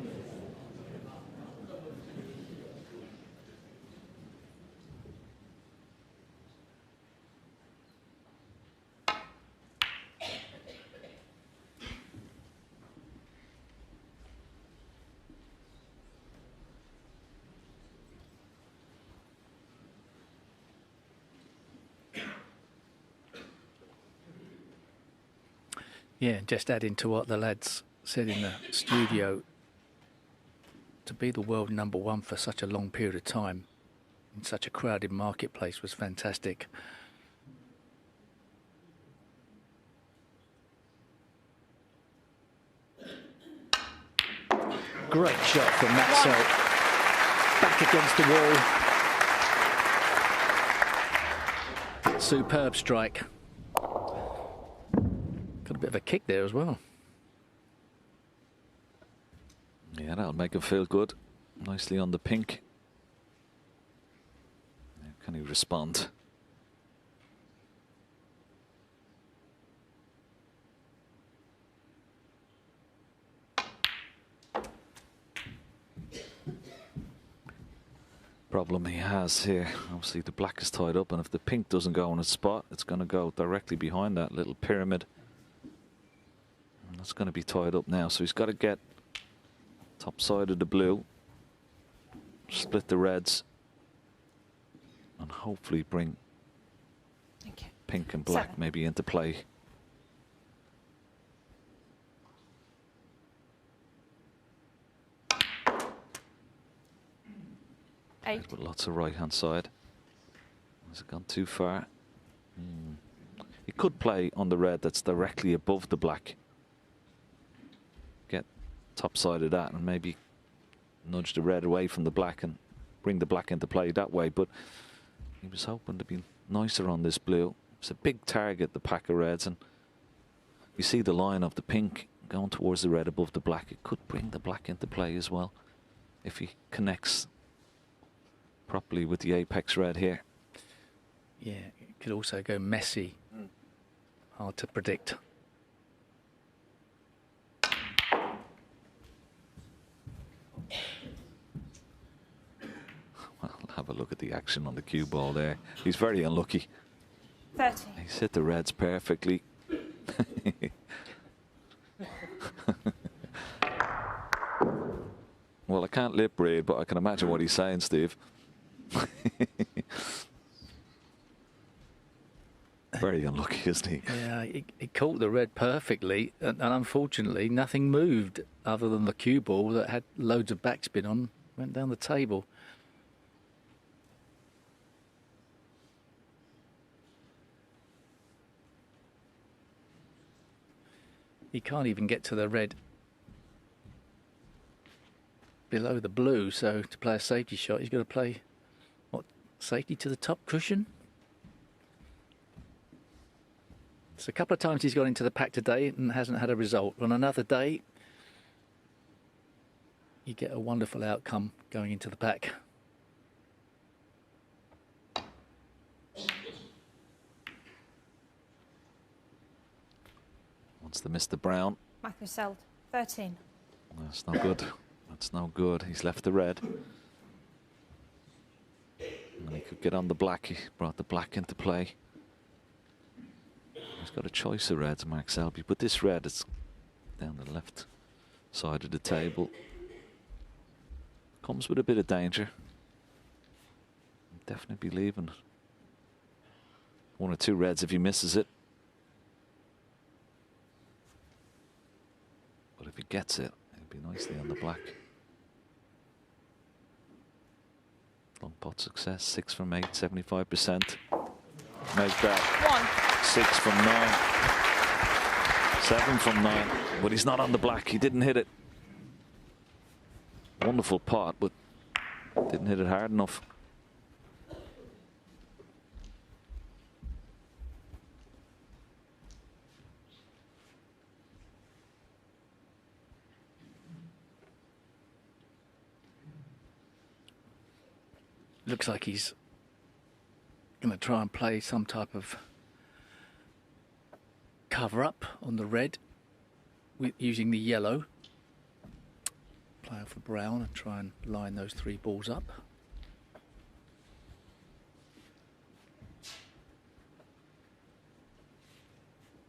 Yeah, just adding to what the lads said in the studio, to be the world #1 for such a long period of time in such a crowded marketplace was fantastic. Great shot from Matt Selt. Back against the wall. Superb strike. Got a bit of a kick there as well. Yeah, that'll make him feel good. Nicely on the pink. Can he respond? Problem he has here, obviously the black is tied up, and if the pink doesn't go on its spot, it's going to go directly behind that little pyramid. And that's going to be tied up now, so he's got to get top side of the blue, split the reds, and hopefully bring pink and black maybe into play. But lots of right hand side. Has it gone too far? He could play on the red that's directly above the black. Get top side of that and maybe nudge the red away from the black and bring the black into play that way. But he was hoping to be nicer on this blue. It's a big target, the pack of reds, and you see the line of the pink going towards the red above the black. It could bring the black into play as well if he connects properly with the apex red here. Yeah, it could also go messy. Hard to predict. Well, have a look at the action on the cue ball there. He's very unlucky. 30. He's hit the reds perfectly. Well, I can't lip read, but I can imagine what he's saying, Steve. Very unlucky, isn't he? Yeah, he caught the red perfectly, and unfortunately nothing moved other than the cue ball that had loads of backspin on, went down the table. He can't even get to the red below the blue, so to play a safety shot, he's got to play, what, safety to the top cushion? So a couple of times he's got into the pack today and hasn't had a result. On another day, you get a wonderful outcome going into the pack. Wants the Mr. Brown. Mathew Selt, 13. That's no good. That's no good. He's left the red. And he could get on the black. He brought the black into play. He's got a choice of reds, Mark Selby, but this red is down the left side of the table. Comes with a bit of danger. Definitely be leaving. One or two reds if he misses it. But if he gets it, it'll be nicely on the black. Long pot success, 6 from 8, 75%. Make that 6 from 9. 7 from 9. But he's not on the black. He didn't hit it. Wonderful pot, but didn't hit it hard enough. Looks like he's going to try and play some type of cover up on the red with using the yellow. Play off the brown and try and line those 3 balls up.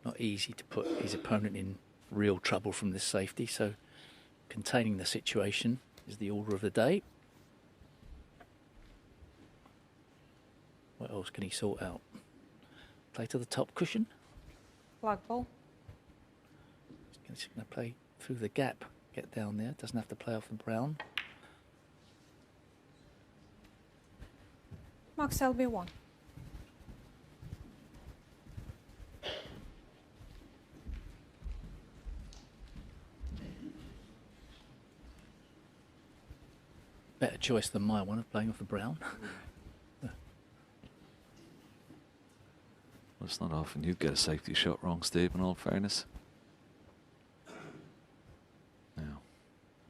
Not easy to put his opponent in real trouble from this safety, so containing the situation is the order of the day. What else can he sort out? Play to the top cushion. Black ball. He's going to play through the gap. Get down there. Doesn't have to play off the brown. Mark Selby, 1. Better choice than my one of playing off the brown. Well, it's not often you'd get a safety shot wrong, Steve, in all fairness. Now,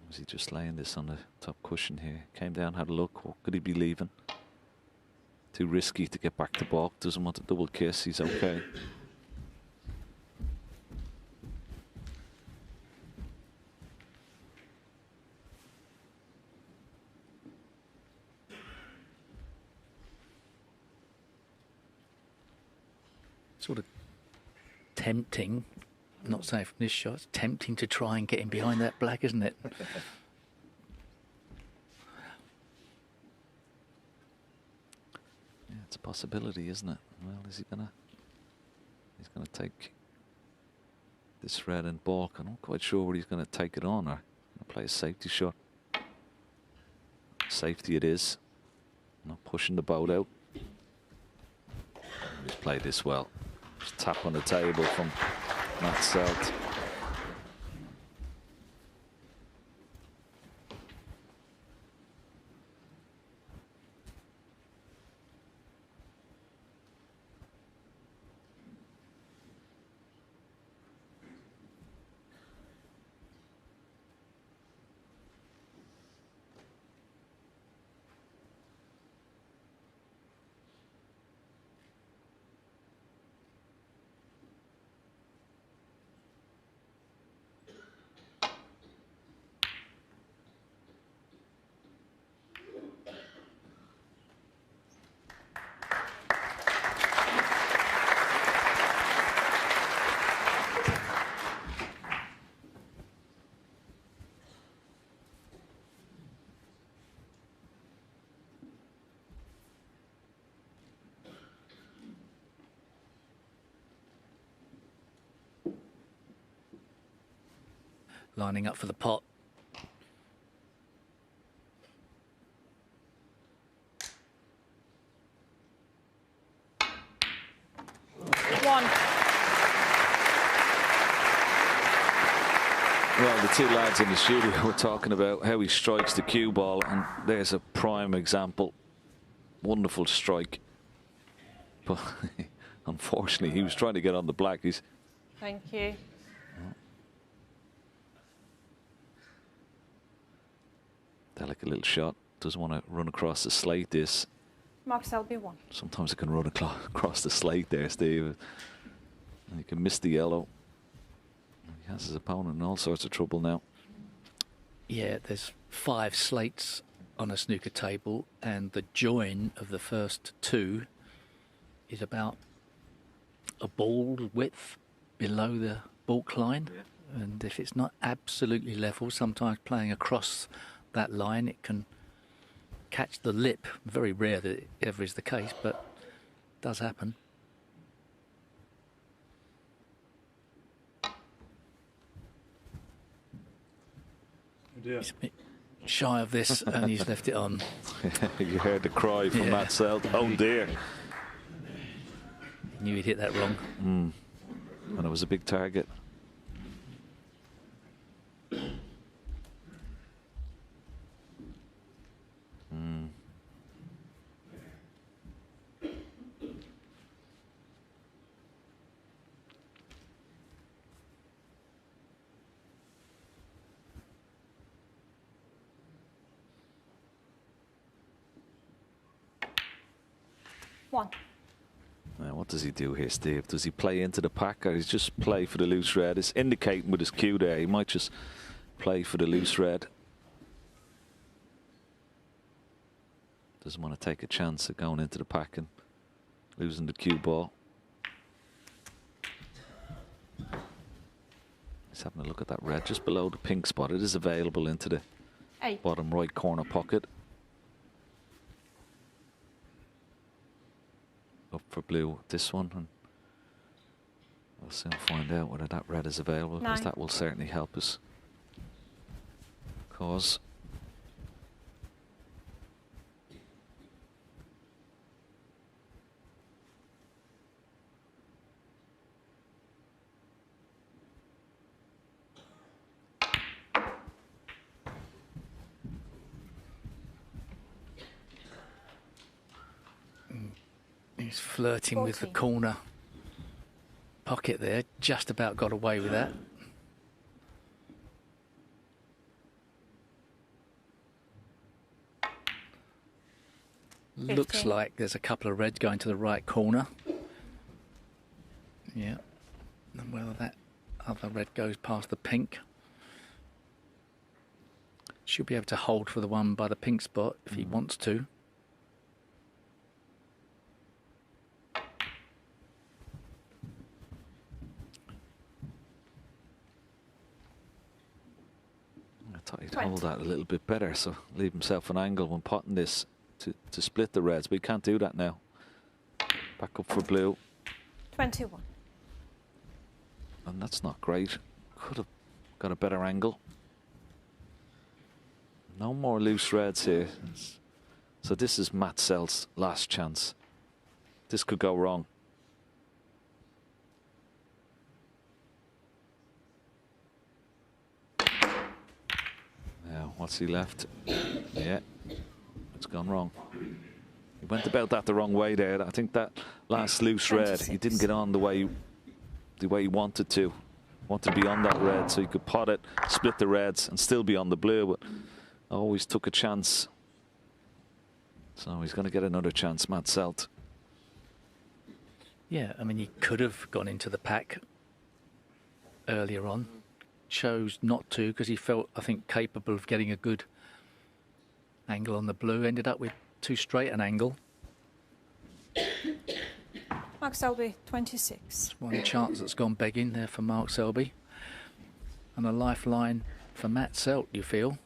was he just laying this on the top cushion here? Came down, had a look. What could he be leaving? Too risky to get back to balk. Doesn't want a double kiss. He's okay. Sort of tempting, I'm not saying from this shot, it's tempting to try and get him behind that black, isn't it? Yeah, it's a possibility, isn't it? Well, is he gonna? He's gonna take this red and balk. I'm not quite sure what he's gonna take it on, or play a safety shot. Safety it is. Not pushing the boat out. He's played this well. Just tap on the table from Matt Selt. Lining up for the pot. Well, the two lads in the studio were talking about how he strikes the cue ball, and there's a prime example. Wonderful strike. But unfortunately, he was trying to get on the black. He's Thank you. delicate little shot. Doesn't want to run across the slate. This. Mark Selby 1. Sometimes it can run across the slate there, Steve. And you can miss the yellow. He has his opponent in all sorts of trouble now. Yeah, there's 5 slates on a snooker table, and the join of the first 2 is about a ball width below the balk line. Yeah. And if it's not absolutely level, sometimes playing across that line, it can catch the lip. Very rare that it ever is the case, but it does happen. He's a bit shy of this, and he's left it on. You heard the cry from Matt Selt. Oh dear. He knew he'd hit that wrong. And it was a big target. Now, what does he do here, Steve? Does he play into the pack, or does he just play for the loose red? It's indicating with his cue there, he might just play for the loose red. Doesn't want to take a chance of going into the pack and losing the cue ball. He's having a look at that red just below the pink spot. It is available into the bottom right corner pocket. Up for blue this one, and we'll soon find out whether that red is available, because that will certainly help us cause. He's flirting with the corner pocket there. Just about got away with that. Looks like there's a couple of reds going to the right corner. Yeah. And whether that other red goes past the pink. Should be able to hold for the one by the pink spot if he wants to. I thought he'd hold that a little bit better, so leave himself an angle when potting this to split the reds, but he can't do that now. Back up for blue. 21. And that's not great. Could have got a better angle. No more loose reds here. So this is Matt Selt's last chance. This could go wrong. Now, what's he left? Yeah, it's gone wrong. He went about that the wrong way there. I think that last loose red, he didn't get on the way he wanted to. Wanted to be on that red so he could pot it, split the reds, and still be on the blue, but always took a chance. So he's going to get another chance, Matt Selt. Yeah, I mean, he could have gone into the pack earlier on. Chose not to because he felt, I think, capable of getting a good angle on the blue. Ended up with too straight an angle. Mark Selby, 26. One chance that's gone begging there for Mark Selby. And a lifeline for Matt Selt, you feel?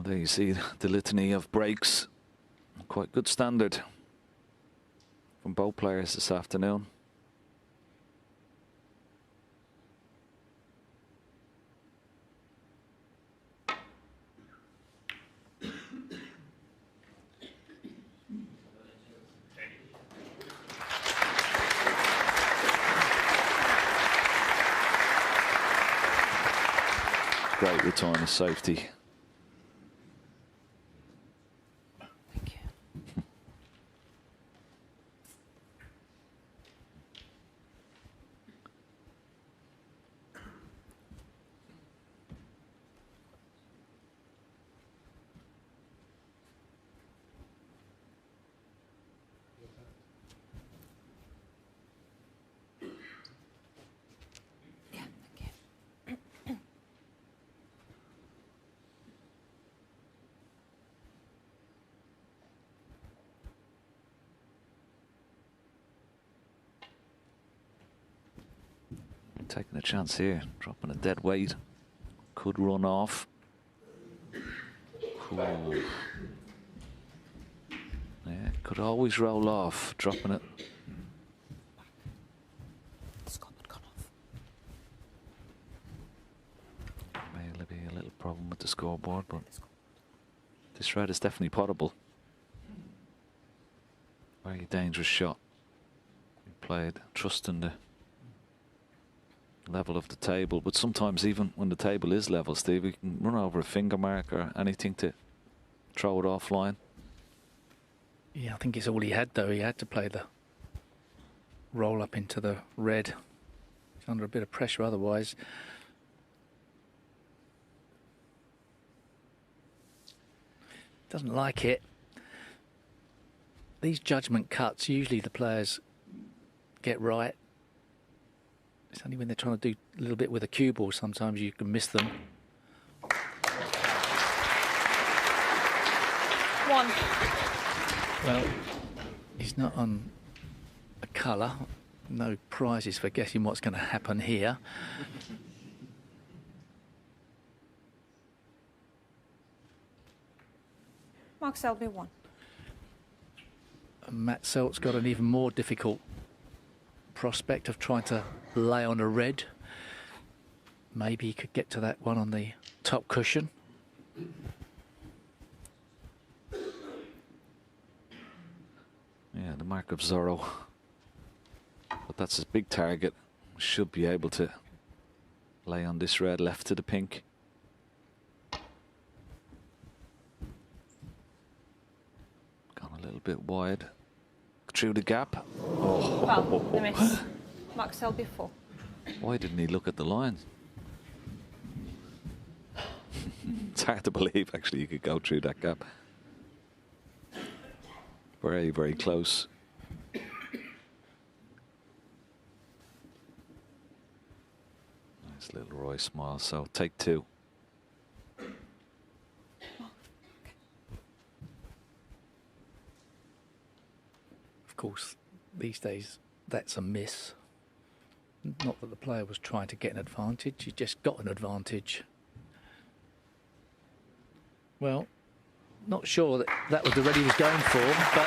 Well, there you see the litany of breaks. Quite good standard from both players this afternoon. Great return of safety. Thank you. Yeah, thank you. Taking a chance here, dropping a dead weight. Could run off. Ooh. Yeah, could always roll off, dropping it. May be a little problem with the scoreboard, but this red is definitely potable. Very dangerous shot. We played trusting the level of the table, but sometimes even when the table is level, Steve, we can run over a finger mark or anything to throw it offline. Yeah, I think it's all he had though. He had to play the roll up into the red. He's under a bit of pressure otherwise. Doesn't like it. These judgment cuts, usually the players get right. It's only when they're trying to do a little bit with a cue ball, sometimes you can miss them. One. Well, he's not on a colour. No prizes for guessing what's going to happen here. Mark Selby, one. And Matt Selt's got an even more difficult prospect of trying to lay on a red. Maybe he could get to that one on the top cushion. Yeah, the mark of Zorro. But that's his big target. Should be able to lay on this red left to the pink. Gone a little bit wide. Through the gap. Oh. Well, the miss. Mark Selby, four. Why didn't he look at the line? It's hard to believe actually you could go through that gap. Very, very close. Nice little Roy smile. So take two. Of course, these days, that's a miss. Not that the player was trying to get an advantage, he just got an advantage. Well, not sure that that was the red he was going for, but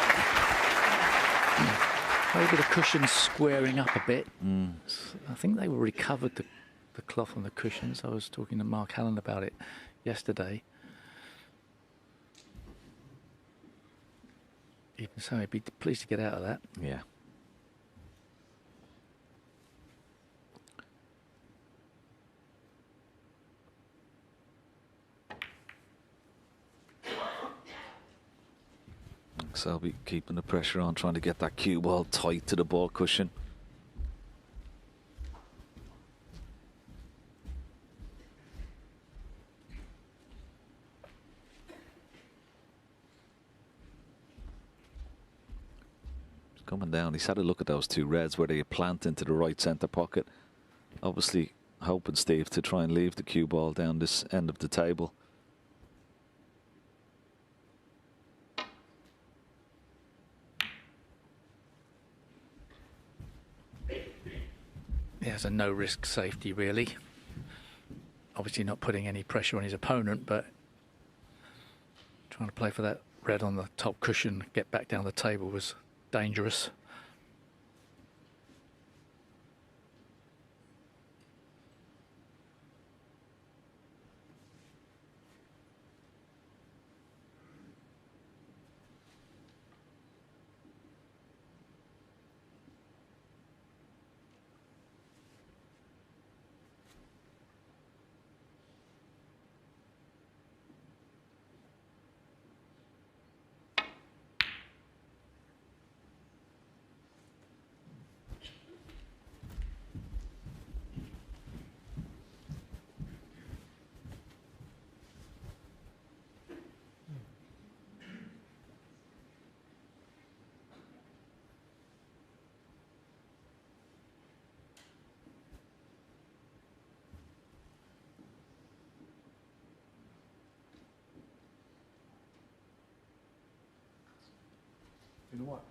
maybe the cushion's squaring up a bit. I think they recovered the cloth on the cushions. I was talking to Mark Allen about it yesterday. Even so, he'd be pleased to get out of that. Yeah. Selby keeping the pressure on, trying to get that cue ball tight to the ball cushion. He's coming down. He's had a look at those two reds where they plant into the right centre pocket. Obviously hoping, Steve, to try and leave the cue ball down this end of the table. There's a no-risk safety, really. Obviously not putting any pressure on his opponent, but Trying to play for that red on the top cushion, get back down the table was dangerous. You know what?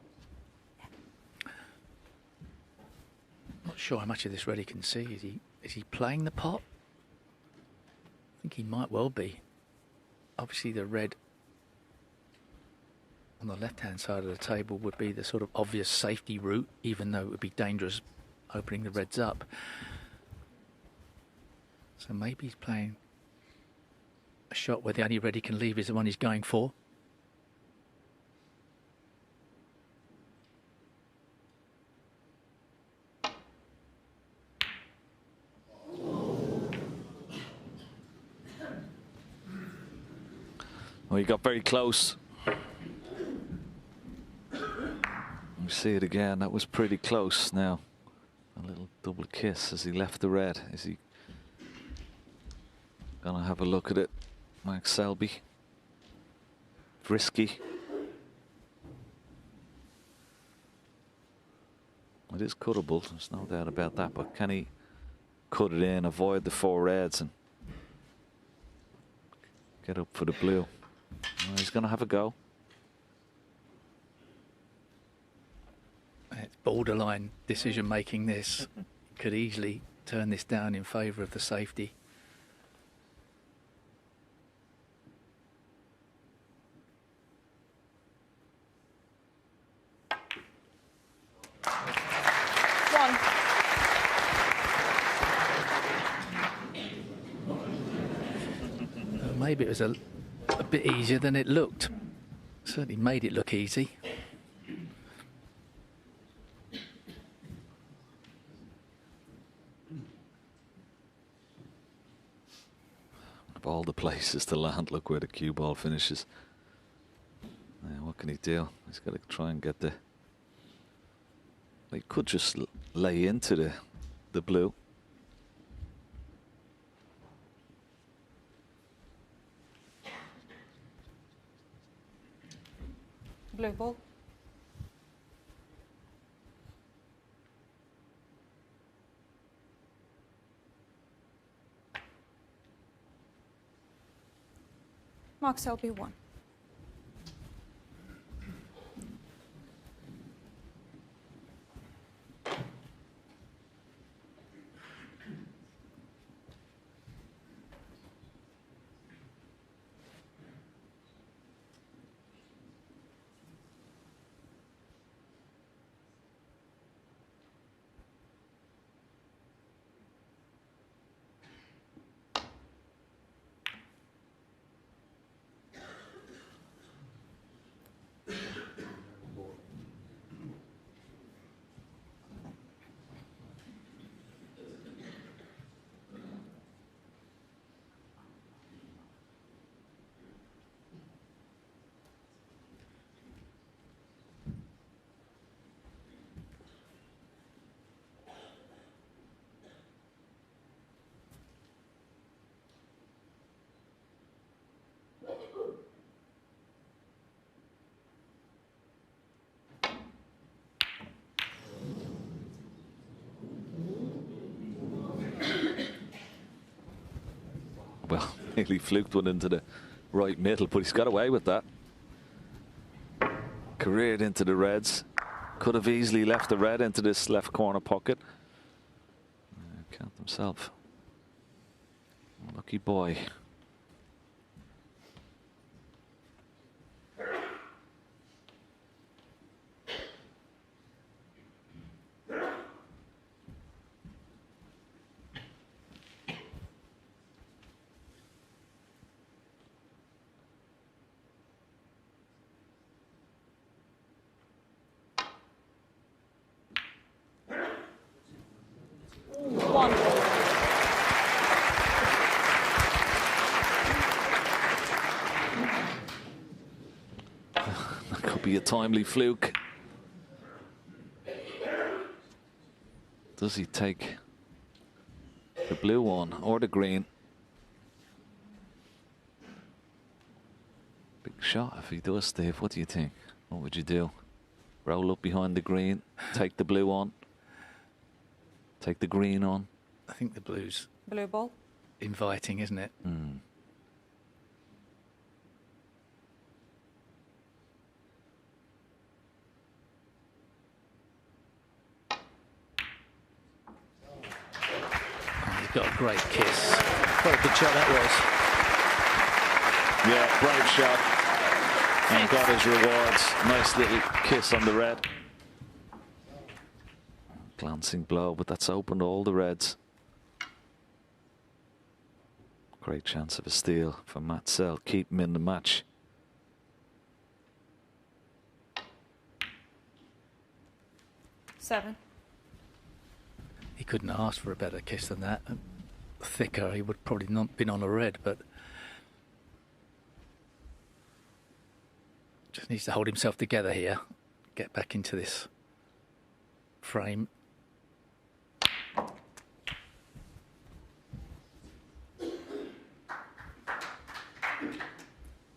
Not sure how much of this red he can see. Is he playing the pot? I think he might well be. Obviously the red on the left-hand side of the table would be the sort of obvious safety route, even though it would be dangerous opening the reds up. So maybe he's playing a shot where the only red he can leave is the one he's going for. Well, he got very close. We see it again. That was pretty close. Now, a little double kiss as he left the red. Is he gonna have a look at it? Max Selby. Risky. It is cuttable. There's no doubt about that. But can he cut it in, avoid the 4 reds, and get up for the blue? Well, he's going to have a go. It's borderline decision making this. Could easily turn this down in favour of the safety. Maybe it was a bit easier than it looked. Certainly made it look easy. Of all the places to land, look where the cue ball finishes. Yeah, what can he do? He's got to try and get the... He could just lay into the blue. Blue ball. Mark Selby 1. Well, nearly fluked one into the right middle, but he's got away with that. Careered into the reds. Could have easily left the red into this left corner pocket. Count himself. Lucky boy. be a timely fluke. Does he take the blue one or the green? Big shot if he does, Steve. What do you think? What would you do? Roll up behind the green, take the blue on, take the green on. I think the blue's Blue ball. inviting, isn't it? Mm. He's got a great kiss. What a good shot that Yeah, brave shot. And got his rewards. Nice little kiss on the red. Glancing blow, but that's opened all the reds. Great chance of a steal for Matt Selt. Keep him in the match. Seven. He couldn't ask for a better kiss than that. Thicker, he would probably not been on a red, but just needs to hold himself together here. Get back into this frame.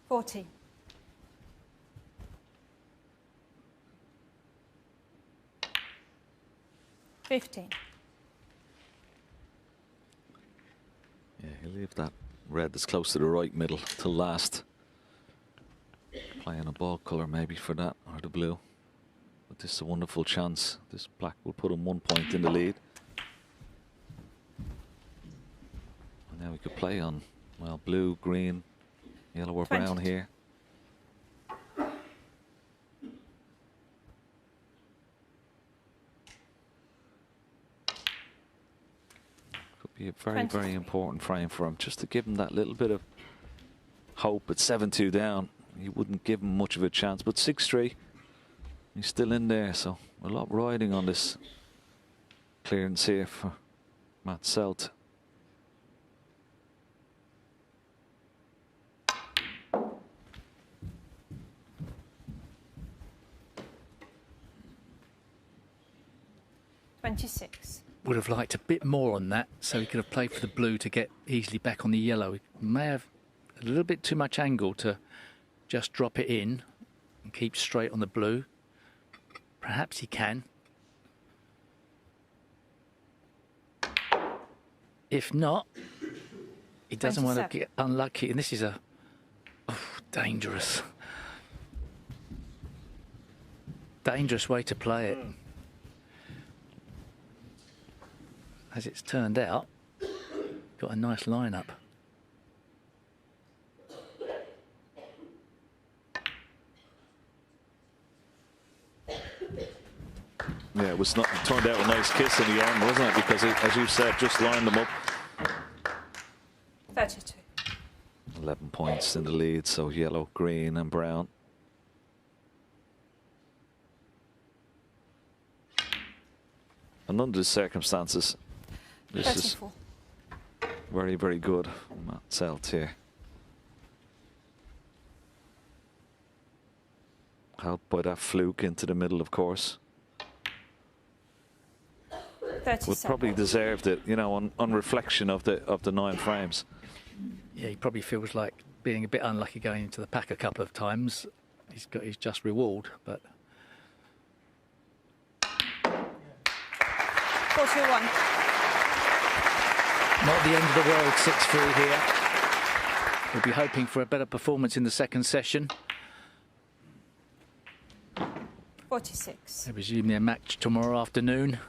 $40. $15. Yeah, he'll leave that red that's close to the right middle till last. Playing a ball colour maybe for that, or the blue. But this is a wonderful chance. This black will put him 1 point in the lead. And now we could play on, well, blue, green, yellow or brown 22. here. Could be a very, 23. very important frame for him, just to give him that little bit of hope. At 7-2 down, you wouldn't give him much of a chance, but 6-3, he's still in there, so a lot riding on this clearance here for Matt Selt. $26. Would have liked a bit more on that, so he could have played for the blue to get easily back on the yellow. He may have a little bit too much angle to just drop it in and keep straight on the blue. Perhaps he can. If not, he doesn't want to 27. get unlucky. And this is a dangerous way to play it. As it's turned out, got a nice lineup. Yeah, it was not turned out a nice kiss in the end, wasn't it? Because it, as you said, just lined them up. 32. 11 points in the lead, so yellow, green and brown. And under the circumstances, this 34. is very, very good. Matt Selt here. Helped by that fluke into the middle, of course. 37. Would probably deserved it, you know, on reflection of the 9 frames. Yeah, he probably feels like being a bit unlucky going into the pack a couple of times. He's got his just reward, but 41. not the end of the world. 6-3 here. We'll be hoping for a better performance in the second session. 46. They resume their match tomorrow afternoon.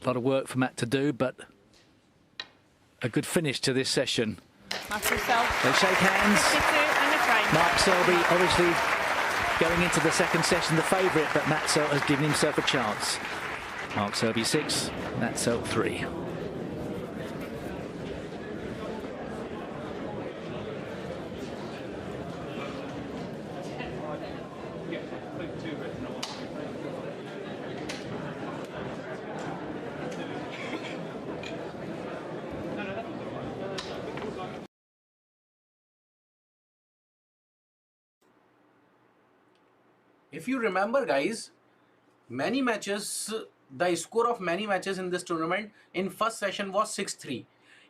A lot of work for Matt to do, but a good finish to this session. Mathew Selt. They shake hands. 52 and a frame. Mark Selby obviously going into the second session the favourite, but Matt Selt has given himself a chance. Mark Selby 6, Matt Selt 3. If you remember, guys, many matches, the score of many matches in this tournament in first session was 6-3.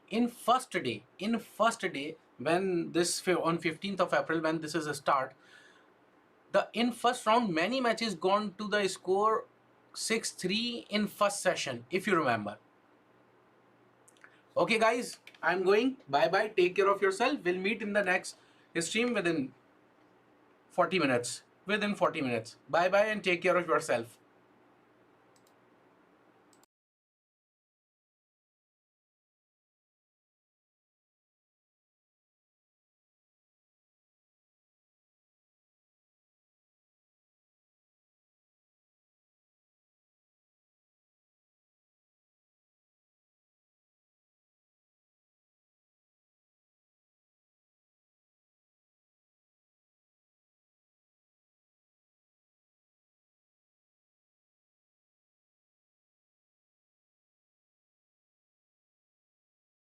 In first day, when this on 15th of April, when this is a start, in first round many matches gone to the score 6-3 in first session, if you remember. Okay, guys, I'm going. Bye bye. Take care of yourself. We'll meet in the next stream within 40 minutes. Bye bye and take care of yourself.